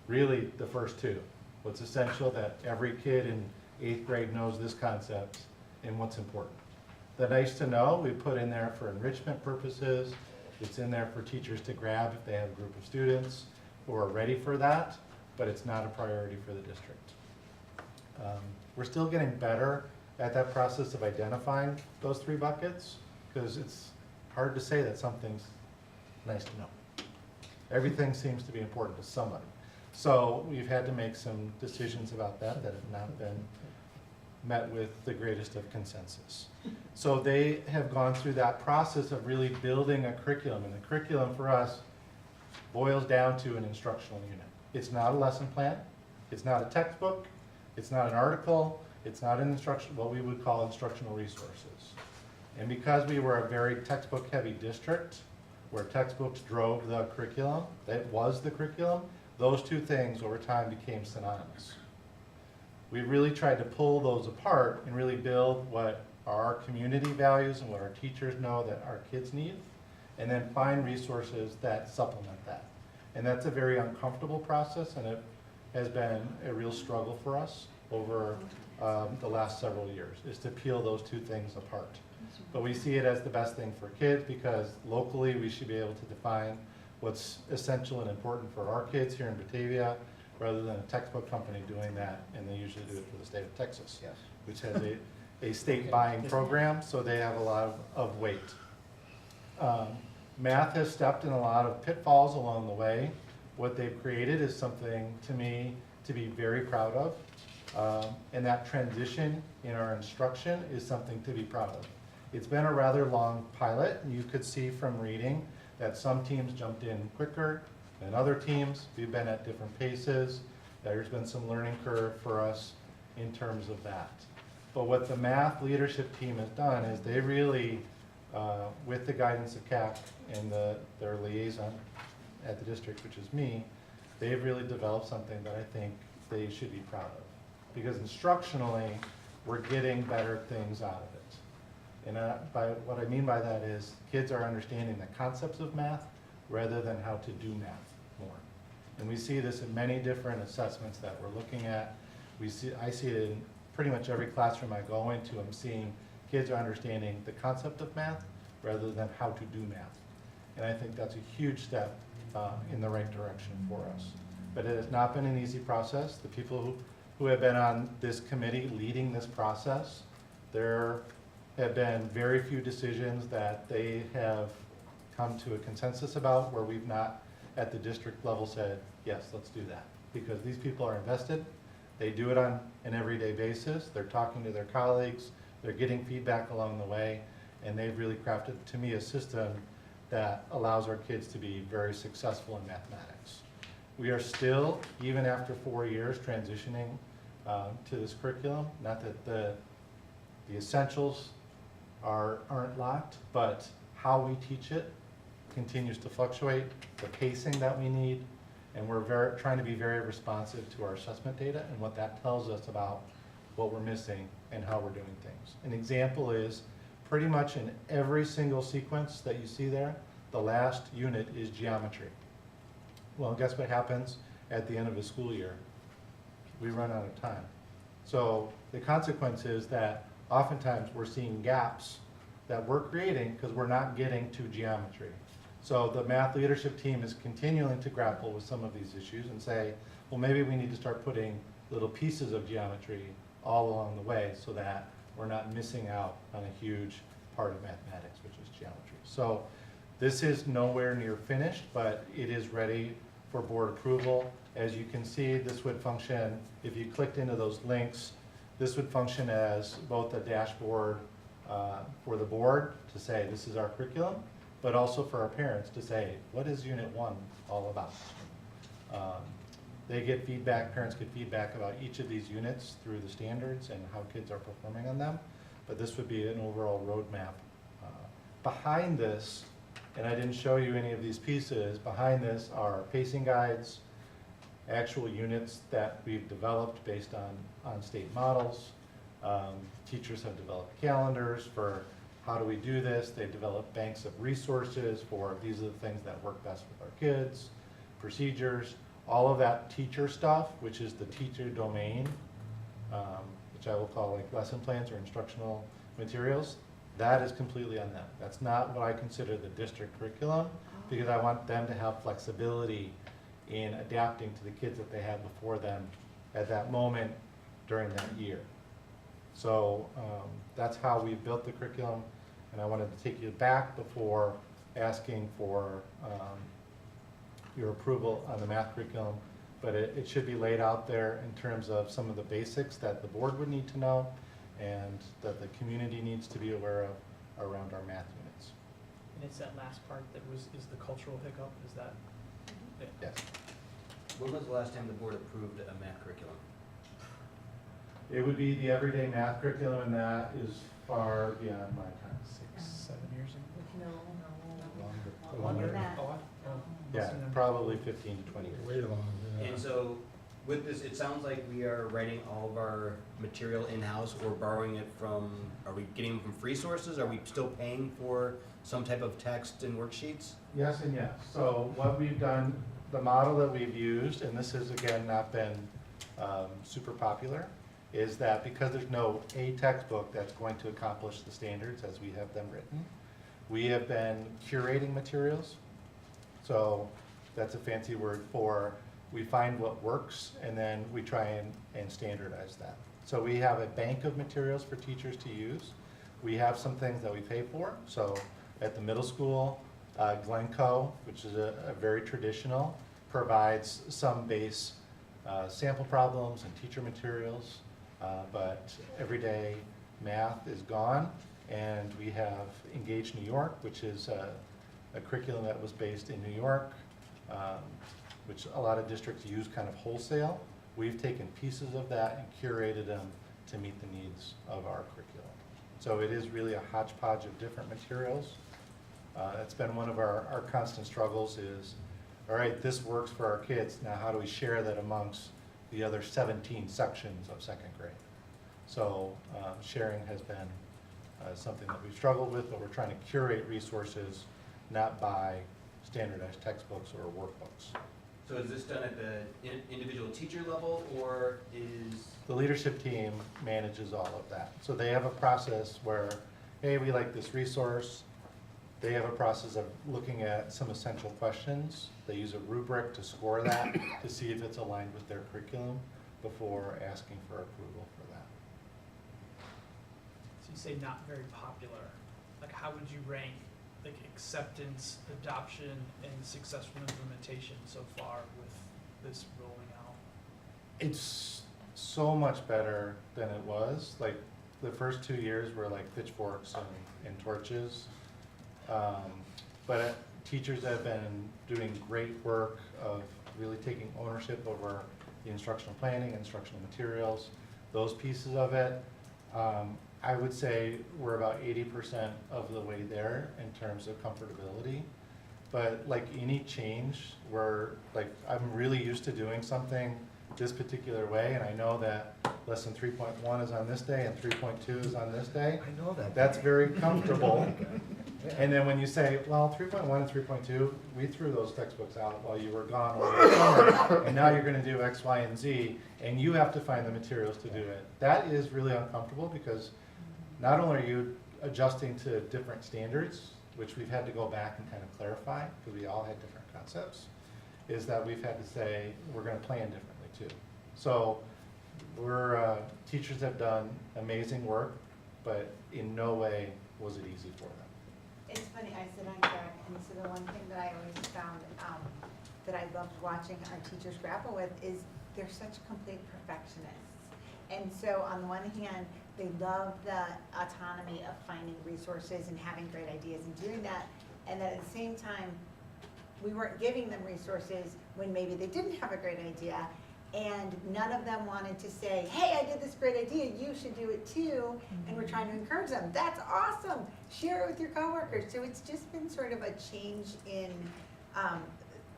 really the first two. What's essential, that every kid in 8th grade knows this concept, and what's important. The nice to know, we put in there for enrichment purposes. It's in there for teachers to grab if they have a group of students who are ready for that, but it's not a priority for the district. We're still getting better at that process of identifying those three buckets, because it's hard to say that something's nice to know. Everything seems to be important to somebody. So we've had to make some decisions about that that have not been met with the greatest of consensus. So they have gone through that process of really building a curriculum, and the curriculum for us boils down to an instructional unit. It's not a lesson plan, it's not a textbook, it's not an article, it's not an what we would call instructional resources. And because we were a very textbook heavy district, where textbooks drove the curriculum, that was the curriculum, those two things over time became synonymous. We really tried to pull those apart and really build what our community values and what our teachers know that our kids need, and then find resources that supplement that. And that's a very uncomfortable process, and it has been a real struggle for us over the last several years, is to peel those two things apart. But we see it as the best thing for kids, because locally we should be able to define what's essential and important for our kids here in Batavia, rather than a textbook company doing that, and they usually do it for the state of Texas,
Yes.
which has a state buying program, so they have a lot of weight. Math has stepped in a lot of pitfalls along the way. What they've created is something, to me, to be very proud of, and that transition in our instruction is something to be proud of. It's been a rather long pilot, and you could see from reading that some teams jumped in quicker than other teams. We've been at different paces. There's been some learning curve for us in terms of that. But what the math leadership team has done is they really, with the guidance of CAC and their liaison at the district, which is me, they've really developed something that I think they should be proud of. Because instructionally, we're getting better things out of it. And what I mean by that is kids are understanding the concepts of math rather than how to do math more. And we see this in many different assessments that we're looking at. I see it in pretty much every classroom I go into. I'm seeing kids are understanding the concept of math rather than how to do math. And I think that's a huge step in the right direction for us. But it has not been an easy process. The people who have been on this committee leading this process, there have been very few decisions that they have come to a consensus about where we've not at the district level said, yes, let's do that. Because these people are invested, they do it on an everyday basis, they're talking to their colleagues, they're getting feedback along the way, and they've really crafted, to me, a system that allows our kids to be very successful in mathematics. We are still, even after 4 years, transitioning to this curriculum. Not that the essentials aren't locked, but how we teach it continues to fluctuate, the pacing that we need, and we're trying to be very responsive to our assessment data and what that tells us about what we're missing and how we're doing things. An example is pretty much in every single sequence that you see there, the last unit is geometry. Well, guess what happens at the end of a school year? We run out of time. So the consequence is that oftentimes we're seeing gaps that we're creating because we're not getting to geometry. So the math leadership team is continuing to grapple with some of these issues and say, well, maybe we need to start putting little pieces of geometry all along the way so that we're not missing out on a huge part of mathematics, which is geometry. So this is nowhere near finished, but it is ready for board approval. As you can see, this would function, if you clicked into those links, This would function as both a dashboard for the board to say, this is our curriculum, but also for our parents to say, what is Unit 1 all about? They get feedback, parents get feedback about each of these units through the standards and how kids are performing on them, but this would be an overall roadmap. Behind this, and I didn't show you any of these pieces, behind this are pacing guides, actual units that we've developed based on state models. Teachers have developed calendars for how do we do this. They've developed banks of resources for these are the things that work best with our kids, procedures, all of that teacher stuff, which is the teacher domain, which I will call like lesson plans or instructional materials. That is completely on them. That's not what I consider the district curriculum, because I want them to have flexibility in adapting to the kids that they have before them at that moment during that year. So that's how we built the curriculum, and I wanted to take you back before asking for your approval on the math curriculum, but it should be laid out there in terms of some of the basics that the board would need to know and that the community needs to be aware of around our math units.
And it's that last part that is the cultural hiccup, is that?
Yes.
When was the last time the board approved a math curriculum?
It would be the everyday math curriculum, and that is far beyond my time.
6, 7 years ago?
Longer.
Longer than that.
Oh,
Yeah, probably 15 to 20 years.
Way long, yeah.
And so with this, it sounds like we are writing all of our material in-house or borrowing it from, are we getting them from free sources? Are we still paying for some type of text and worksheets?
Yes and yes. So what we've done, the model that we've used, and this has again not been super popular, is that because there's no a textbook that's going to accomplish the standards as we have them written, we have been curating materials. So that's a fancy word for we find what works and then we try and standardize that. So we have a bank of materials for teachers to use. We have some things that we pay for. So at the middle school, Glencoe, which is a very traditional, provides some base sample problems and teacher materials, but everyday math is gone. And we have Engage New York, which is a curriculum that was based in New York, which a lot of districts use kind of wholesale. We've taken pieces of that and curated them to meet the needs of our curriculum. So it is really a hodgepodge of different materials. It's been one of our constant struggles is, all right, this works for our kids, now how do we share that amongst the other 17 sections of second grade? So sharing has been something that we've struggled with, but we're trying to curate resources, not buy standardized textbooks or workbooks.
So is this done at the individual teacher level, or is?
The leadership team manages all of that. So they have a process where, hey, we like this resource. They have a process of looking at some essential questions. They use a rubric to score that to see if it's aligned with their curriculum before asking for approval for that.
So you say not very popular. Like, how would you rank like acceptance, adoption, and successful implementation so far with this rolling out?
It's so much better than it was. Like the first 2 years were like pitchforks and torches. But teachers have been doing great work of really taking ownership over the instructional planning, instructional materials, those pieces of it. I would say we're about 80% of the way there in terms of comfortability. But like any change, I'm really used to doing something this particular way, and I know that lesson 3.1 is on this day and 3.2 is on this day.
I know that.
That's very comfortable. And then when you say, well, 3.1 and 3.2, we threw those textbooks out while you were gone over the summer, and now you're gonna do X, Y, and Z, and you have to find the materials to do it. That is really uncomfortable because not only are you adjusting to different standards, which we've had to go back and kind of clarify, because we all had different concepts, is that we've had to say, we're gonna plan differently too. So teachers have done amazing work, but in no way was it easy for them.
It's funny, I sit on track, and so the one thing that I always found that I loved watching our teachers grapple with is they're such complete perfectionists. And so on the one hand, they love the autonomy of finding resources and having great ideas and doing that. And then at the same time, we weren't giving them resources when maybe they didn't have a great idea. And none of them wanted to say, hey, I did this great idea, you should do it too. And we're trying to encourage them, that's awesome, share it with your coworkers. So it's just been sort of a change in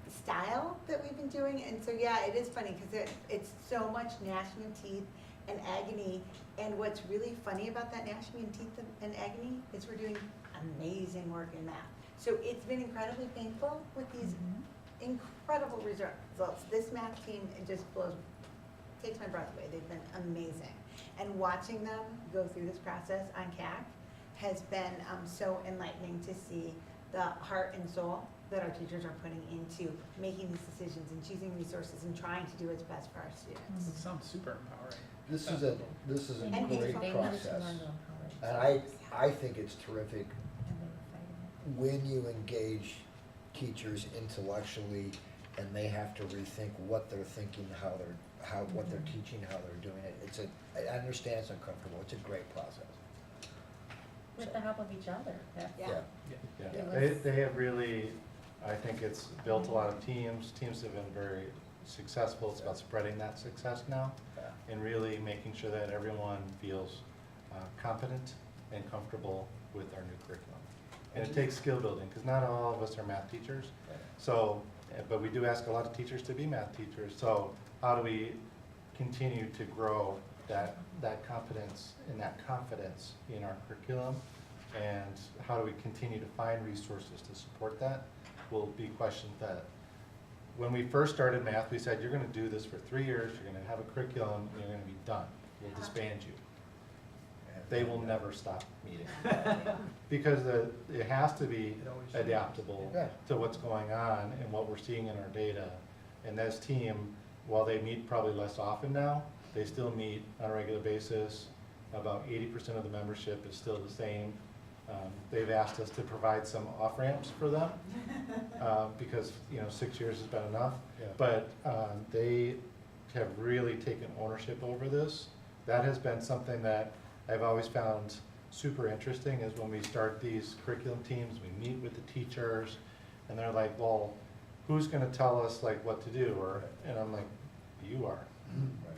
style that we've been doing. And so yeah, it is funny because it's so much gnashing of teeth and agony. And what's really funny about that gnashing of teeth and agony is we're doing amazing work in math. So it's been incredibly painful with these incredible results. This math team, it just takes my breath away. They've been amazing. And watching them go through this process on CAC has been so enlightening to see the heart and soul that our teachers are putting into making these decisions and choosing resources and trying to do what's best for our students.
It sounds super empowering.
This is a
And
great
they
process. And I think it's terrific when you engage teachers intellectually and they have to rethink what they're thinking, what they're teaching, how they're doing it. I understand it's uncomfortable. It's a great process.
With the help of each other.
Yeah.
Yeah, they have really, I think it's built a lot of teams. Teams have been very successful. It's about spreading that success now and really making sure that everyone feels competent and comfortable with our new curriculum. And it takes skill building because not all of us are math teachers. So, but we do ask a lot of teachers to be math teachers. So how do we continue to grow that competence and that confidence in our curriculum? And how do we continue to find resources to support that will be questions that when we first started math, we said, you're going to do this for 3 years, you're going to have a curriculum, and you're going to be done. We'll disband you. They will never stop meeting. Because it has to be adaptable to what's going on and what we're seeing in our data. And this team, while they meet probably less often now, they still meet on a regular basis. About 80% of the membership is still the same. They've asked us to provide some off-ramps for them because 6 years has been enough.
Yeah.
But they have really taken ownership over this. That has been something that I've always found super interesting is when we start these curriculum teams, we meet with the teachers, and they're like, well, who's going to tell us like what to do? And I'm like, you are.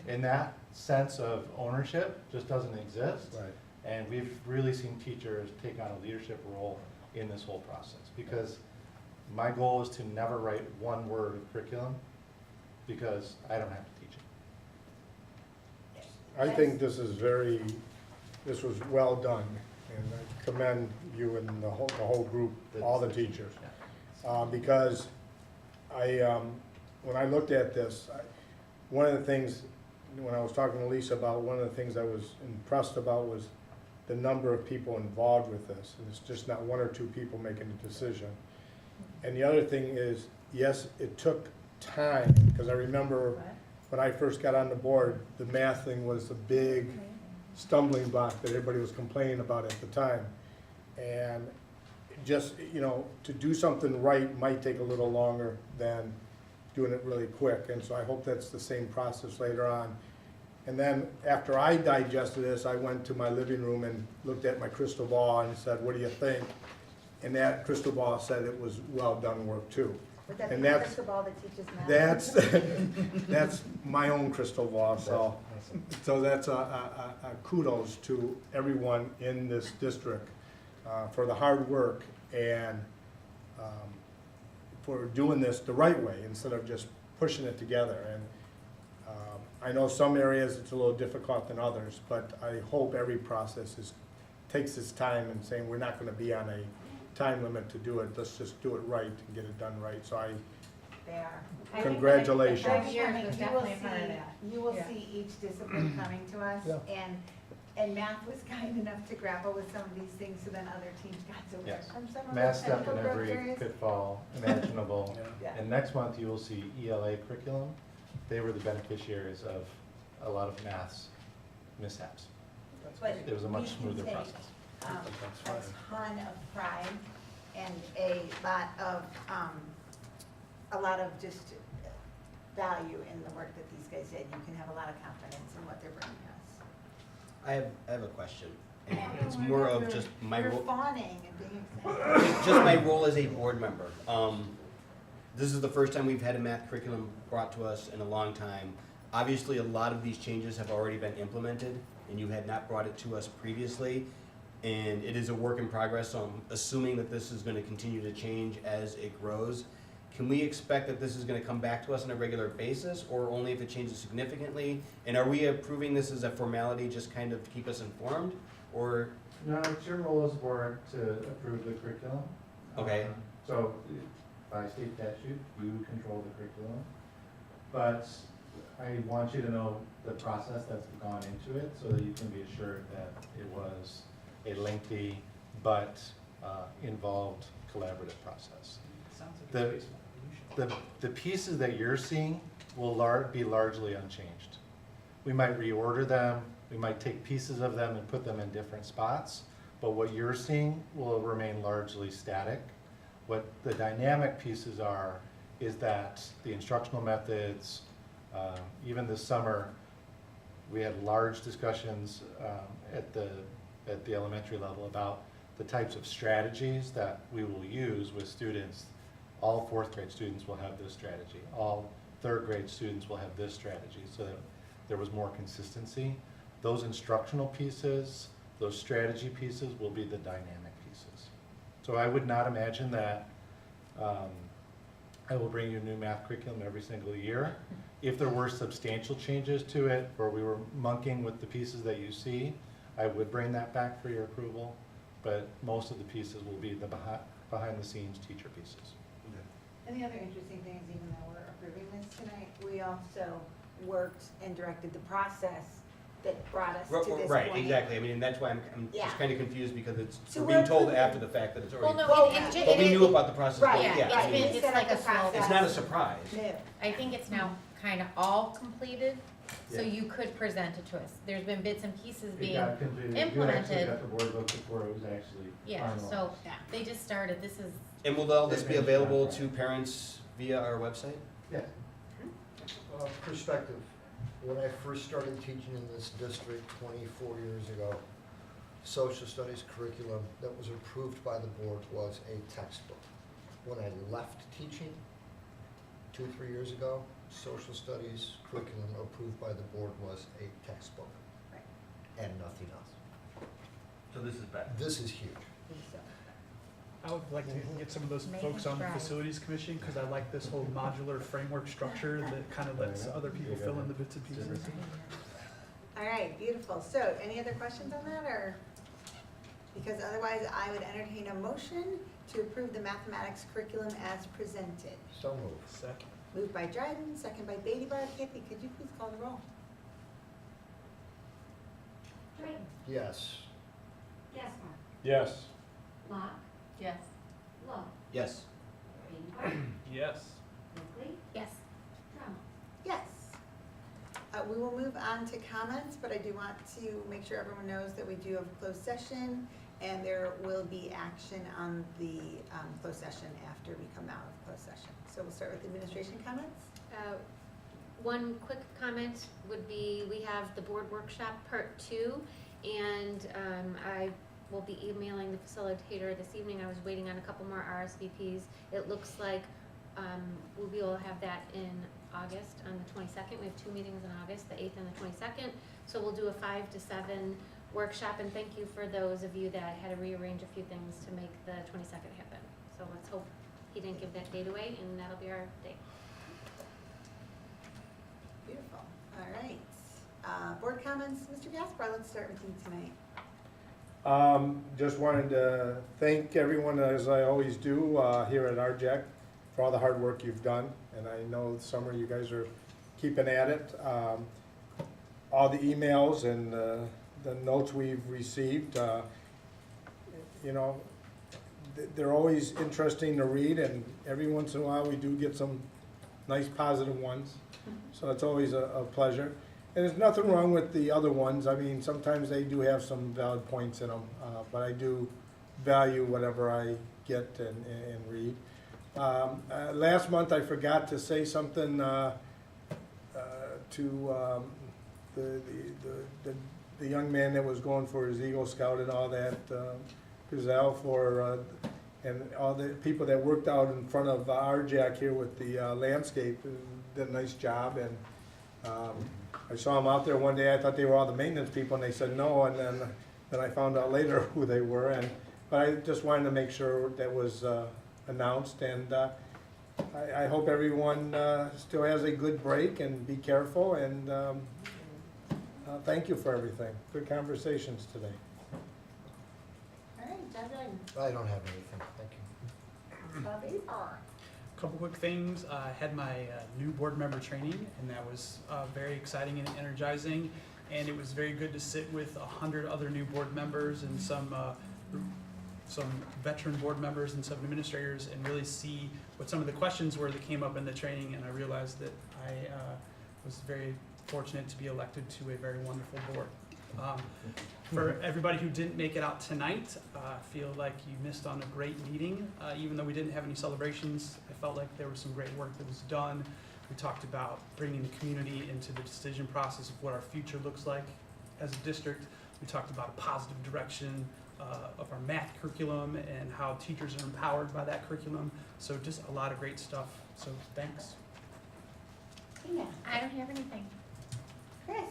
And that sense of ownership just doesn't exist.
Right.
And we've really seen teachers take on a leadership role in this whole process because my goal is to never write one word of curriculum because I don't have to teach it.
I think this was well done, and I commend you and the whole group, all the teachers. Because when I looked at this, one of the things, when I was talking to Lisa about, one of the things I was impressed about was the number of people involved with this. And it's just not one or two people making a decision. And the other thing is, yes, it took time, because I remember when I first got on the board, the math thing was the big stumbling block that everybody was complaining about at the time. And just, to do something right might take a little longer than doing it really quick. And so I hope that's the same process later on. And then after I digested this, I went to my living room and looked at my crystal ball and said, what do you think? And that crystal ball said it was well done work too.
Would that be
And
the
that's-
crystal ball that teaches math?
That's my own crystal ball, so that's a kudos to everyone in this district for the hard work and for doing this the right way instead of just pushing it together. And I know some areas it's a little difficult than others, but I hope every process takes its time and saying we're not going to be on a time limit to do it. Let's just do it right and get it done right. So
They are.
Congratulations.
Next year,
was definitely a part of that.
you will see each discipline coming to us,
Yeah.
and math was kind enough to grapple with some of these things, so then other teams got to learn
Yes.
from some of
Math
those
step
technical
in
growth
every
areas.
pitfall imaginable.
Yeah.
And next month you will see ELA curriculum. They were the beneficiaries of a lot of math's mishaps.
But
It was a
we
much
can
smoother
take,
process.
A ton of pride and a lot of just value in the work that these guys did. You can have a lot of confidence in what they're bringing us.
I have a question, and it's more of just my
You're
role,
fawning and being excited.
just my role as a board member. This is the first time we've had a math curriculum brought to us in a long time. Obviously, a lot of these changes have already been implemented, and you had not brought it to us previously. And it is a work in progress, so I'm assuming that this is gonna continue to change as it grows. Can we expect that this is gonna come back to us on a regular basis, or only if it changes significantly? And are we approving this as a formality, just kind of to keep us informed, or?
No, it's your role as board to approve the curriculum.
Okay.
So by state statute, you control the curriculum. But I want you to know the process that's gone into it so that you can be assured that it was a lengthy but involved collaborative process.
Sounds like
The-
a graceful evolution.
The pieces that you're seeing will be largely unchanged. We might reorder them, we might take pieces of them and put them in different spots, but what you're seeing will remain largely static. What the dynamic pieces are is that the instructional methods, even this summer, we had large discussions at the elementary level about the types of strategies that we will use with students. All fourth grade students will have this strategy. All third grade students will have this strategy, so that there was more consistency. Those instructional pieces, those strategy pieces will be the dynamic pieces. So I would not imagine that I will bring you a new math curriculum every single year. If there were substantial changes to it, or we were monkeying with the pieces that you see, I would bring that back for your approval, but most of the pieces will be the behind the scenes teacher pieces.
And the other interesting thing is, even though we're approving this tonight, we also worked and directed the process that brought us to this point.
Right, exactly. I mean, and that's why I'm
Yeah.
just kind of confused, because it's,
So
we're
we're
being told
approving-
after the fact that it's
Well,
already.
no,
Well,
But we knew about the process.
Right,
but
yeah,
yeah, I
it's
mean,
been-
Set
like
up
a
the
slow
process.
it's not a surprise.
No.
I think it's now kind of all completed, so
Yeah.
you could present it to us. There's been bits and pieces
It
being,
got completed.
implemented.
You actually got the board vote before it was actually
yeah,
finalized.
so
Yeah.
they just started, this is,
And will all this be available to parents via our website?
Yeah.
Perspective, when I first started teaching in this district 24 years ago, social studies curriculum that was approved by the board was a textbook. When I left teaching 2-3 years ago, social studies curriculum approved by the board was a textbook.
Right.
And nothing else.
So this is better.
This is huge.
I would like to get some of those
Make
folks
them
on the
try.
facilities commission, because I like this whole modular framework structure that kind of lets other people fill in the bits and pieces.
All right, beautiful. So, any other questions on that, or? Because otherwise, I would entertain a motion to approve the mathematics curriculum as presented.
So moved.
Second.
Moved by Dryden, second by Beatty Bar. Kathy, could you please call the roll?
Drayton,
Yes.
Gaspar,
Yes.
Locke,
yes.
Love,
Yes.
Baby Bart,
Yes.
Oakley,
Yes.
Trammell.
Yes. We will move on to comments, but I do want to make sure everyone knows that we do have a closed session, and there will be action on the closed session after we come out of closed session. So we'll start with administration comments.
One quick comment would be, we have the board workshop part 2, and I will be emailing the facilitator this evening. I was waiting on a couple more RSVPs. It looks like we will have that in August on the 22nd. We have 2 meetings in August, the 8th and the 22nd. So we'll do a 5 to 7 workshop, and thank you for those of you that had to rearrange a few things to make the 22nd happen. So let's hope he didn't give that date away, and that'll be our day.
Beautiful. All right. Board comments, Mr. Gaspar, let's start with you tonight.
Just wanted to thank everyone, as I always do, here at RJEC for all the hard work you've done. And I know this summer you guys are keeping at it. All the emails and the notes we've received, they're always interesting to read, and every once in a while we do get some nice positive ones. So it's always a pleasure. And there's nothing wrong with the other ones. I mean, sometimes they do have some valid points in them, but I do value whatever I get and read. Last month I forgot to say something to the the young man that was going for his Eagle Scout and all that, Gazelle and all the people that worked out in front of our Jack here with the landscape, did a nice job. And I saw them out there one day. I thought they were all the maintenance people, and they said no. And then I found out later who they were. But I just wanted to make sure that was announced. And I hope everyone still has a good break and be careful. And thank you for everything. Good conversations today.
All right, John Jordan.
I don't have anything, thank you.
Bobby?
Couple quick things. I had my new board member training, and that was very exciting and energizing. And it was very good to sit with 100 other new board members and some veteran board members and some administrators, and really see what some of the questions were that came up in the training. And I realized that I was very fortunate to be elected to a very wonderful board. For everybody who didn't make it out tonight, I feel like you missed on a great meeting. Even though we didn't have any celebrations, I felt like there was some great work that was done. We talked about bringing the community into the decision process of what our future looks like as a district. We talked about a positive direction of our math curriculum and how teachers are empowered by that curriculum. So just a lot of great stuff. So thanks.
Tina?
I don't have anything.
Chris?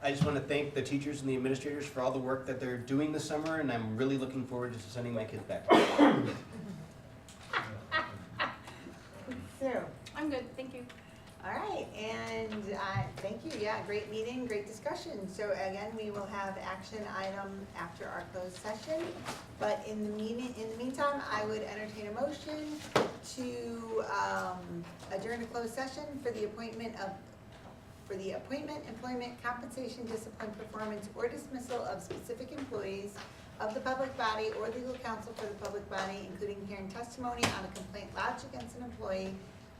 I just want to thank the teachers and the administrators for all the work that they're doing this summer, and I'm really looking forward to sending my kids back.
Sue?
I'm good, thank you.
All right, and thank you, yeah, great meeting, great discussion. So again, we will have action item after our closed session. But in the meantime, I would entertain a motion to adjourn a closed session for the appointment, employment, compensation, discipline, performance, or dismissal of specific employees of the public body or legal counsel for the public body, including hearing testimony on a complaint lodged against an employee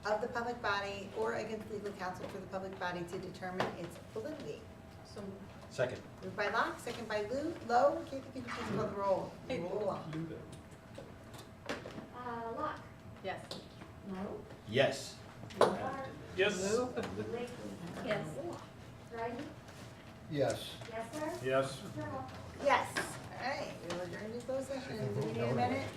of the public body or against legal counsel for the public body to determine its validity.
So,
Second.
Moved by Locke, second by Lowe. Kate, if you could please call the roll. Roll on.
Locke.
yes.
No.
Yes.
Yes.
Yes.
Ryden?
Yes.
Yes, sir?
Yes.
Yes. All right, we will adjourn to closed session. Do we need a minute?